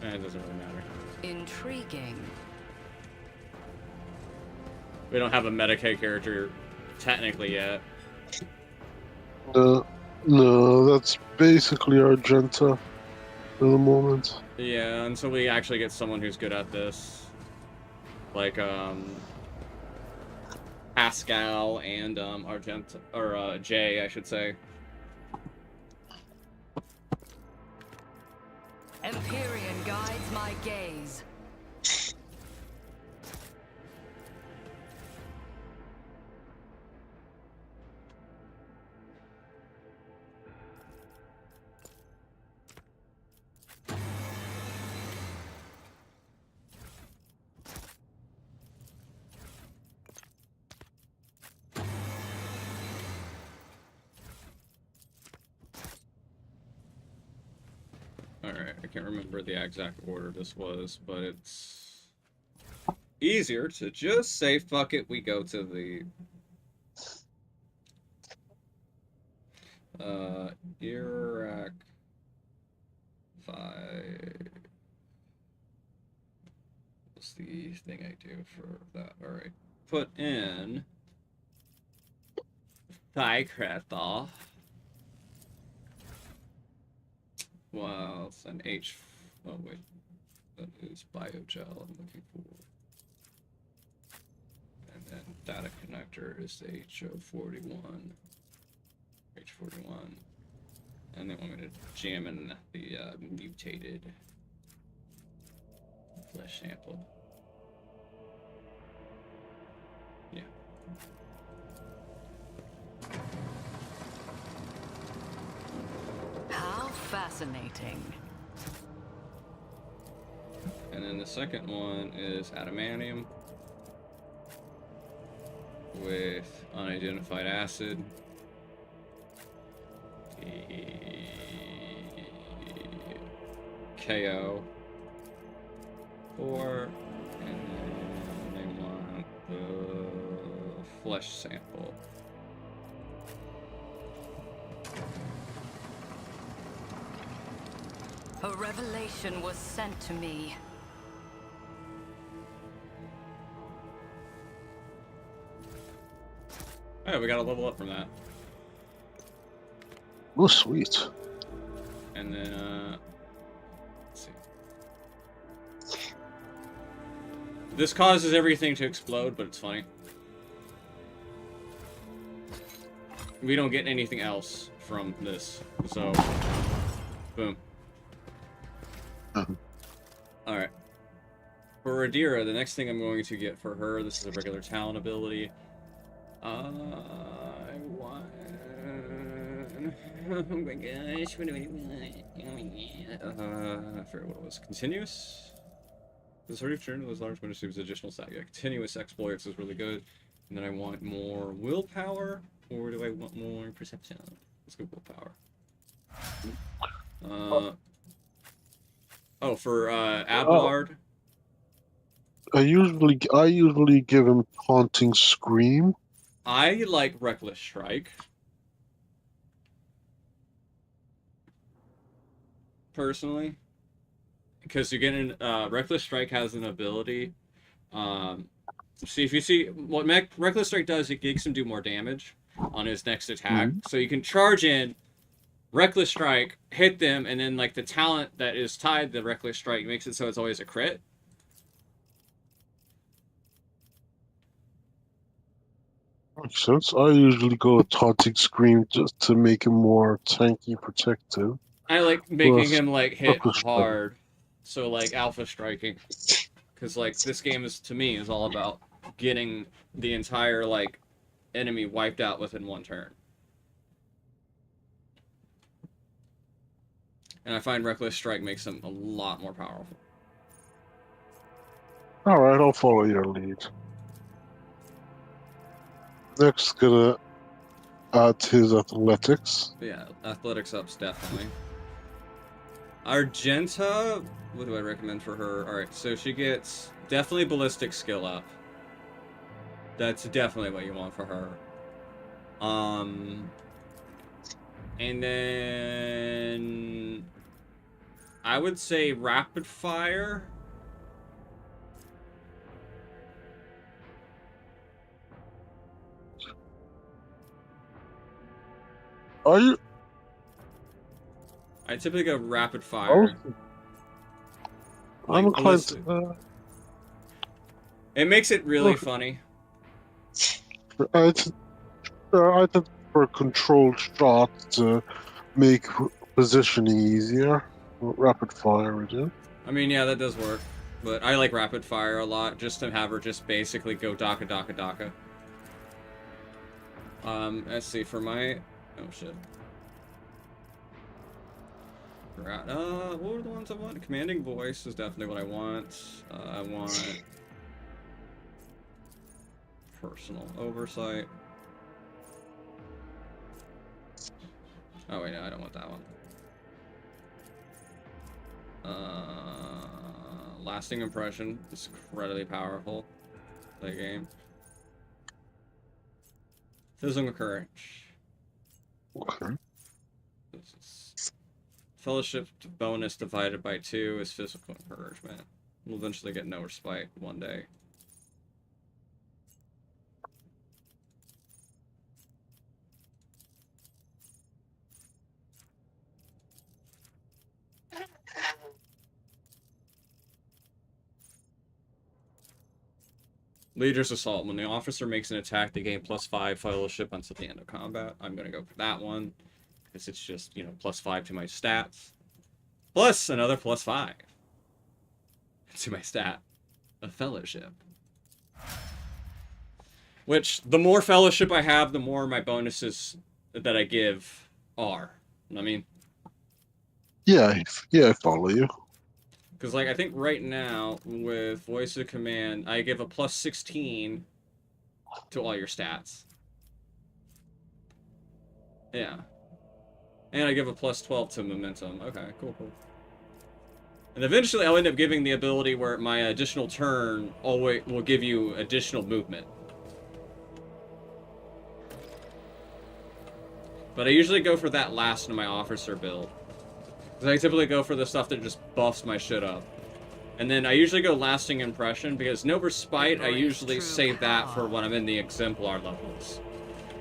It doesn't really matter. Intriguing. We don't have a Medicaid character technically yet. No, that's basically Argenta at the moment. Yeah, until we actually get someone who's good at this. Like, Pascal and, Argenta, or, Jay, I should say. Empyrean guides my gaze. Alright, I can't remember the exact order this was, but it's easier to just say, fuck it, we go to the... Iraq 5... What's the thing I do for that? Alright, put in... Thicretal. Well, it's an H. Oh, wait. That is biogel I'm looking for. And then data connector is the HO41. H41. And they want me to jam in the mutated flesh sample. Yeah. fascinating. And then the second one is adamantium with unidentified acid. KO 4, and then they want the flesh sample. A revelation was sent to me. Oh, we got a level up from that. Oh, sweet. And then, let's see. This causes everything to explode, but it's funny. We don't get anything else from this, so boom. Alright. For Radira, the next thing I'm going to get for her, this is a regular talent ability. I want... Oh my gosh, what do I want? I forget what it was. Continuous? The sort of turn to those large bonus moves additional stat. Yeah, continuous exploits is really good. And then I want more willpower, or do I want more perception? Let's go willpower. Oh, for Abelard. I usually give him Taunting Scream. I like Reckless Strike. Personally. Because you get an Reckless Strike has an ability. See, if you see what Reckless Strike does, it makes him do more damage on his next attack. So you can charge in Reckless Strike, hit them, and then like the talent that is tied to Reckless Strike makes it so it's always a crit. Makes sense. I usually go with Taunting Scream just to make him more tanky protective. I like making him like hit Reckless Strike. hard. So like alpha striking. Because like this game is, to me, is all about getting the entire like enemy wiped out within one turn. And I find Reckless Strike makes him a lot more powerful. Alright, I'll follow your lead. Next, gonna add his athletics. Yeah, athletics ups definitely. Argenta, what do I recommend for her? Alright, so she gets definitely ballistic skill up. That's definitely what you want for her. And then I would say rapid fire. Are you? I typically go rapid fire. I'm inclined to. It makes it really funny. I tend for controlled shot to make positioning easier. Rapid fire, we do. I mean, yeah, that does work. But I like rapid fire a lot, just to have her just basically go daka daka daka. Let's see, for my... Oh, shit. What were the ones I want? Commanding voice is definitely what I want. I want... personal oversight. Oh, wait, no, I don't want that one. Lasting impression is incredibly powerful. That game. Physical courage. Okay. Fellowship bonus divided by 2 is physical encouragement. We'll eventually get no respite one day. Leader's Assault. When the officer makes an attack, they gain +5 fellowship until the end of combat. I'm going to go for that one. Because it's just, you know, +5 to my stats. Plus another +5 to my stat of fellowship. Which, the more fellowship I have, the more my bonuses that I give are. You know what I mean? Yeah, I follow you. Because, like, I think right now, with Voice of Command, I give a plus 16 to all your stats. Yeah. And I give a plus 12 to momentum. Okay, cool. And eventually I'll end up giving the ability where my additional turn always will give you additional movement. But I usually go for that last in my officer build. Because I typically go for the stuff that just buffs my shit up. And then I usually go Lasting Impression, because No Respite, I usually save that for when I'm in the Exemplar levels.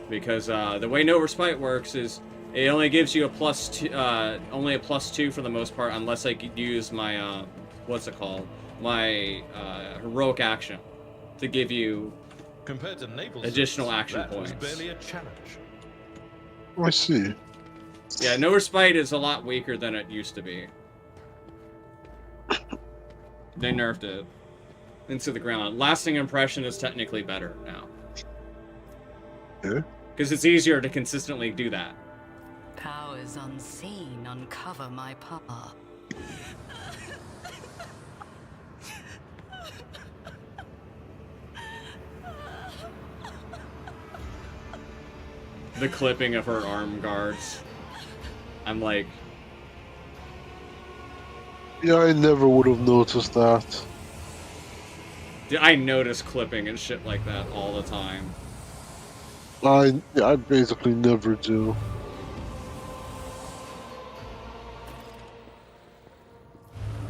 Because the way No Respite works is it only gives you a only a +2 for the most part, unless I use my, what's it called? My heroic action to give you Compared to naval additional service, action that points. was barely a challenge. I see. Yeah, No Respite is a lot weaker than it used to be. They nerfed it into the ground. Lasting Impression is technically better now. Yeah. Because it's easier to consistently do that. Powers unseen uncover my path. The clipping of her arm guards. I'm like... Yeah, I never would have noticed that. Dude, I notice clipping and shit like that all the time. I basically never do.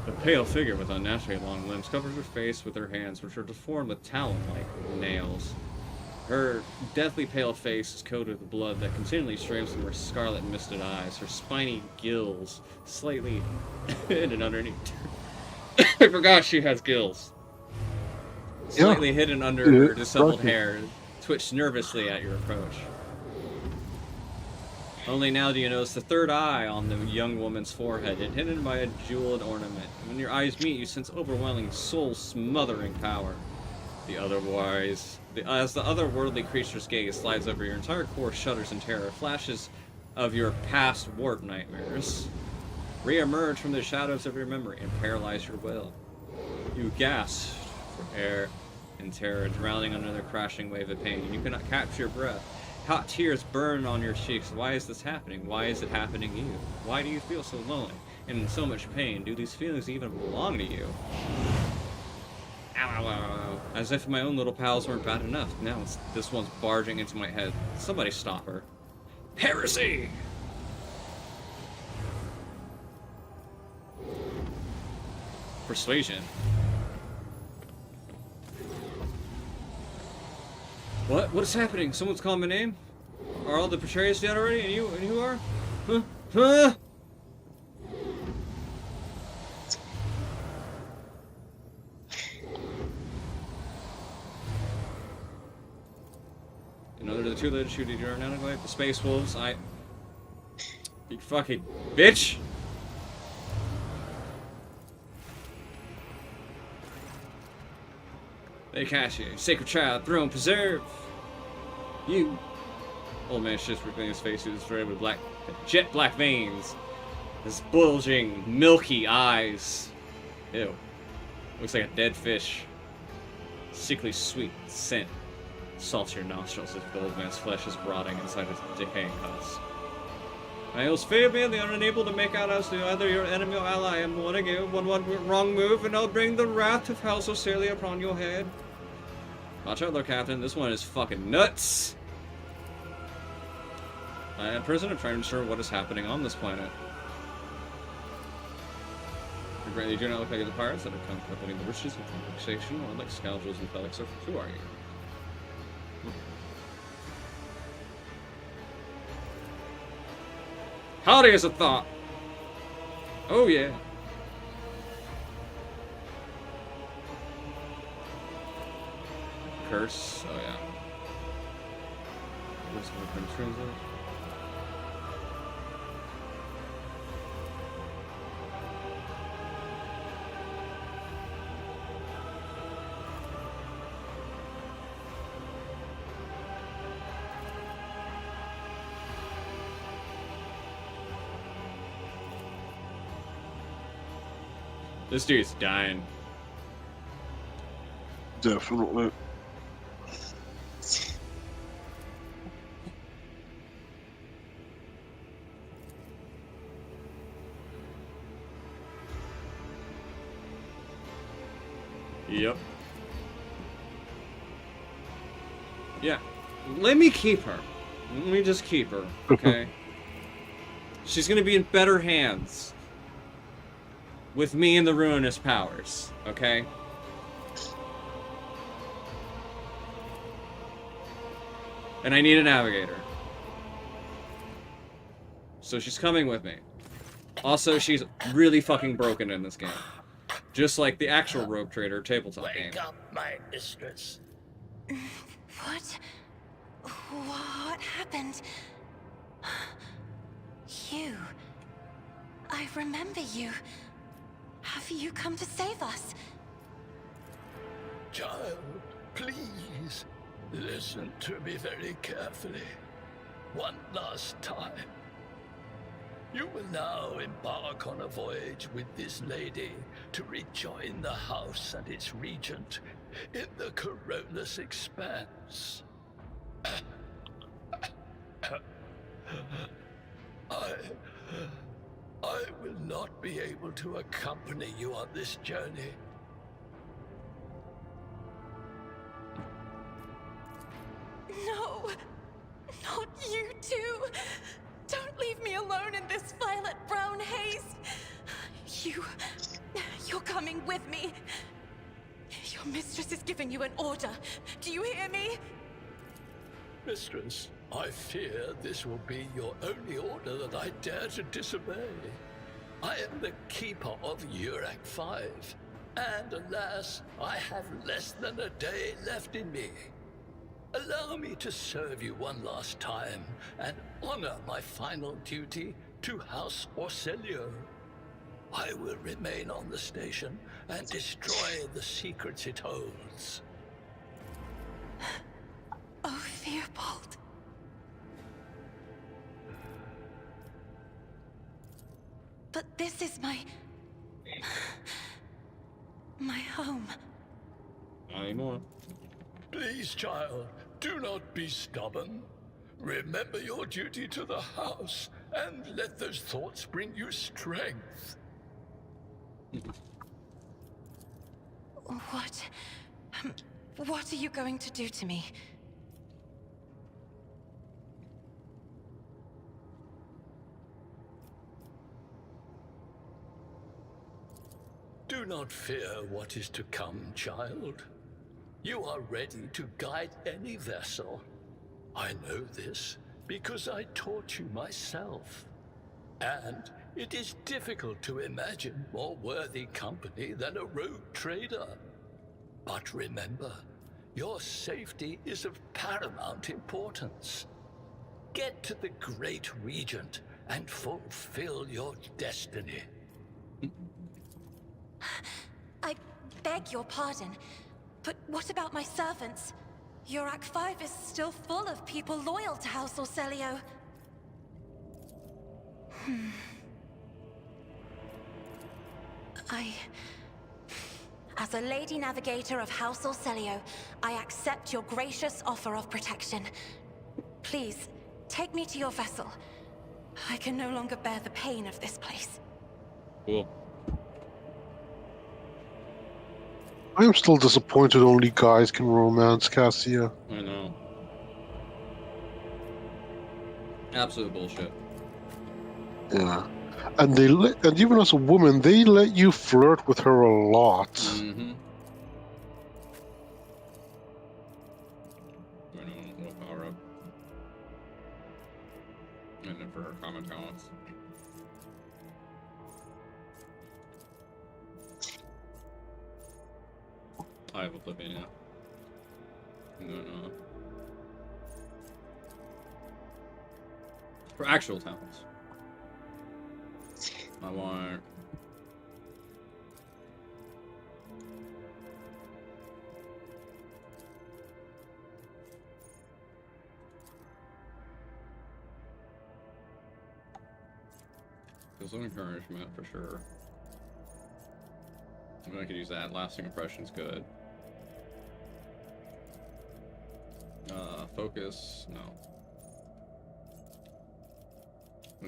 The pale figure with unnaturally long limbs covers her face with her hands, which are deformed with talon-like nails. Her deathly pale face is coated with blood that continually streams from her scarlet misted eyes. Her spiny gills slightly hidden underneath. I forgot she has gills. Slightly hidden under her disheveled hair, twitch nervously at your approach. Only now do you notice the third eye on the young woman's forehead, and hidden by a jeweled ornament. When your eyes meet, you sense overwhelming, soul-smothering power. As the otherworldly creature's gaze slides over your entire core, shudders in terror. Flashes of your past warp nightmares re-emerge from the shadows of your memory and paralyze your will. You gasp for air in terror, drowning under the crashing wave of pain. You cannot capture your breath. Hot tears burn on your cheeks. Why is this happening? Why is it happening to you? Why do you feel so lonely and in so much pain? Do these feelings even belong to you? Ow, ow, ow, ow. As if my own little pals weren't bad enough. Now this one's barging into my head. Somebody stop her. Heresy! Persuasion. What? What is happening? Someone's calling my name? Are all the Betrayers dead already? And you are? Huh? Huh? Another of the two-legged shooting you are now like the Space Wolves. You fucking bitch! They catch you. Sacred child, throne, preserve! You! Old man shifts between his face, who's red with jet black veins. His bulging, milky eyes. Ew. Looks like a dead fish. Sickly sweet scent salts your nostrils as the old man's flesh is rotting inside his decaying husk. My oaths fail me, and they are unable to make out as to either your enemy or ally. I'm warning you, one wrong move, and I'll bring the wrath of House Ocelia upon your head. Watch out, Lord Captain. This one is fucking nuts. At present, I'm trying to ensure what is happening on this planet. You do not look like the pirates that have come coveting the riches and compensation, or like scoundrels and pelics. Who are you? Howdy as a thought. Oh yeah. Curse. Oh yeah. What's the translate? This dude's dying. Definitely. Yep. Yeah. Let me keep her. Let me just keep her, okay? She's gonna be in better hands with me and the Ruinous Powers, okay? And I need a navigator. So she's coming with me. Also, she's really fucking broken in this game. Just like the actual Rogue Trader tabletop game. Wake up, my mistress. What? What happened? You. I remember you. Have you come to save us? Child, please, listen to me very carefully. One last time. You will now embark on a voyage with this lady to rejoin the house and its regent in the Corollas expanse. I will not be able to accompany you on this journey. No! Not you too! Don't leave me alone in this violet-brown haze! You're coming with me! Your mistress is giving you an order. Do you hear me? Mistress, I fear this will be your only order that I dare to disobey. I am the keeper of Heretic 5, and alas, I have less than a day left in me. Allow me to serve you one last time and honor my final duty to House Orselio. I will remain on the station and destroy the secrets it holds. Oh, Theobald. But this is my home. Not anymore. Please, child, do not be stubborn. Remember your duty to the house, and let those thoughts bring you strength. What are you going to do to me? Do not fear what is to come, child. You are ready to guide any vessel. I know this because I taught you myself. And it is difficult to imagine more worthy company than a rogue trader. But remember, your safety is of paramount importance. Get to the Great Regent and fulfill your destiny. I beg your pardon, but what about my servants? Heretic 5 is still full of people loyal to House Orselio. As a Lady Navigator of House Orselio, I accept your gracious offer of protection. Please, take me to your vessel. I can no longer bear the pain of this place. Cool. I am still disappointed only guys can romance Cassia. I know. Absolute bullshit. Yeah. And and even as a woman, they let you flirt with her a lot. Mm-hmm. I know what power up. And then for her common talents. I have Oblivion now. No. For actual talents. I want... There's some encouragement for sure. I could use that. Lasting impression's good. Focus, no.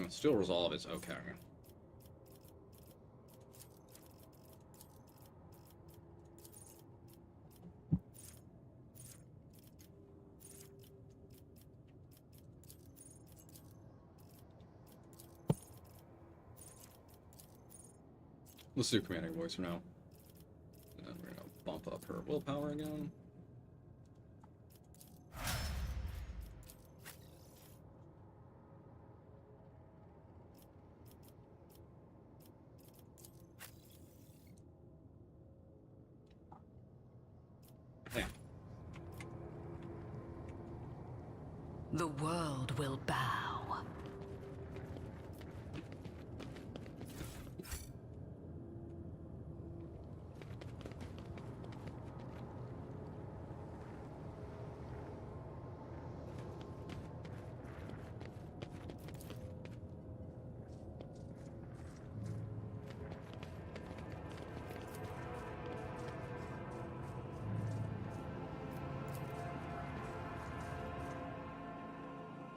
Still resolve is okay. Let's do commanding voice for now. And then we're gonna bump up her willpower again. The world will bow.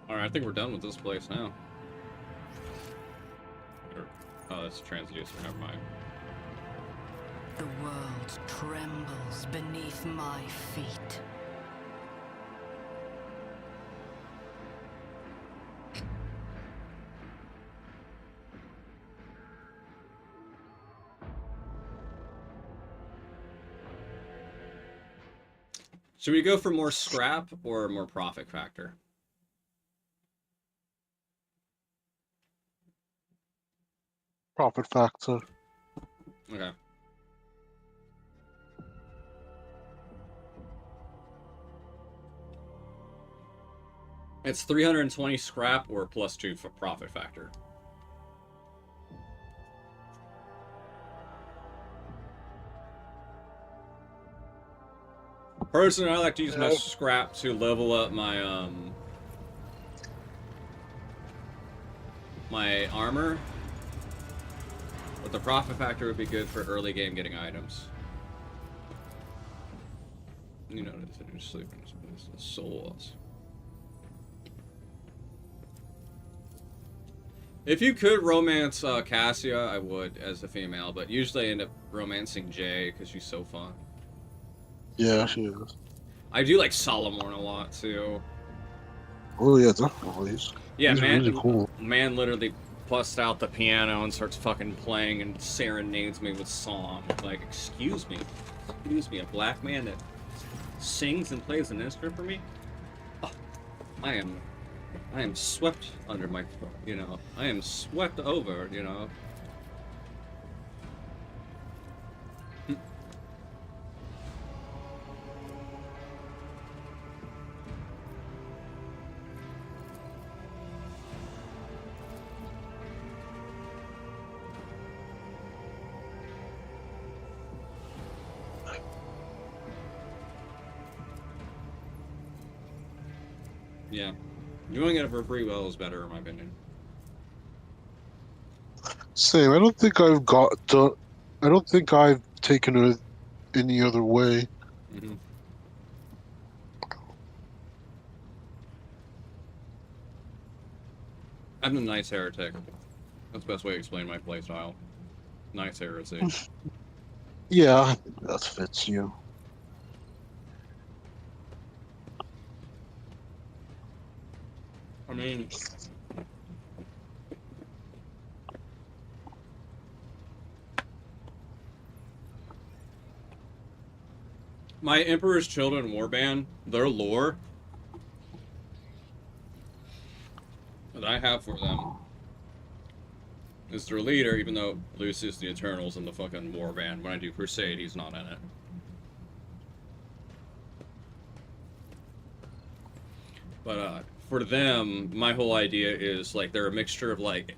Alright, I think we're done with this place now. Oh, that's a transducer, never mind. The world trembles beneath my feet. Should we go for more scrap or more profit factor? Profit factor. Okay. It's 320 scrap or +2 for profit factor. Personally, I like to use my scrap to level up my my armor. But the profit factor would be good for early game getting items. You know, it's sleeping space. The souls. If you could romance Cassia, I would as a female, but usually I end up romancing Jay because she's so fun. Yeah, she is. I do like Solomon a lot too. Oh yeah, definitely. Yeah, He's man. really cool. Man literally busts out the piano and starts fucking playing and serenades me with song. Like, excuse me, a black man that sings and plays an instrument for me. Oh, I am swept under my, you know, I am swept over, you know. Yeah, doing it for free will is better, in my opinion. Same. I don't think I've I don't think I've taken it any other way. Mm-hmm. I'm the Knights Heretic. That's the best way to explain my playstyle. Knights Heretic. Yeah, I think that fits you. I mean, my Emperor's Children warband, their lore that I have for them is their leader, even though Lucius the Eternal's in the fucking warband. When I do Crusade, he's not in it. But, for them, my whole idea is, like, they're a mixture of, like...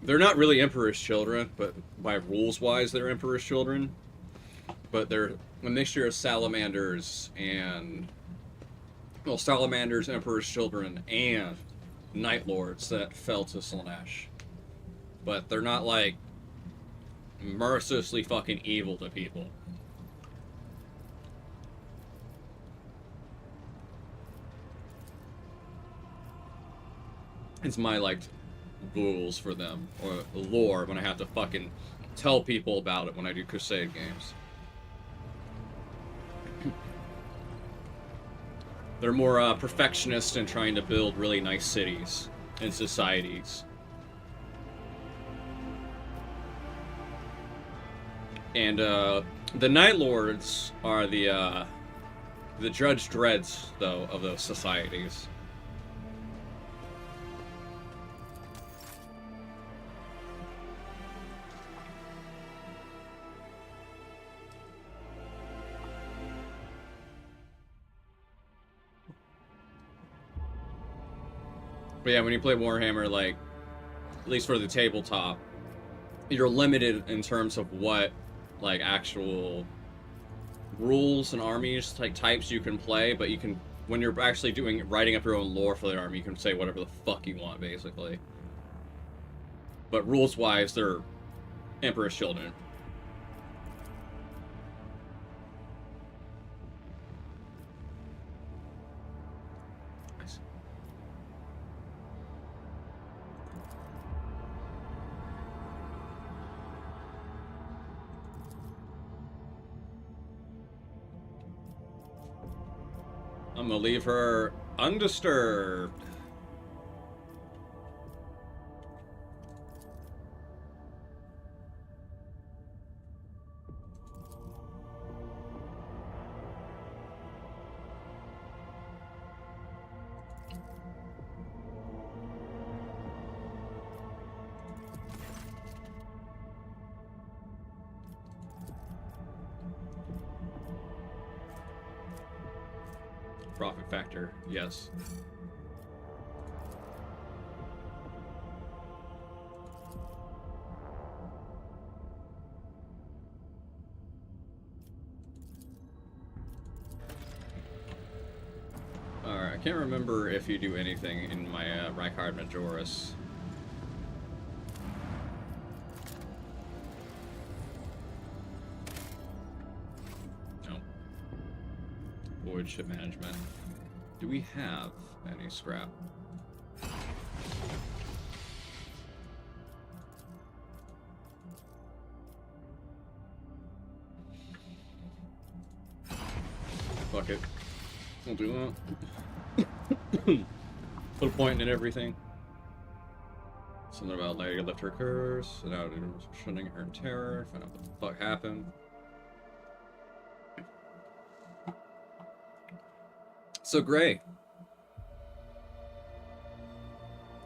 They're not really Emperor's Children, but by rules-wise, they're Emperor's Children. But they're a mixture of Salamanders and... Well, Salamanders, Emperor's Children, and Night Lords that fell to Slaanesh. But they're not, like... mercilessly fucking evil to people. It's my, like, rules for them, or lore when I have to fucking tell people about it when I do Crusade games. They're more perfectionist in trying to build really nice cities and societies. And the Night Lords are the Judge Dreads, though, of those societies. But yeah, when you play Warhammer, like, at least for the tabletop, you're limited in terms of what, like, actual rules and armies, like, types you can play, but you can, when you're actually writing up your own lore for the army, you can say whatever the fuck you want, basically. But rules-wise, they're Emperor's Children. I'm gonna leave her undisturbed. Profit factor, yes. Alright, I can't remember if you do anything in my Rykard Majoris. Void ship management. Do we have any scrap? Fuck it. We'll do that. Put a point in everything. Something about Lady left her curse, and now shunning her in terror. Find out what the fuck happened. So, Gray.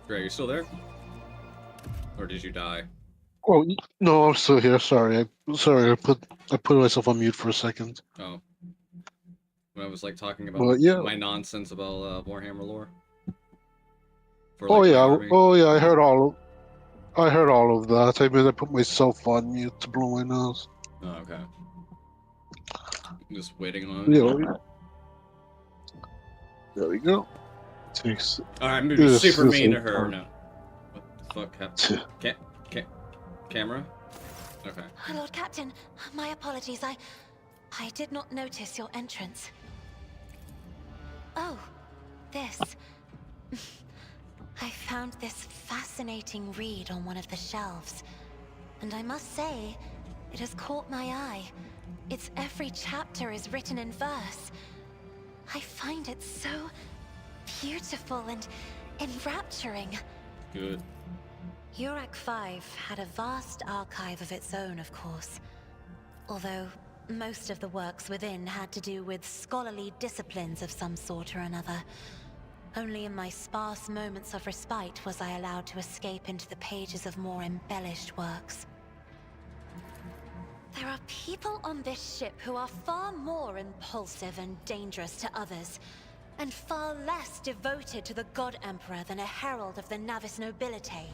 Gray, you still there? Or did you die? Oh no, I'm still here. Sorry, I put myself on mute for a second. Oh. When I was like talking about But, yeah. my nonsense about Warhammer lore. For, Oh like, my yeah, army. I heard all of that. I mean, I put myself on mute to blow my nose. Oh, okay. I'm just waiting on it. Yeah. There we go. Takes. Alright, I'm gonna be super mean to her now. What the fuck happened? Camera? Okay. Lord Captain, my apologies. I did not notice your entrance. Oh, this. I found this fascinating read on one of the shelves, and I must say, it has caught my eye. Its every chapter is written in verse. I find it so beautiful and enrapturing. Good. Urak 5 had a vast archive of its own, of course. Although most of the works within had to do with scholarly disciplines of some sort or another. Only in my sparse moments of respite was I allowed to escape into the pages of more embellished works. There are people on this ship who are far more impulsive and dangerous to others, and far less devoted to the God Emperor than a herald of the Navis nobility.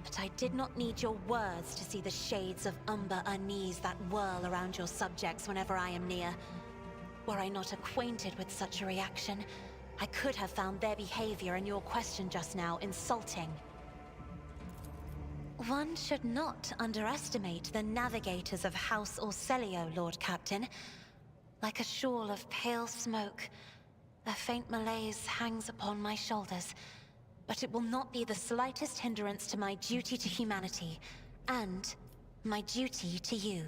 But I did not need your words to see the shades of umber unease that whirl around your subjects whenever I am near. Were I not acquainted with such a reaction, I could have found their behavior and your question just now insulting. One should not underestimate the navigators of House Orselio, Lord Captain. Like a shawl of pale smoke, a faint malaise hangs upon my shoulders, but it will not be the slightest hindrance to my duty to humanity, and my duty to you.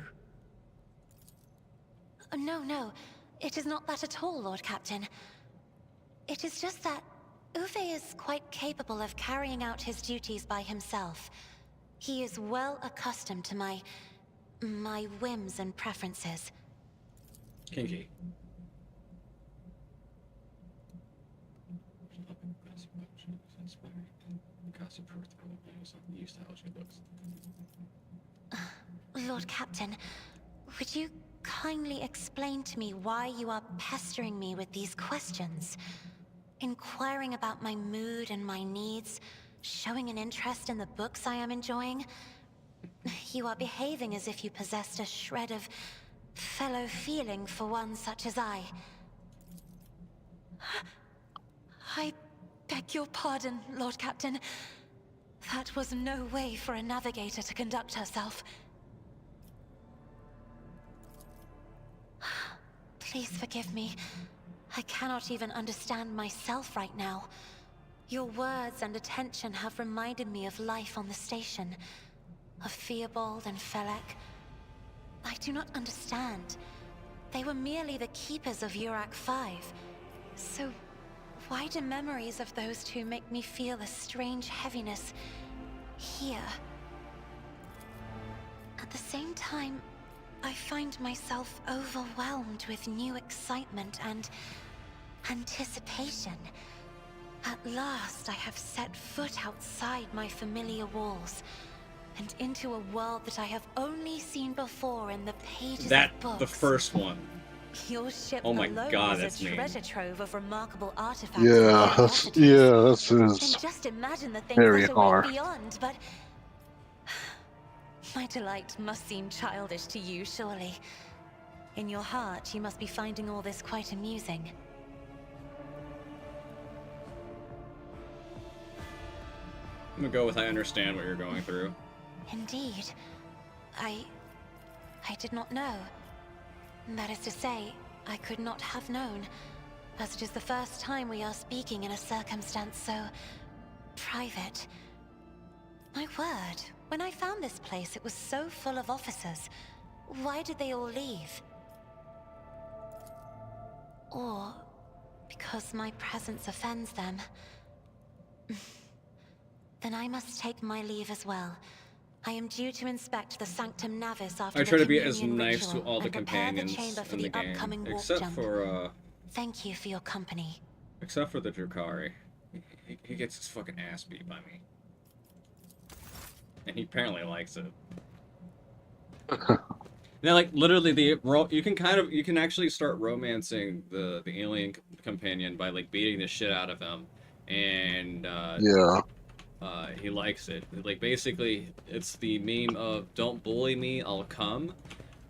No, it is not that at all, Lord Captain. It is just that Uwe is quite capable of carrying out his duties by himself. He is well accustomed to my whims and preferences. Kinky. Lord Captain, would you kindly explain to me why you are pestering me with these questions? Inquiring about my mood and my needs, showing an interest in the books I am enjoying. You are behaving as if you possessed a shred of fellow feeling for one such as I. I beg your pardon, Lord Captain. That was no way for a navigator to conduct herself. Please forgive me. I cannot even understand myself right now. Your words and attention have reminded me of life on the station, of Theobald and Felek. I do not understand. They were merely the keepers of Heretic 5. So why do memories of those two make me feel a strange heaviness here? At the same time, I find myself overwhelmed with new excitement and anticipation. At last, I have set foot outside my familiar walls and into a world that I have only seen before in the pages of books. The first one. Your ship Oh my alone God, is that's a me. treasure trove of remarkable artifacts. Yeah, that's And just imagine the things very that await hard. beyond, but my delight must seem childish to you, surely. In your heart, you must be finding all this quite amusing. I'm gonna go with I understand what you're going through. Indeed. I did not know. That is to say, I could not have known, as it is the first time we are speaking in a circumstance so private. My word, when I found this place, it was so full of officers. Why did they all leave? Or because my presence offends them? Then I must take my leave as well. I am due to inspect the Sanctum Navis after I the try to be as communion nice to ritual all the and prepare the companions chamber for in the game, upcoming warp except jump. for Thank you for your company. except for the Drukari. He gets his fucking ass beat by me, and he apparently likes it. Now, like literally, you can actually start romancing the alien companion by like beating the shit out of him, and Yeah. he likes it. Like basically, it's the meme of "Don't bully me, I'll come,"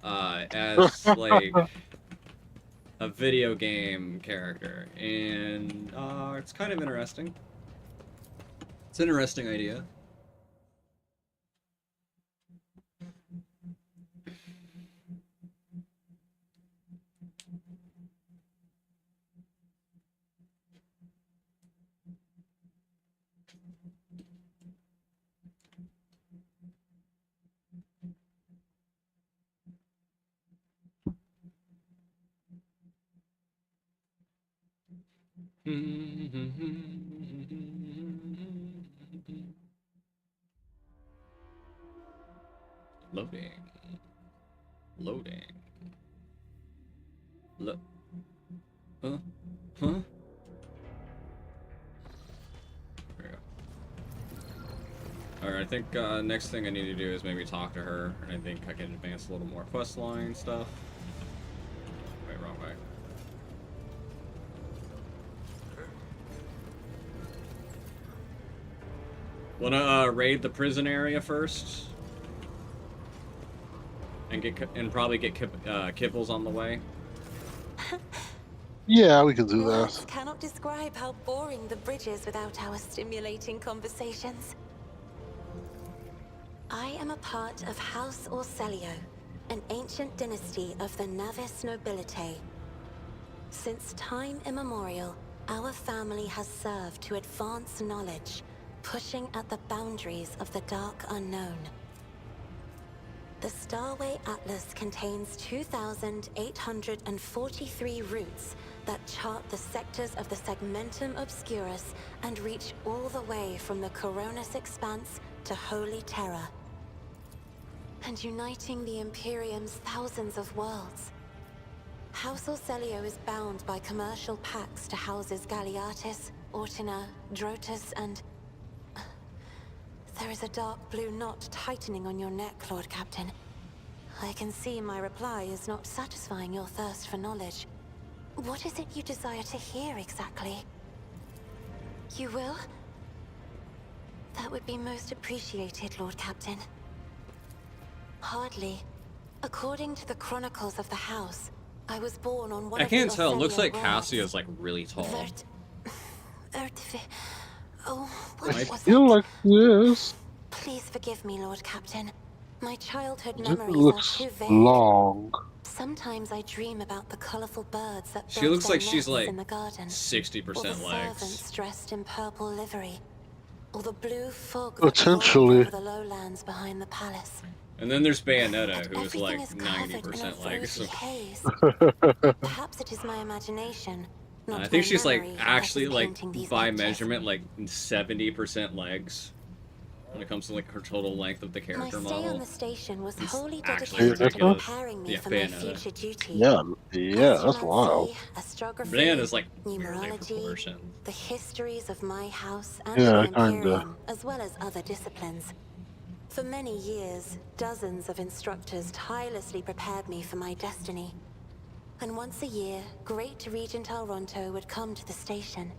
as like a video game character, and it's kind of interesting. It's an interesting idea. Loading. Loading. Huh? Huh? There we go. Alright, I think next thing I need to do is maybe talk to her, and I think I can advance a little more quest line stuff. Wait, wrong way. Wanna raid the prison area first? And probably get kibbles on the way. Yeah, we can do Words that. cannot describe how boring the bridge is without our stimulating conversations. I am a part of House Orcelio, an ancient dynasty of the Navis nobility. Since time immemorial, our family has served to advance knowledge, pushing at the boundaries of the dark unknown. The Starway Atlas contains 2,843 routes that chart the sectors of the Segmentum Obscurus and reach all the way from the Coronus Expanse to Holy Terra. And uniting the Imperium's thousands of worlds. House Orcelio is bound by commercial pacts to houses Galeatis, Ortina, Drotus, and... There is a dark blue knot tightening on your neck, Lord Captain. I can see my reply is not satisfying your thirst for knowledge. What is it you desire to hear exactly? You will? That would be most appreciated, Lord Captain. Hardly. According to the chronicles of the house, I was born on one I of the can't tell. It looks Orcelio like worlds. Cassia's like really tall. Oh, what I was feel it? like yes. Please forgive me, Lord Captain. My childhood It memories are looks too vague. long. Sometimes I dream about the colorful birds that She built looks their like she's nests like in the garden, or the 60% legs. servants dressed in purple livery, or the blue fog that rolled Potentially. over the lowlands behind the palace. And then there's And Bayonetta, who's everything like is covered in a 90% legs. rosy haze. Perhaps it is my imagination, not I my think she's like memory, actually that is like painting these by pictures. measurement like 70% legs when it comes to like her total length of the My character stay on model. the station was It's wholly actually dedicated to ridiculous. preparing me Yeah, for my Bayonetta. future duty. Yeah, that's Astromancy, wild. astrography, Bayonetta's like weirdly numerology, proportioned. the histories of my house and Yeah, the kinda. Imperium, as well as other disciplines. For many years, dozens of instructors tirelessly prepared me for my destiny. And once a year, Great Regent Alronto would come to the station.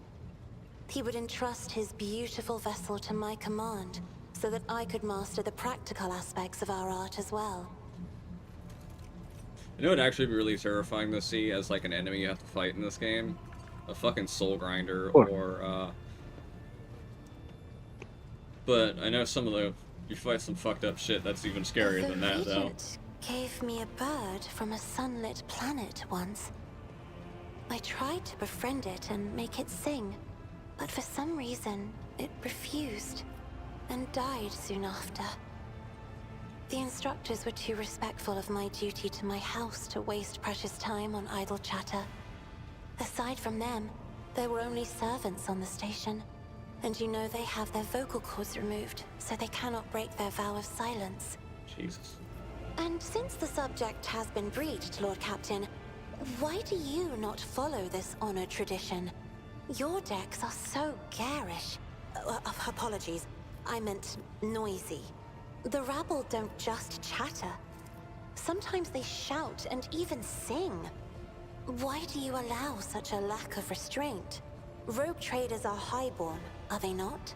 He would entrust his beautiful vessel to my command, so that I could master the practical aspects of our art as well. You know what would actually be really terrifying to see as like an enemy you have to fight in this game? A fucking soul grinder What? or but I know some of the you fight some fucked up shit that's even scarier than that though. Regent gave me a bird from a sunlit planet once. I tried to befriend it and make it sing, but for some reason it refused and died soon after. The instructors were too respectful of my duty to my house to waste precious time on idle chatter. Aside from them, there were only servants on the station. And you know they have their vocal cords removed, so they cannot break their vow of silence. Jesus. And since the subject has been breached, Lord Captain, why do you not follow this honored tradition? Your decks are so garish. Apologies, I meant noisy. The rabble don't just chatter. Sometimes they shout and even sing. Why do you allow such a lack of restraint? Rogue traders are highborn, are they not?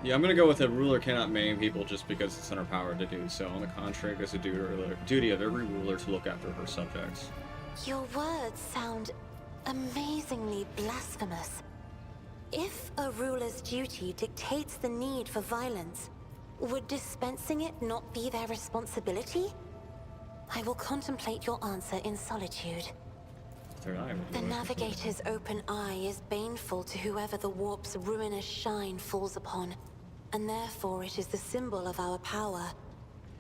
Yeah, I'm gonna go with a ruler cannot maim people just because it's in her power to do so. On the contrary, it's a duty of every ruler to look after her subjects. Your words sound amazingly blasphemous. If a ruler's duty dictates the need for violence, would dispensing it not be their responsibility? I will contemplate your answer in solitude. The Navigator's open eye is baneful to whoever the warp's ruinous shine falls upon, and therefore it is the symbol of our power.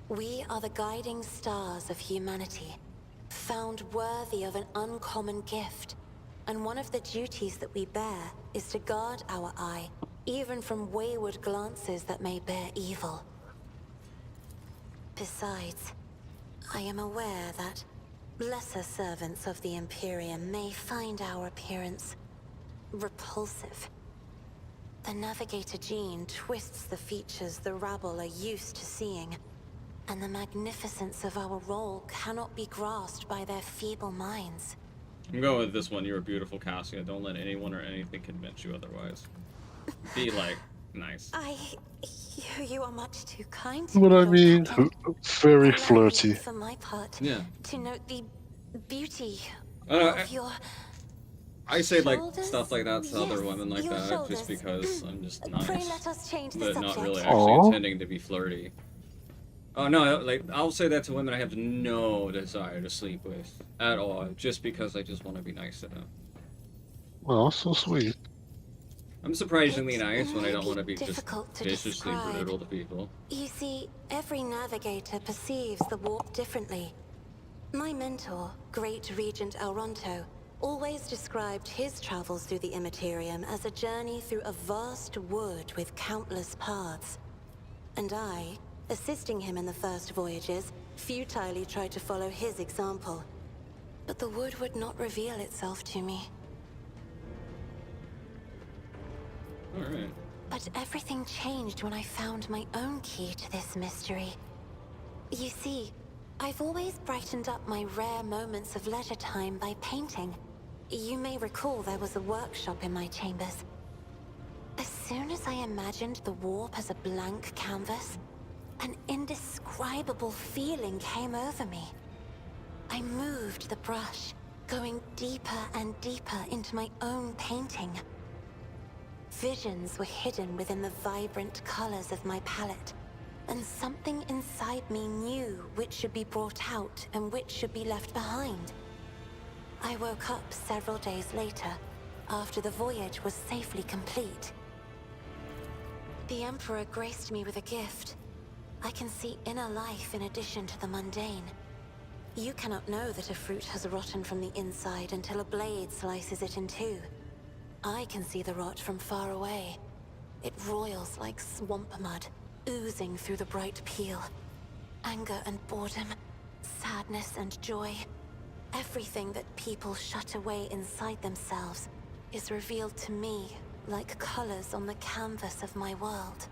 We are the guiding stars of humanity, found worthy of an uncommon gift, and one of the duties that we bear is to guard our eye, even from wayward glances that may bear evil. Besides, I am aware that lesser servants of the Imperium may find our appearance repulsive. The Navigator gene twists the features the rabble are used to seeing, and the magnificence of our role cannot be grasped by thear feeble minds. I'm going with this one. You're a beautiful Cassia. Don't let anyone or anything convince you otherwise. Be like, nice. You are much too kind to But me, I Lord mean, Captain. very Allow me, flirty. for my part, Yeah. to note the beauty Oh, no, of your I say like Shoulders? stuff like that to other Yes, women like your that shoulders. just because I'm just Pray nice, let us change the but not subject. really actually Aw. intending to be flirty. Oh no, like I'll say that to women I have no desire to sleep with at all, just because I just want to be nice to them. Well, so sweet. I'm surprisingly It nice when I may don't be want to be just difficult to viciously describe. brutal to people. You see, every navigator perceives the warp differently. My mentor, Great Regent Elronto, always described his travels through the Immaterium as a journey through a vast wood with countless paths. And I, assisting him in the first voyages, futilely tried to follow his example. But the wood would not reveal itself to me. Alright. But everything changed when I found my own key to this mystery. You see, I've always brightened up my rare moments of leisure time by painting. You may recall there was a workshop in my chambers. As soon as I imagined the warp as a blank canvas, an indescribable feeling came over me. I moved the brush, going deeper and deeper into my own painting. Visions were hidden within the vibrant colors of my palette, and something inside me knew which should be brought out and which should be left behind. I woke up several days later, after the voyage was safely complete. The Emperor graced me with a gift. I can see inner life in addition to the mundane. You cannot know that a fruit has rotten from the inside until a blade slices it in two. I can see the rot from far away. It roils like swamp mud, oozing through the bright peel. Anger and boredom, sadness and joy. Everything that people shut away inside themselves is revealed to me like colors on the canvas of my world.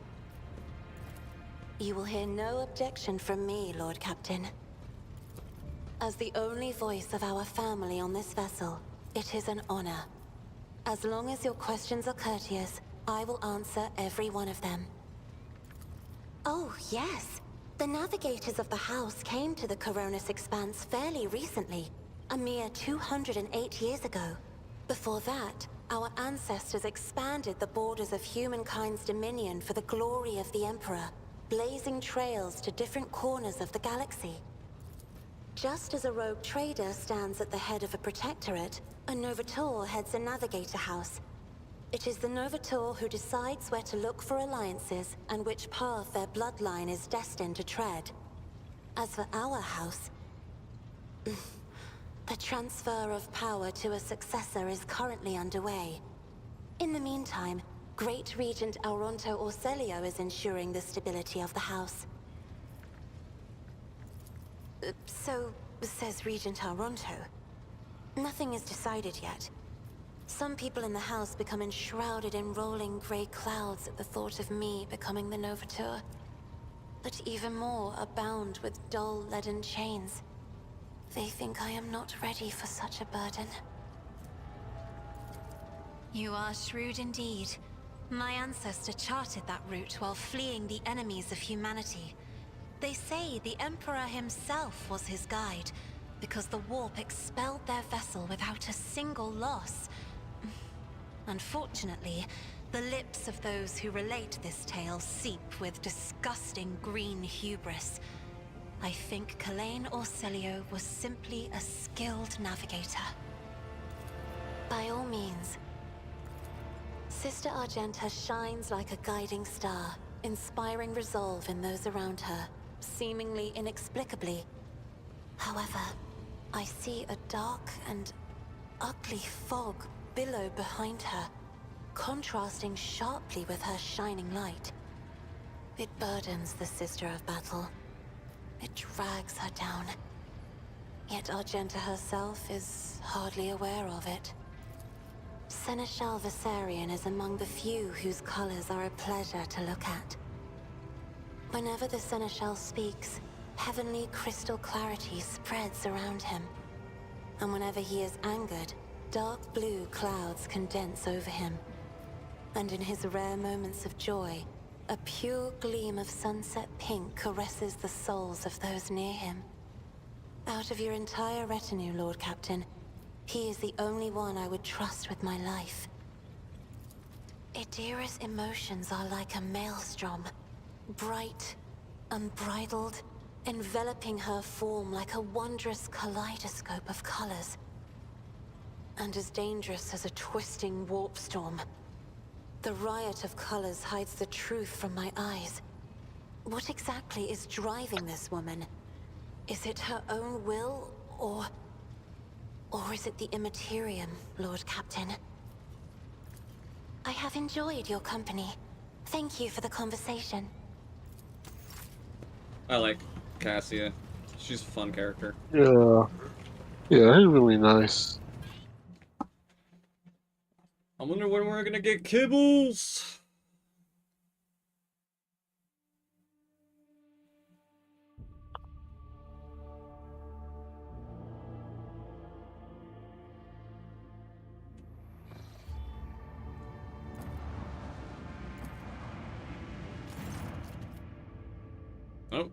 You will hear no objection from me, Lord Captain. As the only voice of our family on this vessel, it is an honor. As long as your questions are courteous, I will answer every one of them. Oh, yes. The navigators of the house came to the Coronis Expanse fairly recently, a mere 208 years ago. Before that, our ancestors expanded the borders of humankind's dominion for the glory of the Emperor, blazing trails to different corners of the galaxy. Just as a rogue trader stands at the head of a protectorate, a Novator heads a navigator house. It is the Novator who decides where to look for alliances and which path their bloodline is destined to tread. As for our house, the transfer of power to a successor is currently underway. In the meantime, Great Regent Elronto Orselio is ensuring the stability of the house. So, says Regent Elronto. Nothing is decided yet. Some people in the house become enshrouded in rolling grey clouds at the thought of me becoming the Novateur. But even more are bound with dull leaden chains. They think I am not ready for such a burden. You are shrewd indeed. My ancestor charted that route while fleeing the enemies of humanity. They say the Emperor himself was his guide, because the warp expelled their vessel without a single loss. Unfortunately, the lips of those who relate this tale seep with disgusting green hubris. I think Kalain Orselio was simply a skilled navigator. By all means. Sister Argenta shines like a guiding star, inspiring resolve in those around her, seemingly inexplicably. However, I see a dark and ugly fog billow behind her, contrasting sharply with her shining light. It burdens the Sister of Battle. It drags her down. Yet Argenta herself is hardly aware of it. Seneschal Viserion is among the few whose colors are a pleasure to look at. Whenever the Seneschal speaks, heavenly crystal clarity spreads around him. And whenever he is angered, dark blue clouds condense over him. And in his rare moments of joy, a pure gleam of sunset pink caresses the souls of those near him. Out of your entire retinue, Lord Captain, He is the only one I would trust with my life. Idira's emotions are like a maelstrom, bright, unbridled, enveloping her form like a wondrous kaleidoscope of colors. And as dangerous as a twisting warp storm. The riot of colors hides the truth from my eyes. What exactly is driving this woman? Is it her own will, or is it the Immaterium, Lord Captain? I have enjoyed your company. Thank you for the conversation. I like Cassia. She's a fun character. Yeah. Yeah, he's really nice. I wonder when we're gonna get kibbles. Oh.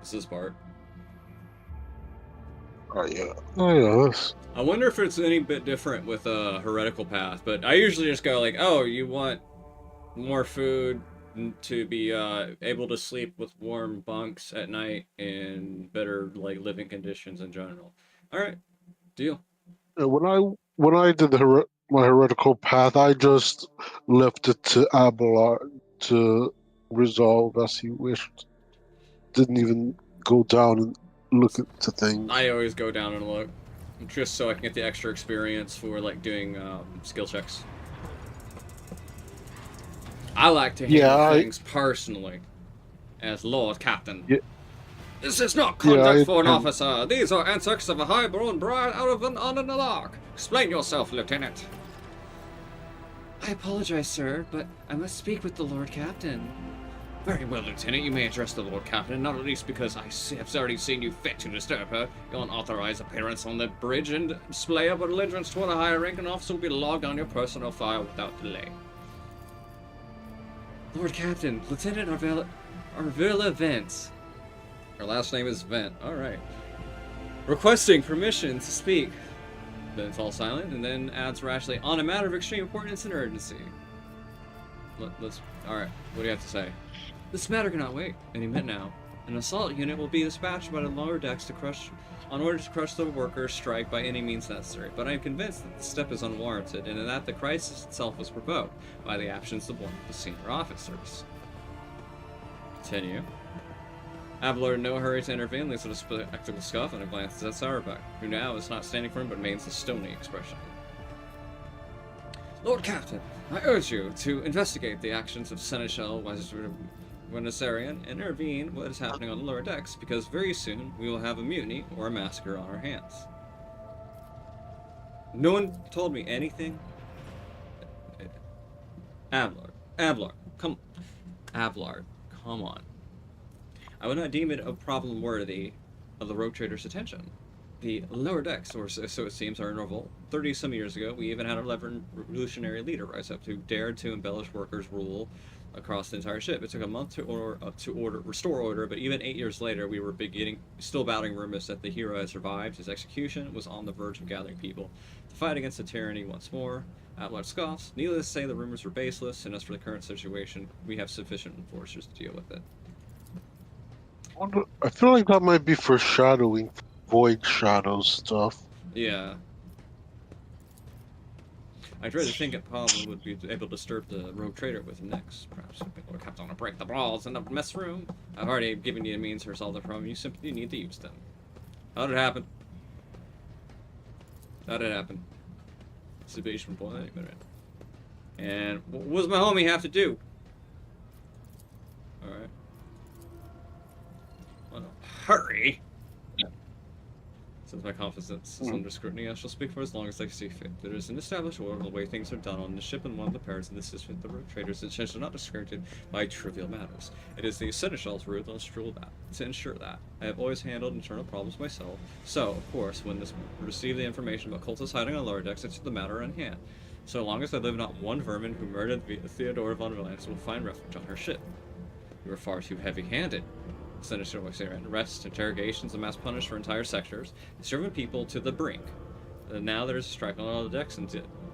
This is part. Oh yeah. Oh yeah. This. I wonder if it's any bit different with a heretical path, but I usually just go like, oh, you want more food to be able to sleep with warm bunks at night and better like living conditions in general. All right, deal. When I did my heretical path, I just left it to Abelard to resolve as he wished. Didn't even go down and look into things. I always go down and look, just so I can get the extra experience for like doing skill checks. I like to handle things personally, as Lord Captain. Yeah. This is not conduct for an officer. These are antics of a high-born bride out of an ark. Explain yourself, Lieutenant. I apologize, sir, but I must speak with the Lord Captain. Very well, Lieutenant. You may address the Lord Captain, not at least because I have already seen you fit to disturb her. Your unauthorized appearance on the bridge and display of belligerence toward a higher ranking officer will be logged on your personal file without delay. Lord Captain, Lieutenant Arvilla Vance. Her last name is Vent. Alright. Requesting permission to speak. Then falls silent and then adds rashly, on a matter of extreme importance and urgency. Alright, what do you have to say? This matter cannot wait. Any minute now. An assault unit will be dispatched by the lower decks in order to crush the workers' strike by any means necessary, but I am convinced that the step is unwarranted and that the crisis itself was provoked by the absence of one of the senior officers. Continue. Abelard in no hurry to intervene, leaves with a spectacle scuff and a glance at Sauerbuck, who now is not standing firm but remains a stony expression. Lord Captain, I urge you to investigate the actions of Seneschal Renaissarian and intervene what is happening on the lower decks, because very soon we will have a mutiny or a massacre on our hands. No one told me anything. Abelard, come on. I would not deem it a problem worthy of the rogue trader's attention. The lower decks, or so it seems, are in revolt. 30-some years ago, we even had a revolutionary leader rise up who dared to embellish workers' rule across the entire ship. It took a month to restore order, but even 8 years later, we were still battling rumors that the hero had survived. His execution was on the verge of gathering people to fight against the tyranny once more. Outlaw scoffs. Needless to say, the rumors were baseless, and as for the current situation, we have sufficient enforcers to deal with it. I feel like that might be foreshadowing Void Shadow stuff. Yeah. I dread to think that Paladin would be able to disturb the rogue trader with him next. Perhaps people are kept on to break the balls in the mess room. I've already given you the means to resolve the problem. You simply need to use them. How did it happen? Situation point any minute. And what does my homie have to do? Alright. Well, hurry! Since my confidence is under scrutiny, I shall speak for as long as I see fit. There is an established order of the way things are done on the ship, and one of the parents in the system, the rogue traders' intentions are not distracted by trivial matters. It is the Seneschal's rule to ensure that. I have always handled internal problems myself, so, of course, when this received the information about cultists hiding on lower decks, it's the matter in hand. So long as I live, not one vermin who murdered Theodora von Valence will find refuge on her ship. You are far too heavy-handed. sinister and arrests, interrogations, and mass punish for entire sectors, serving people to the brink. Now there's a strike on all the decks in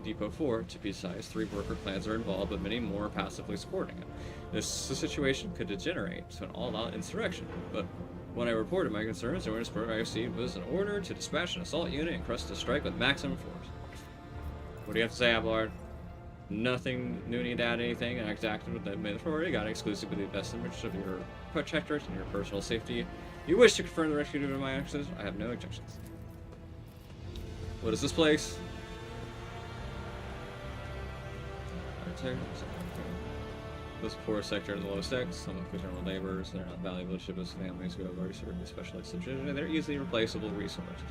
Depot 4. To be precise, 3 worker clans are involved, but many more are passively supporting it. This situation could degenerate to an all-out insurrection, but when I reported my concerns, the orders I received was an order to dispatch an assault unit and crush the strike with maximum force. What do you have to say, Abelard? Nothing new, need to add anything, and I acted with the authority, got exclusively the best interest of your protectorate and your personal safety. You wish to confirm the rescue of my actions? I have no objections. What is this place? This poor sector in the lowest decks, some of which are laborers, they're not valuable to ship as families who have already served with specialized substitution. They're easily replaceable resource,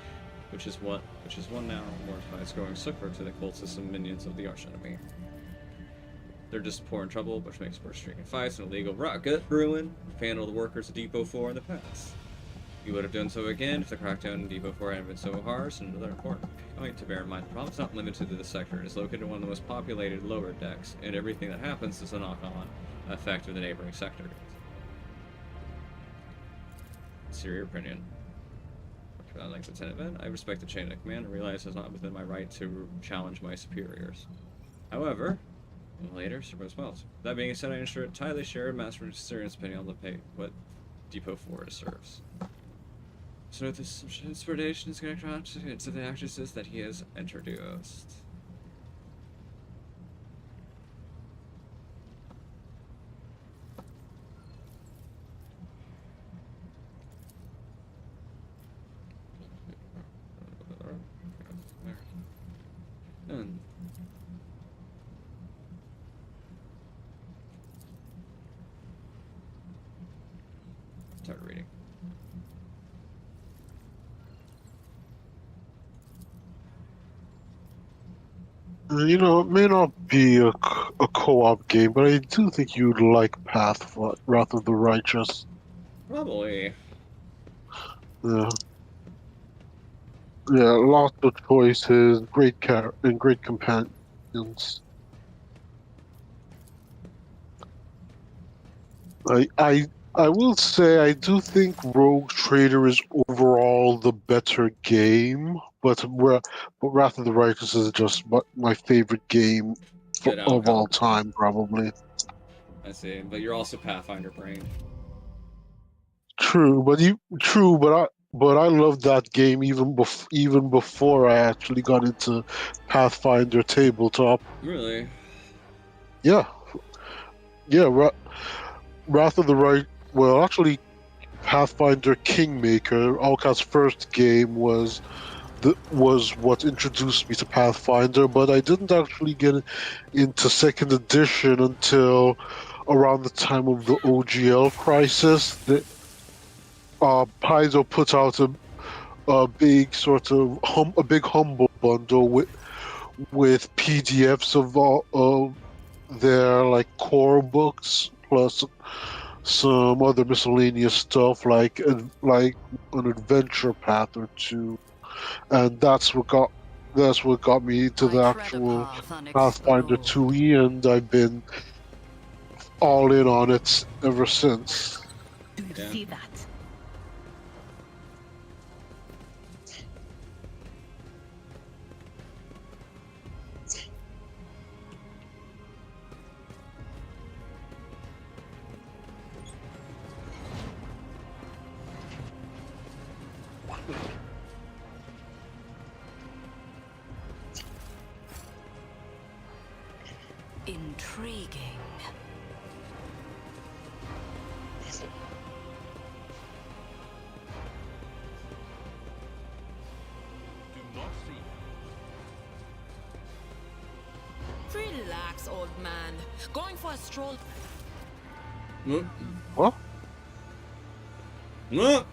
which is one now more by its growing succor to the cult system minions of the arch enemy. They're just poor in trouble, which makes for streaking fights and illegal rocket ruin. Handle the workers of Depot 4 in the past. You would have done so again if the crackdown in Depot 4 hadn't been so harsh. And another important point to bear in mind, the problem is not limited to this sector. It is located in one of the most populated lower decks, and everything that happens is a knock-on effect of the neighboring sectors. Consider your opinion. Like Lieutenant Ben, I respect the chain of command and realize it's not within my right to challenge my superiors. However, later, suppose well. That being said, I ensure entirely share Master Syrian's opinion on the pay what Depot 4 deserves. So this inspiration is going to the actresses that he has introduced. And start reading. You know, it may not be a co-op game, but I do think you'd like Wrath of the Righteous. Probably. Yeah. Yeah, lots of choices, great and great companions. I will say I do think Rogue Trader is overall the better game, but Wrath of the Righteous is just my favorite game of all time, probably. I see, but you're also Pathfinder brain. True, but I loved that game even before I actually got into Pathfinder tabletop. Really? Yeah. Wrath of the Right. Well, actually, Pathfinder Kingmaker, Alka's first game, was what introduced me to Pathfinder, but I didn't actually get into second edition until around the time of the OGL crisis. Paizo put out a big sort of a big humble bundle with PDFs of all of their like core books plus some other miscellaneous stuff like an adventure path or two, and that's what got me to the actual Pathfinder 2e, and I've been all in on it ever since. Do you see that? Intriguing. Relax, old man. Going for a stroll. What? No.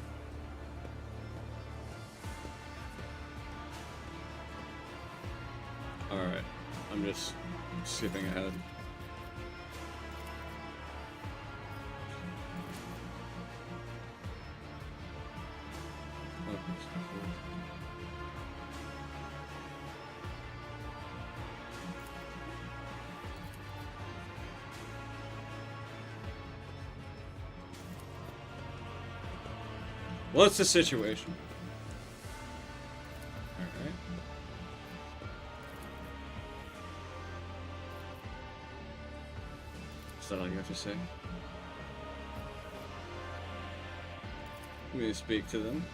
Alright. I'm just skipping ahead. What's the situation? Alright. Is that all you have to say? Let me speak to them.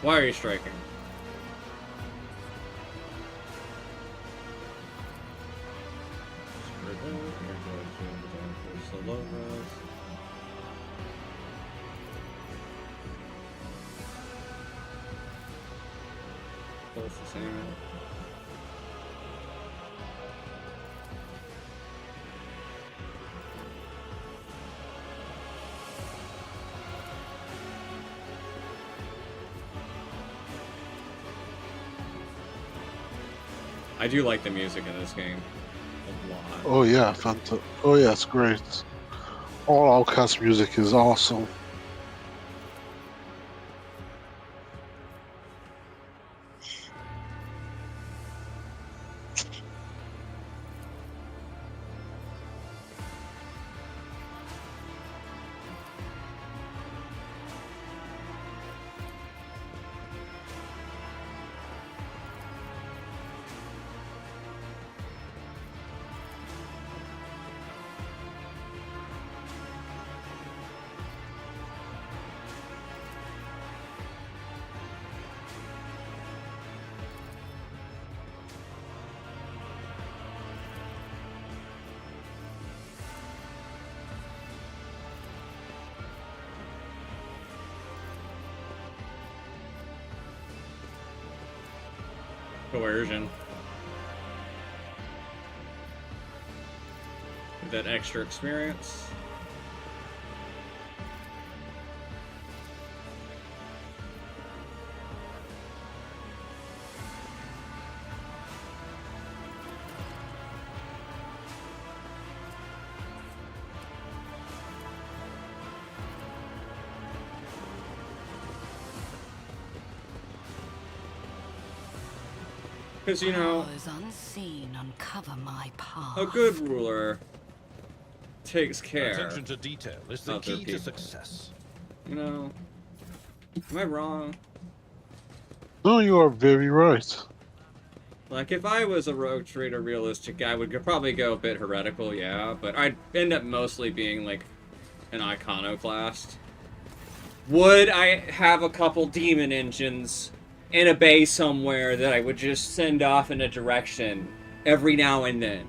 Why are you striking? Both the same. I do like the music in this game a lot. Oh yeah, oh yeah, it's great. All Outcast music is awesome. Coercion. With that extra experience. Because, you know, unseen uncover my path. a good ruler takes care Attention to detail is the of their key to people. success. You know, am I wrong? No, you are very right. Like, if I was a rogue trader realistic, I would probably go a bit heretical, yeah, but I'd end up mostly being, like, an iconoclast. Would I have a couple demon engines in a bay somewhere that I would just send off in a direction every now and then?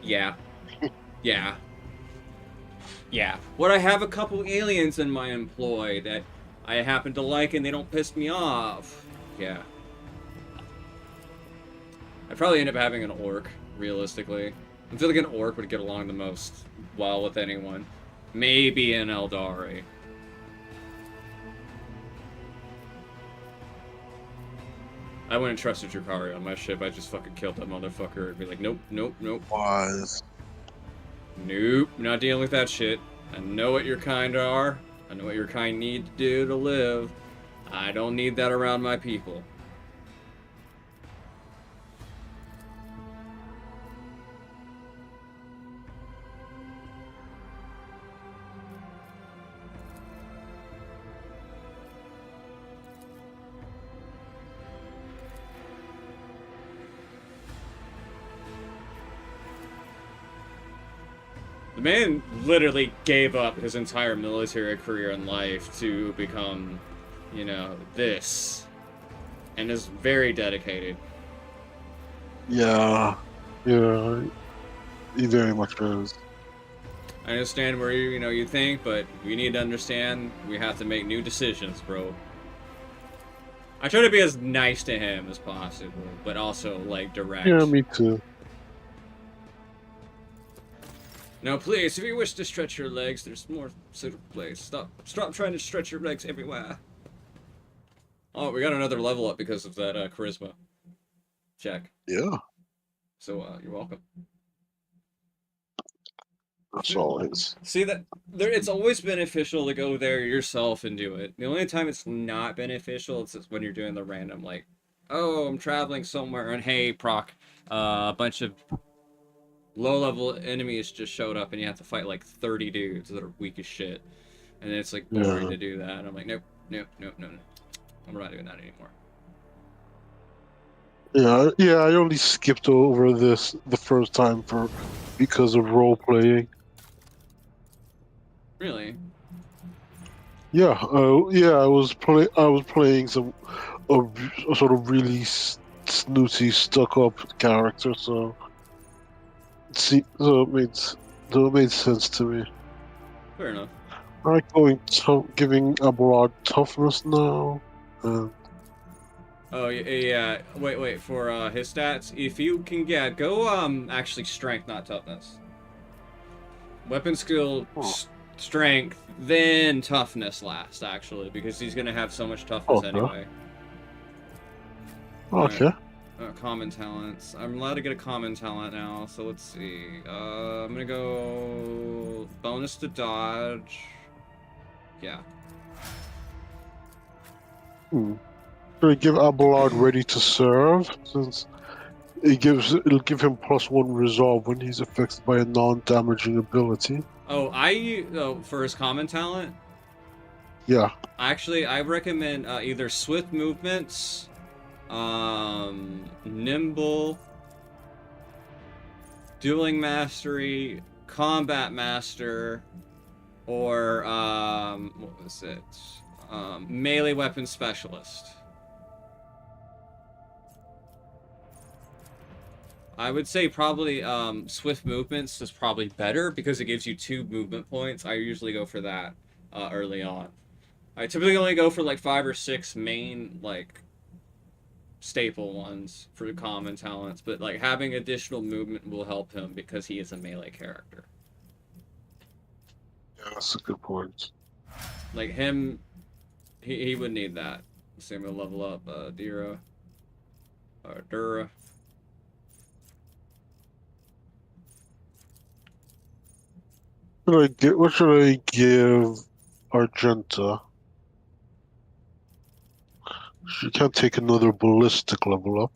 Yeah. Yeah. Yeah. Would I have a couple aliens in my employ that I happen to like and they don't piss me off? Yeah. I'd probably end up having an orc, realistically. I feel like an orc would get along the most well with anyone. Maybe an Eldari. I wouldn't trust a Drukhari on my ship. I'd just fucking kill that motherfucker and be like, nope, nope, nope. Wise. Nope, not dealing with that shit. I know what your kind are. I know what your kind need to do to live. I don't need that around my people. The man literally gave up his entire military career and life to become, you know, this. And is very dedicated. Yeah. Yeah. He very much is. I understand where you think, but we need to understand we have to make new decisions, bro. I try to be as nice to him as possible, but also, like, direct. Yeah, me too. No, please, if you wish to stretch your legs, there's more suitable place. Stop trying to stretch your legs everywhere. Oh, we got another level up because of that charisma. check. Yeah, So you're welcome. that's always. See that it's always beneficial to go there yourself and do it. The only time it's not beneficial is when you're doing the random, like, oh, I'm traveling somewhere and hey, proc, a bunch of low-level enemies just showed up and you have to fight like 30 dudes that are weak as shit, and it's like boring to do that. And I'm like, nope, I'm not doing that anymore. Yeah, I only skipped over this the first time because of role playing. Really? Yeah, I was playing a sort of really snooty, stuck-up character, so it made sense to me. Fair enough. I'm giving Abelard toughness now. Oh yeah. Wait. For his stats, if you can get go actually strength, not toughness. Weapon skill, strength, then toughness last actually, because he's gonna have so much toughness anyway. Okay. Right. Common talents. I'm allowed to get a common talent now, so let's see. I'm gonna go bonus to dodge. Yeah. Should I give Abelard ready to serve, since it'll give him +1 resolve when he's affected by a non-damaging ability. Oh, for his common talent? Yeah. Actually, I recommend either swift movements, nimble, dueling mastery, combat master, or what was it? Melee weapon specialist. I would say probably swift movements is probably better because it gives you 2 movement points. I usually go for that early on. I typically only go for like 5 or 6 main like staple ones for the common talents, but like having additional movement will help him because he is a melee character. Yeah, that's a good point. Like him, he would need that. So I'm gonna level up Dura. What should I give Argenta? She can't take another ballistic level up.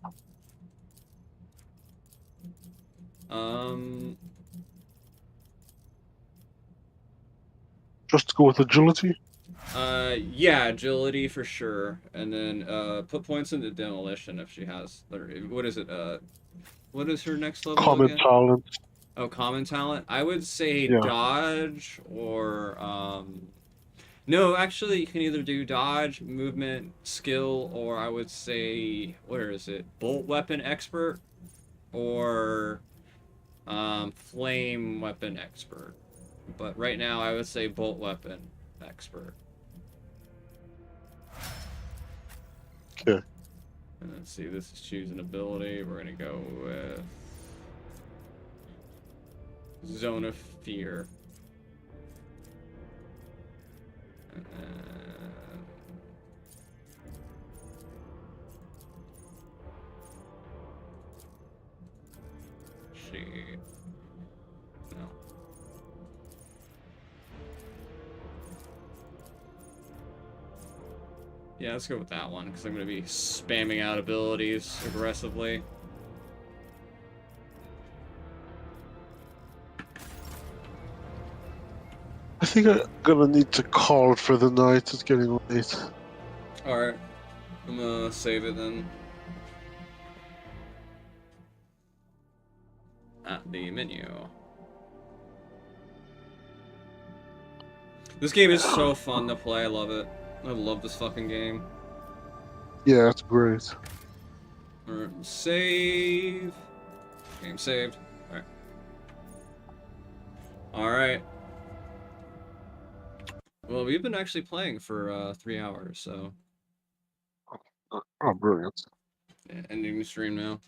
Just go with agility? Yeah, agility for sure. And then put points into demolition if she has. What is it? What is her next level Common again? talent. Oh, common talent. I would say dodge or no, actually you can either do dodge, movement, skill, or I would say where is it? Bolt weapon expert or flame weapon expert. But right now I would say bolt weapon expert. Okay. And let's see, this is choose an ability. We're gonna go with Zone of Fear. No. Yeah, let's go with that one, because I'm going to be spamming out abilities aggressively. I think I'm gonna need to call for the night. It's getting late. Alright. I'm gonna save it then. At the menu. This game is so fun to play. I love it. I love this fucking game. Yeah, it's great. Alright, save. Game saved. Alright. Alright. Well, we've been actually playing for 3 hours, so. Oh, brilliant. Yeah, ending the stream now.